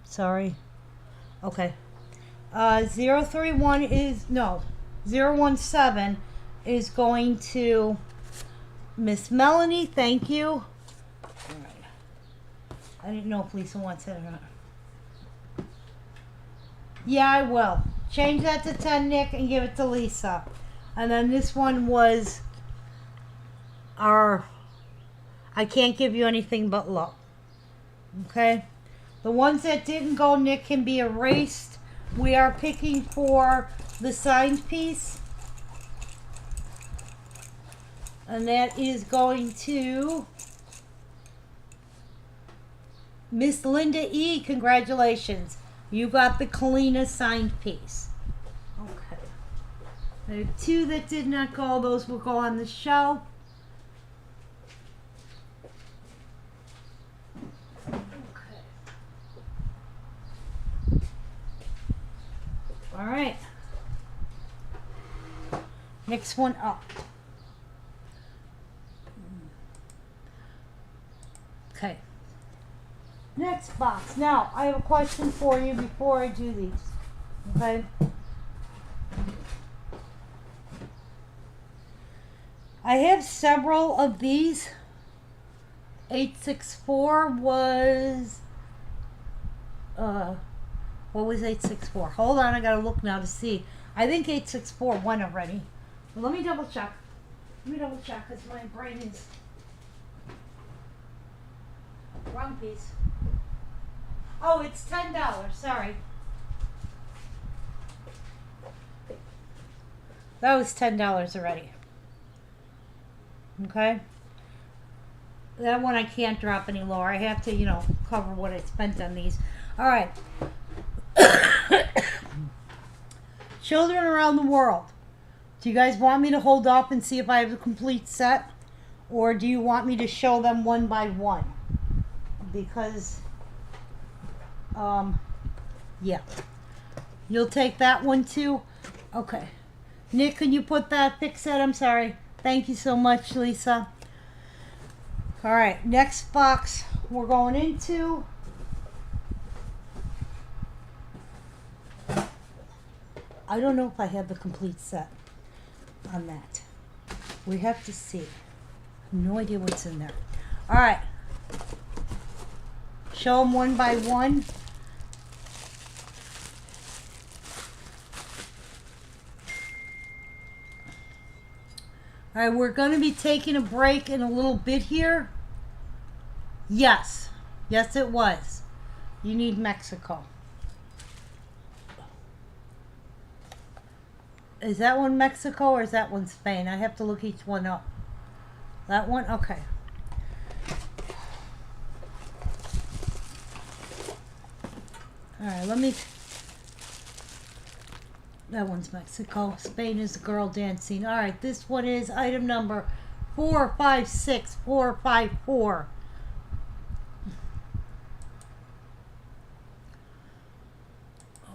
Sorry. Okay. 031 is, no, 017 is going to Miss Melanie. Thank you. All right. I didn't know if Lisa wants it or not. Yeah, I will. Change that to 10, Nick, and give it to Lisa. And then this one was our I Can't Give You Anything But Love. Okay? The ones that didn't go, Nick, can be erased. We are picking for the signed piece. And that is going to Miss Linda E. Congratulations. You got the Kalina signed piece. Okay. There are two that did not go. Those will go on the show. All right. Next one up. Okay. Next box. Now, I have a question for you before I do these. Okay? I have several of these. 864 was what was 864? Hold on, I gotta look now to see. I think 864 went already. But let me double check. Let me double check because my brain is wrong piece. Oh, it's $10. Sorry. That was $10 already. Okay. That one I can't drop any lower. I have to, cover what I spent on these. All right. Children around the world. Do you guys want me to hold off and see if I have a complete set? Or do you want me to show them one by one? Because, yeah. You'll take that one too? Okay. Nick, can you fix that? I'm sorry. Thank you so much, Lisa. All right, next box we're going into. I don't know if I have the complete set on that. We have to see. No idea what's in there. All right. Show them one by one. All right, we're going to be taking a break in a little bit here. Yes. Yes, it was. You need Mexico. Is that one Mexico or is that one Spain? I have to look each one up. That one? Okay. Alright, let me... That one's Mexico. Spain is the girl dancing. Alright, this one is item number 456454.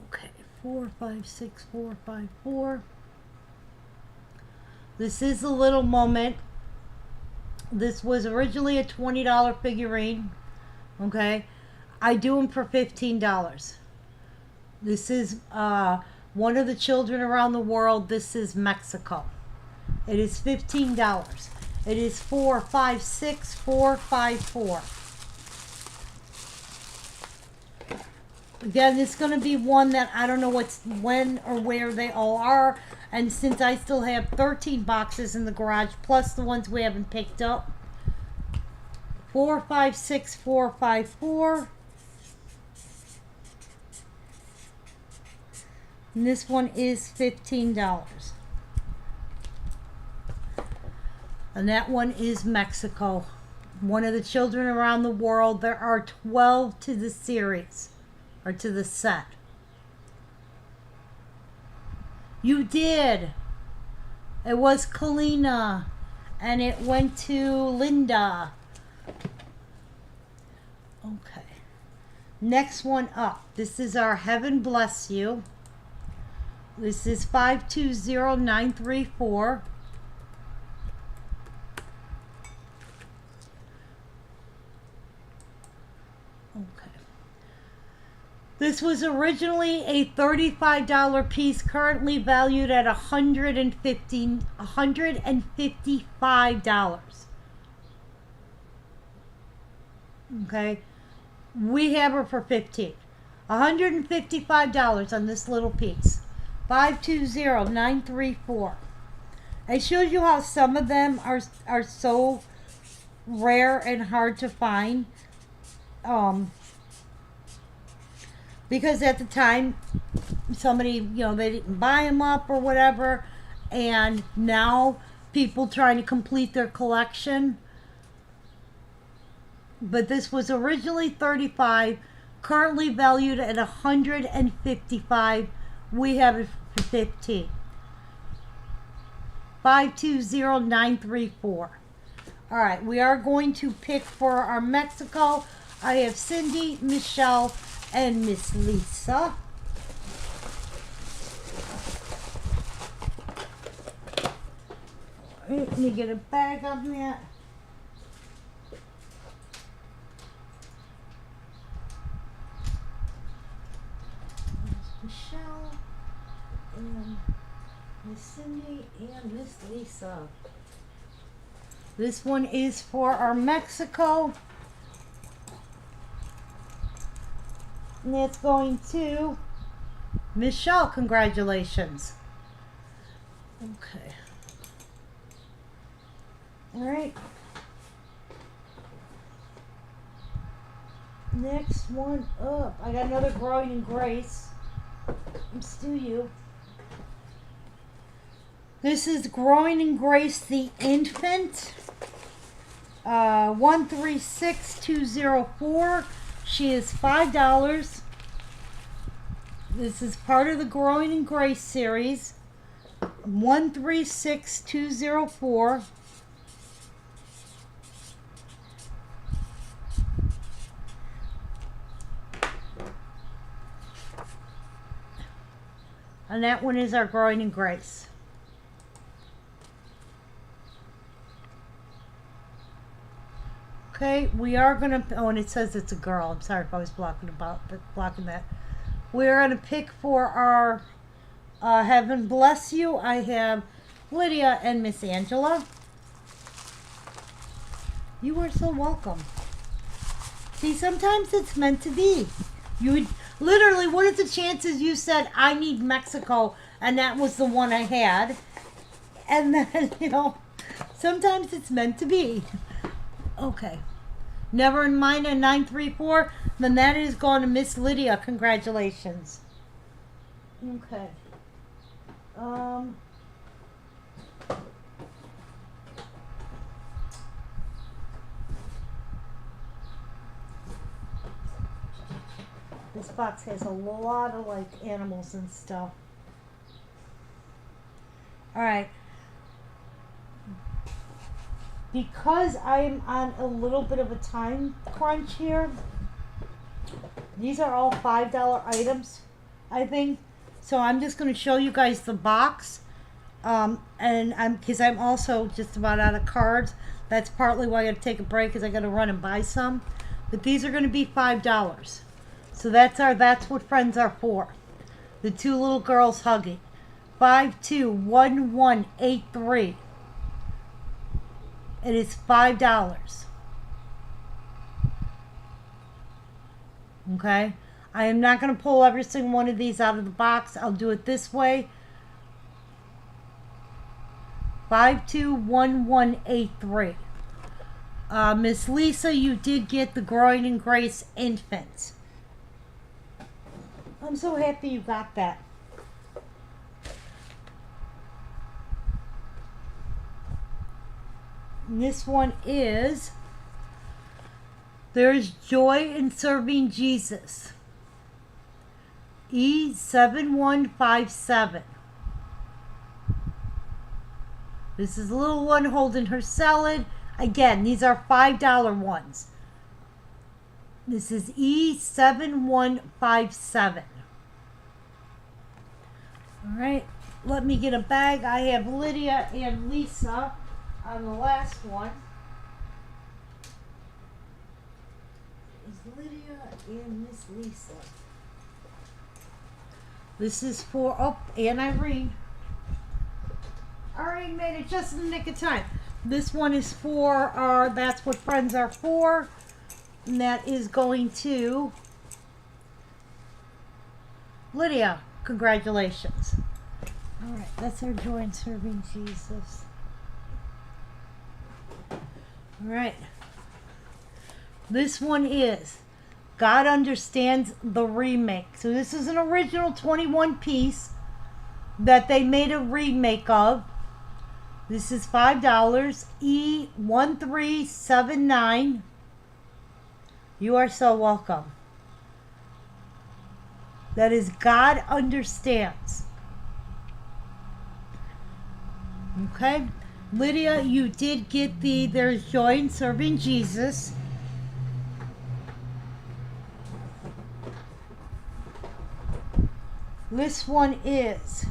Okay, 456454. This is a little moment. This was originally a $20 figurine. Okay. I do them for $15. This is one of the children around the world. This is Mexico. It is $15. It is 456454. Again, it's going to be one that I don't know when or where they all are. And since I still have 13 boxes in the garage, plus the ones we haven't picked up. 456454. And this one is $15. And that one is Mexico. One of the children around the world. There are 12 to the series. Or to the set. You did. It was Kalina. And it went to Linda. Okay. Next one up. This is our Heaven Bless You. This is 520934. This was originally a $35 piece, currently valued at $155. Okay, we have her for $15. $155 on this little piece. 520934. I showed you how some of them are so rare and hard to find. Because at the time, somebody, they didn't buy them up or whatever. And now, people trying to complete their collection. But this was originally $35, currently valued at $155. We have it for $15. 520934. Alright, we are going to pick for our Mexico. I have Cindy, Michelle, and Miss Lisa. Let me get a bag on that. Michelle and Miss Cindy and Miss Lisa. This one is for our Mexico. And that's going to Michelle. Congratulations. Okay. Alright. Next one up. I got another Growing in Grace. Let's do you. This is Growing in Grace the Infant. 136204. She is $5. This is part of the Growing in Grace series. 136204. And that one is our Growing in Grace. Okay, we are going to... Oh, and it says it's a girl. I'm sorry if I was blocking that. We're going to pick for our Heaven Bless You. I have Lydia and Miss Angela. You are so welcome. See, sometimes it's meant to be. You would... Literally, what are the chances you said, I need Mexico, and that was the one I had? And then, sometimes it's meant to be. Okay. Never in mind a 934. Then that is going to Miss Lydia. Congratulations. Okay. This box has a lot of like animals and stuff. Alright. Because I'm on a little bit of a time crunch here, these are all $5 items, I think. So I'm just going to show you guys the box. Because I'm also just about out of cards. That's partly why I got to take a break, because I got to run and buy some. But these are going to be $5. So that's what friends are for. The two little girls hugging. 521183. It is $5. Okay? I am not going to pull every single one of these out of the box. I'll do it this way. 521183. Miss Lisa, you did get the Groin and Grace infant. I'm so happy you got that. And this one is There's Joy in Serving Jesus. E7157. This is a little one holding her salad. Again, these are $5 ones. This is E7157. All right, let me get a bag. I have Lydia and Lisa on the last one. Is Lydia and Miss Lisa? This is for, oh, and Irene. Alright, made it just in the nick of time. This one is for our, that's what friends are for. And that is going to Lydia. Congratulations. Alright, that's our Joy in Serving Jesus. Alright. This one is God Understands the remake. So this is an original 21 piece that they made a remake of. This is $5. E1379. You are so welcome. That is God Understands. Okay. Lydia, you did get the There's Joy in Serving Jesus. This one is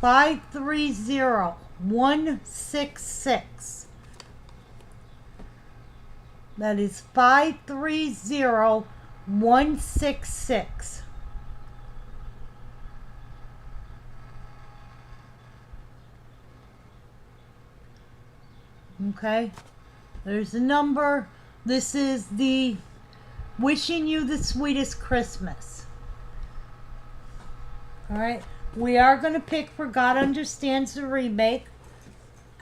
530166. That is 530166. Okay, there's the number. This is the Wishing You the Sweetest Christmas. All right, we are going to pick for God Understands the remake.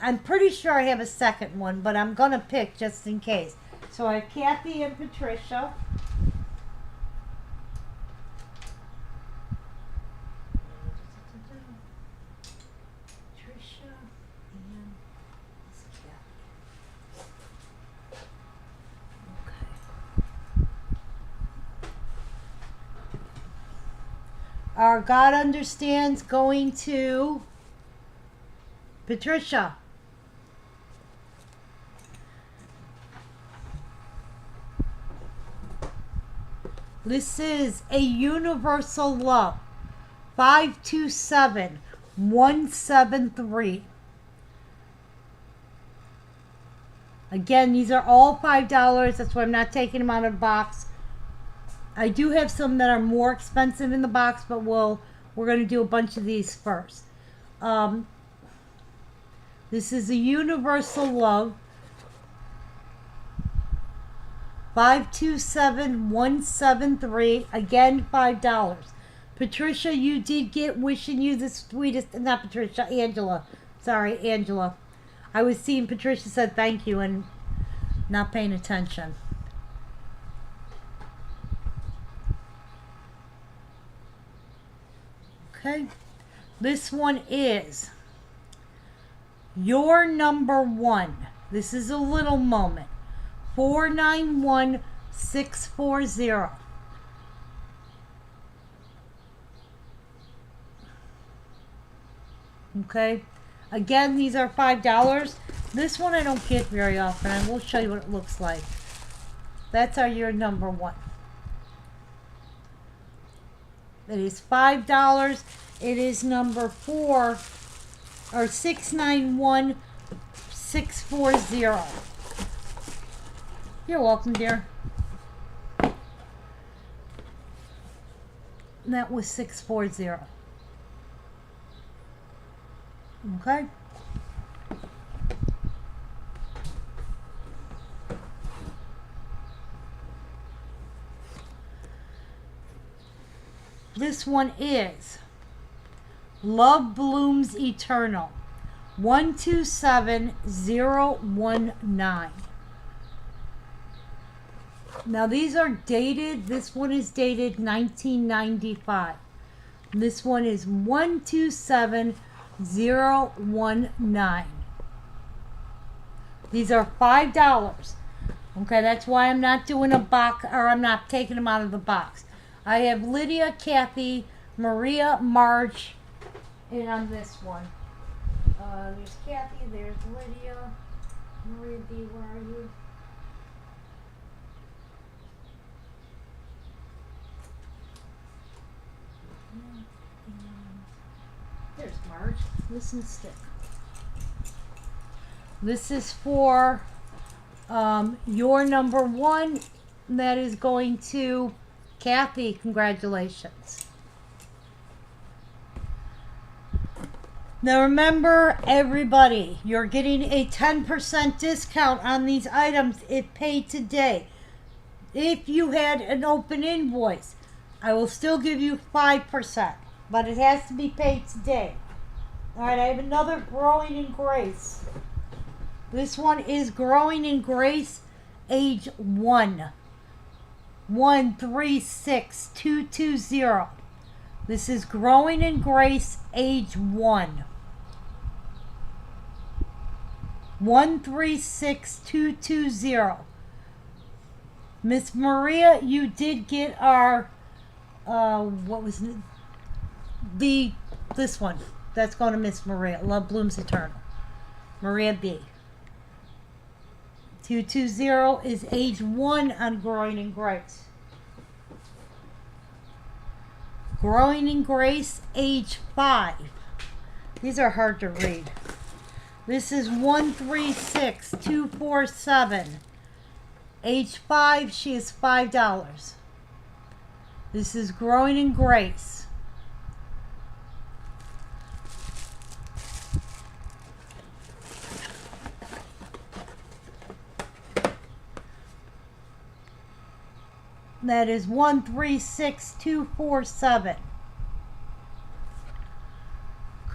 I'm pretty sure I have a second one, but I'm going to pick just in case. So I have Kathy and Patricia. Patricia and Miss Kathy. Okay. Our God Understands going to Patricia. This is A Universal Love. 527173. Again, these are all $5. That's why I'm not taking them out of the box. I do have some that are more expensive in the box, but we're going to do a bunch of these first. This is A Universal Love. 527173. Again, $5. Patricia, you did get Wishing You the Sweetest. Not Patricia, Angela. Sorry, Angela. I was seeing Patricia said thank you and not paying attention. Okay. This one is your number one. This is a little moment. 491640. Okay. Again, these are $5. This one I don't get very often. I will show you what it looks like. That's our your number one. It is $5. It is number 4 or 691640. You're welcome, dear. And that was 640. Okay. This one is Love Blooms Eternal. 127019. Now these are dated. This one is dated 1995. This one is 127019. These are $5. Okay, that's why I'm not doing a box, or I'm not taking them out of the box. I have Lydia, Kathy, Maria, Marge, and on this one. There's Kathy, there's Lydia. Maria B, where are you? There's Marge. Listen, stick. This is for your number one. That is going to Kathy. Congratulations. Now remember, everybody, you're getting a 10% discount on these items if paid today. If you had an open invoice, I will still give you 5%, but it has to be paid today. All right, I have another Growing in Grace. This one is Growing in Grace, age 1. 136220. This is Growing in Grace, age 1. 136220. Miss Maria, you did get our what was it? This one. That's going to Miss Maria. Love Blooms Eternal. Maria B. 220 is age 1 on Growing in Grace. Growing in Grace, age 5. These are hard to read. This is 136247. Age 5, she is $5. This is Growing in Grace. That is 136247.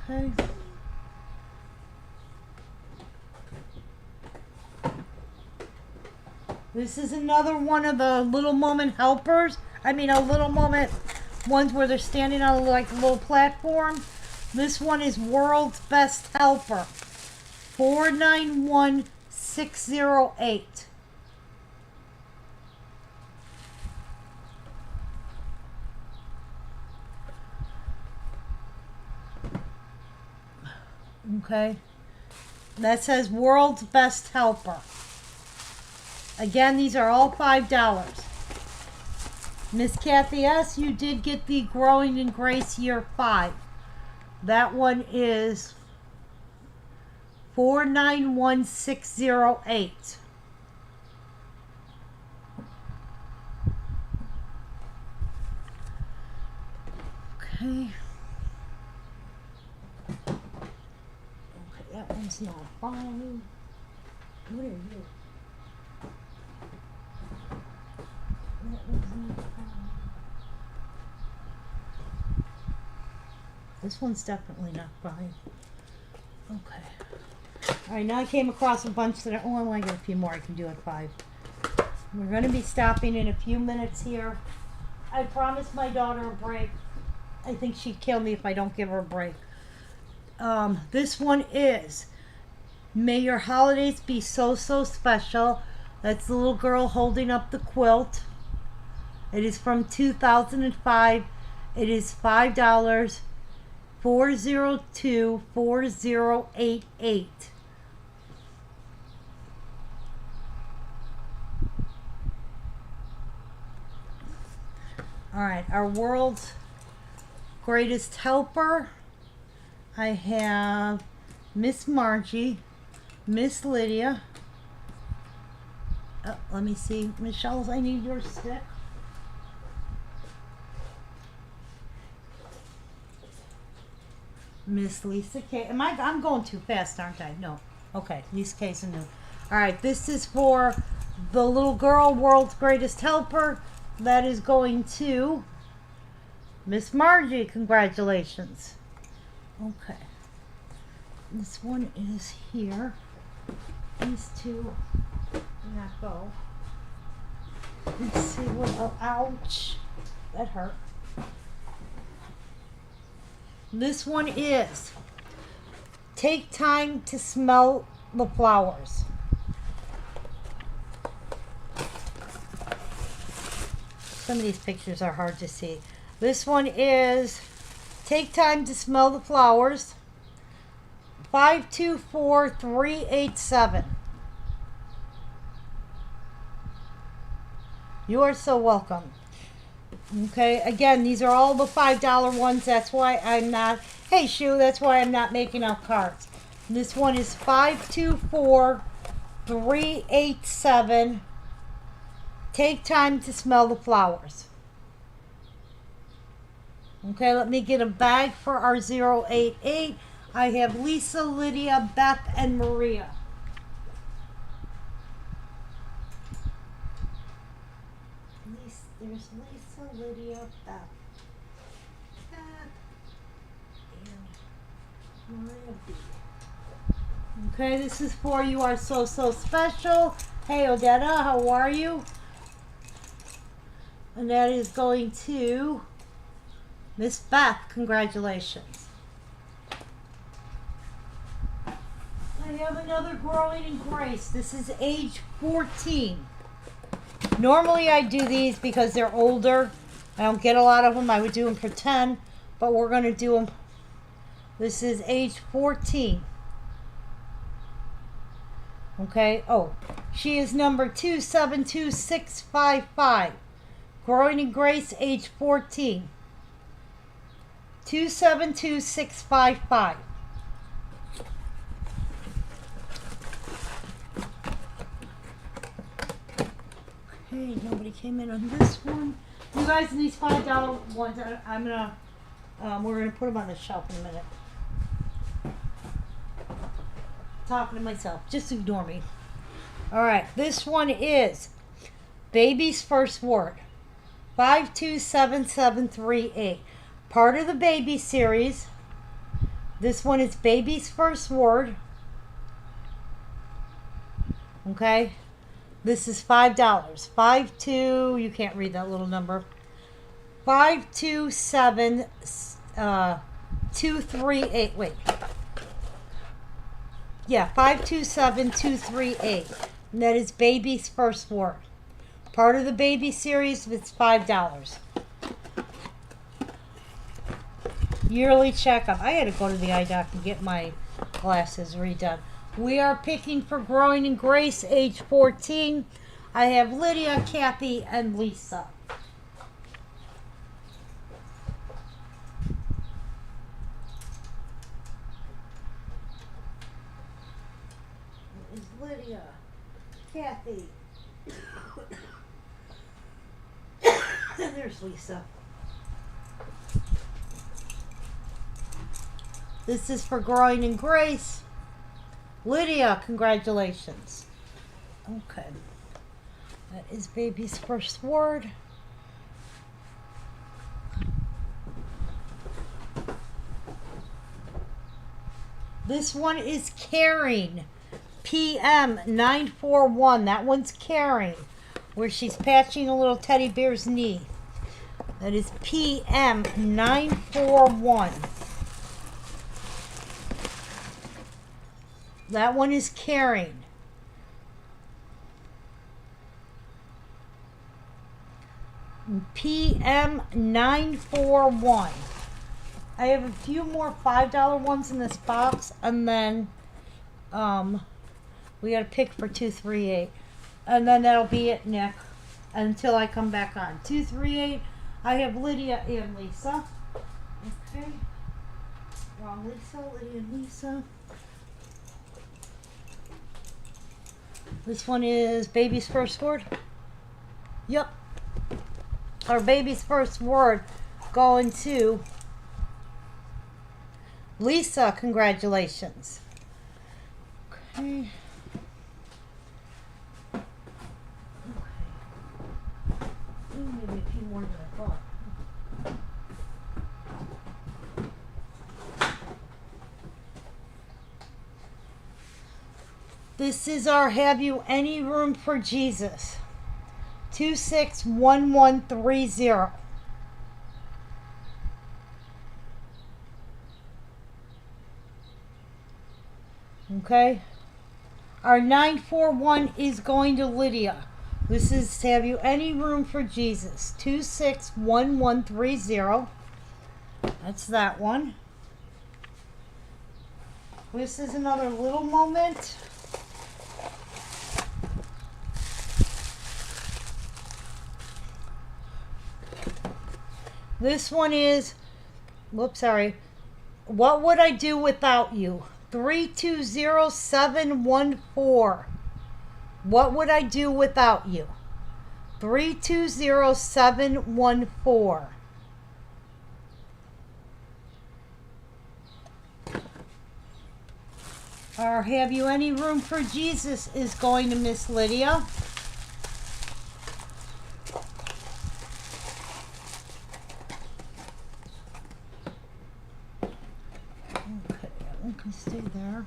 Okay. This is another one of the Little Moment helpers. I mean, a Little Moment ones where they're standing on like a little platform. This one is World's Best Helper. 491608. Okay. That says World's Best Helper. Again, these are all $5. Miss Kathy S., you did get the Growing in Grace Year 5. That one is 491608. Okay. That one's not fine. What are you? That one's not fine. This one's definitely not fine. Okay. Alright, now I came across a bunch that I want to get a few more. I can do at 5. We're going to be stopping in a few minutes here. I promised my daughter a break. I think she'd kill me if I don't give her a break. This one is May Your Holidays Be So So Special. That's the little girl holding up the quilt. It is from 2005. It is $5. 402-4088. All right, our world's greatest helper. I have Miss Margie, Miss Lydia. Oh, let me see, Michelle, I need your stick. Miss Lisa K. I'm going too fast, aren't I? No. Okay, Lisa K. All right, this is for the little girl, world's greatest helper. That is going to Miss Margie. Congratulations. Okay. This one is here. These two do not go. Let's see what. Oh, ouch. That hurt. This one is Take Time to Smell the Flowers. Some of these pictures are hard to see. This one is Take Time to Smell the Flowers. 524387. You are so welcome. Okay, again, these are all the $5 ones. That's why I'm not, hey, Shu, that's why I'm not making out cards. This one is 524387. Take time to smell the flowers. Okay, let me get a bag for our 088. I have Lisa, Lydia, Beth, and Maria. There's Lisa, Lydia, Beth, and Maria B. Okay, this is for You Are So So Special. Hey, Odetta, how are you? And that is going to Miss Beth. Congratulations. I have another Growing in Grace. This is age 14. Normally I do these because they're older. I don't get a lot of them. I would do them for 10, but we're going to do them. This is age 14. Okay. Oh, she is number 272655. Growing in Grace, age 14. 272655. Okay, nobody came in on this one. You guys, in these $5 ones, I'm gonna, we're gonna put them on the shelf in a minute. Talking to myself, just ignore me. All right, this one is Baby's First Word, 527738. Part of the Baby series. This one is Baby's First Word. Okay. This is $5. 52. You can't read that little number. 527238. Wait. Yeah, 527238. And that is Baby's First Word. Part of the Baby series. It's $5. Yearly checkup. I had to go to the eye doctor and get my glasses redone. We are picking for Growing in Grace, age 14. I have Lydia, Kathy, and Lisa. It is Lydia, Kathy, and there's Lisa. This is for Growing in Grace. Lydia, congratulations. Okay. That is Baby's First Word. This one is Caring. PM 941. That one's Caring, where she's patching a little teddy bear's knee. That is PM 941. That one is Karen. PM941. I have a few more $5 ones in this box, and then we got to pick for 238, and then that'll be it, Nick, until I come back on 238. I have Lydia and Lisa. Okay, wrong Lisa, Lydia and Lisa. This one is baby's first word. Yep. Our baby's first word going to Lisa. Congratulations. Okay. Maybe a few more than I thought. This is our Have You Any Room for Jesus? 261130. Okay. Our 941 is going to Lydia. This is Have You Any Room for Jesus? 261130. That's that one. This is another little moment. This one is, whoops, sorry. What would I do without you? 320714. What would I do without you? 320714. Or Have You Any Room for Jesus is going to Miss Lydia. Okay, that one can stay there.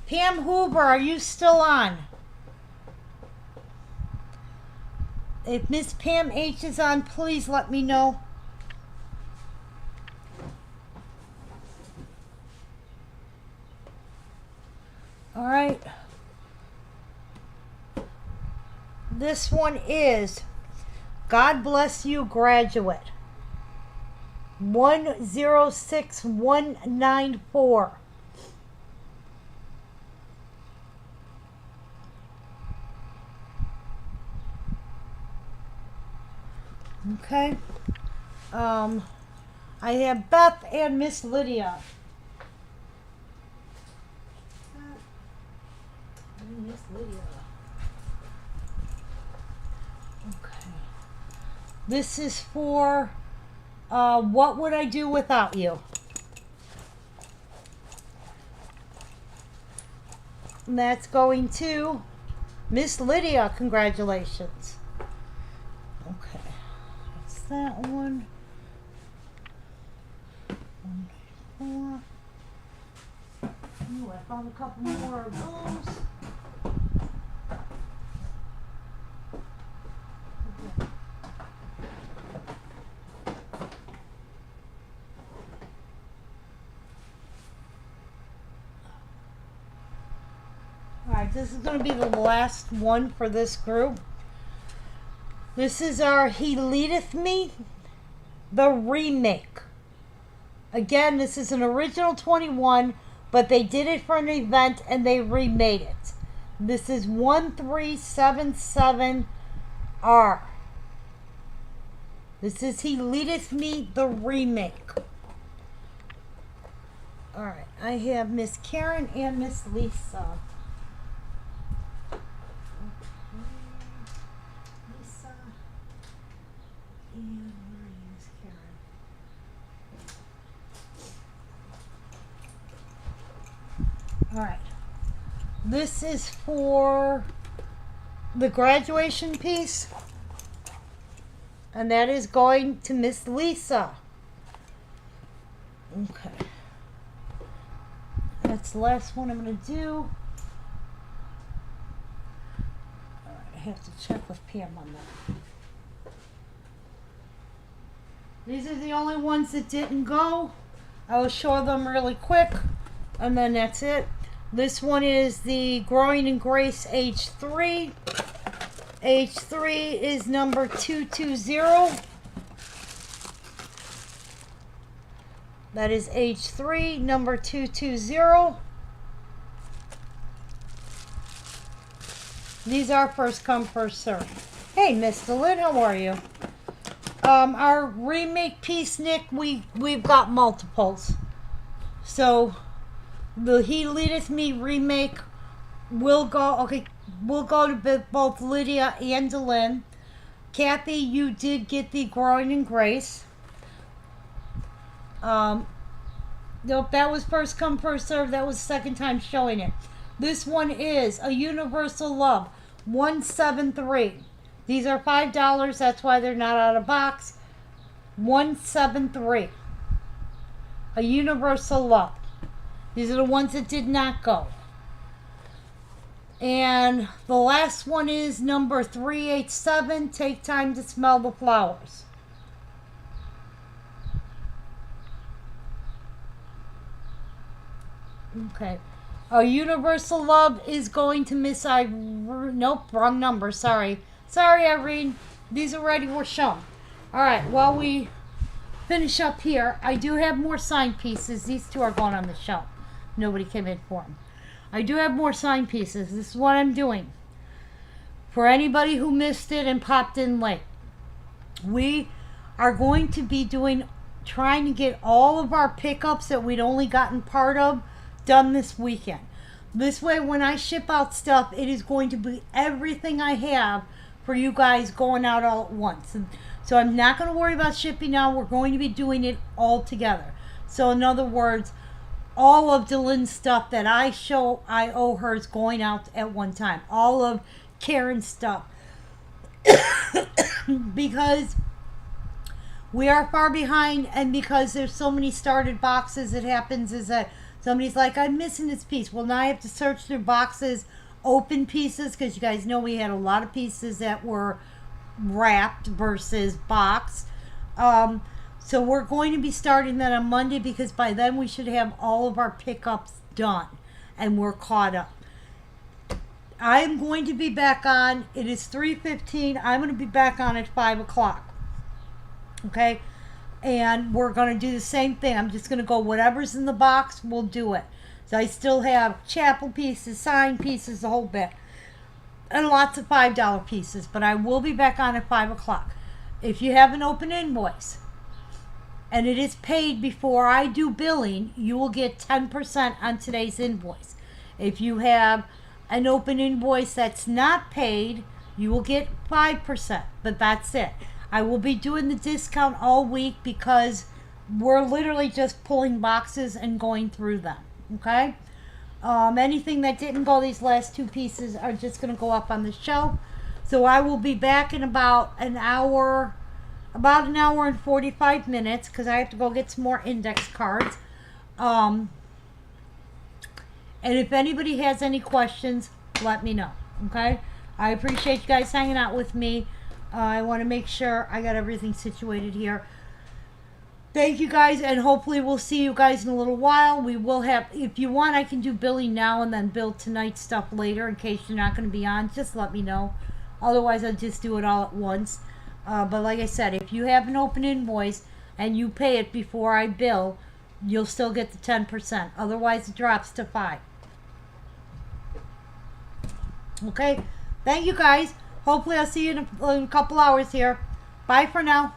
Pam Huber, are you still on? If Miss Pam H is on, please let me know. All right. This one is God Bless You, Graduate. 106194. Okay. I have Beth and Miss Lydia. Miss Lydia. Okay. This is for What Would I Do Without You? And that's going to Miss Lydia. Congratulations. Okay. That's that one. 194. Ooh, I found a couple more of those. Okay. Alright, this is going to be the last one for this group. This is our He Leadeth Me, the remake. Again, this is an original 21, but they did it for an event and they remade it. This is 1377R. This is He Leadeth Me, the remake. Alright, I have Miss Karen and Miss Lisa. And where is Karen? Alright. This is for the graduation piece. And that is going to Miss Lisa. Okay. That's the last one I'm going to do. Alright. have to check with Pam on that. These are the only ones that didn't go. I will show them really quick, and then that's it. This one is the Growing in Grace age 3. Age 3 is number 220. That is age 3, number 220. These are first come, first serve. Hey, Mr. Lynn, how are you? Our remake piece, Nick, we've got multiples. So the He Leadeth Me remake will go. Okay, we'll go to both Lydia and Lynn. Kathy, you did get the Growing in Grace. Nope, that was first come, first serve. That was the second time showing it. This one is A Universal Love, 173. These are $5. That's why they're not out of box. 173. A Universal Love. These are the ones that did not go. And the last one is number 387. Take Time to Smell the Flowers. Okay. A Universal Love is going to Miss Irene. Nope, wrong number. Sorry. Sorry, Irene. These already were shown. Alright, while we finish up here, I do have more sign pieces. These two are going on the shelf. Nobody came in for them. I do have more sign pieces. This is what I'm doing. For anybody who missed it and popped in late, we are going to be trying to get all of our pickups that we'd only gotten part of done this weekend. This way, when I ship out stuff, it is going to be everything I have for you guys going out all at once. And so I'm not going to worry about shipping now. We're going to be doing it all together. So in other words, all of Dylan's stuff that I owe her is going out at one time. All of Karen's stuff. Because we are far behind, and because there's so many started boxes, it happens is that somebody's like, I'm missing this piece. Well, now I have to search through boxes, open pieces, because you guys know we had a lot of pieces that were wrapped versus boxed. So we're going to be starting that on Monday, because by then we should have all of our pickups done and we're caught up. I'm going to be back on. It is 3:15. I'm going to be back on at 5 o'clock. Okay? And we're going to do the same thing. I'm just going to go whatever's in the box, we'll do it. So I still have chapel pieces, sign pieces, the whole bit. And lots of $5 pieces. But I will be back on at 5 o'clock. If you have an open invoice and it is paid before I do billing, you will get 10% on today's invoice. If you have an open invoice that's not paid, you will get 5%. But that's it. I will be doing the discount all week because we're literally just pulling boxes and going through them. Okay? Anything that didn't go, these last two pieces are just going to go up on the shelf. So I will be back in about an hour and 45 minutes, because I have to go get some more index cards. And if anybody has any questions, let me know. Okay? I appreciate you guys hanging out with me. I want to make sure I got everything situated here. Thank you guys, and hopefully we'll see you guys in a little while. We will have, if you want, I can do billing now and then bill tonight's stuff later in case you're not going to be on. Just let me know. Otherwise, I'll just do it all at once. But like I said, if you have an open invoice and you pay it before I bill, you'll still get the 10%. Otherwise, it drops to 5%. Okay? Thank you guys. Hopefully I'll see you in a couple hours here. Bye for now.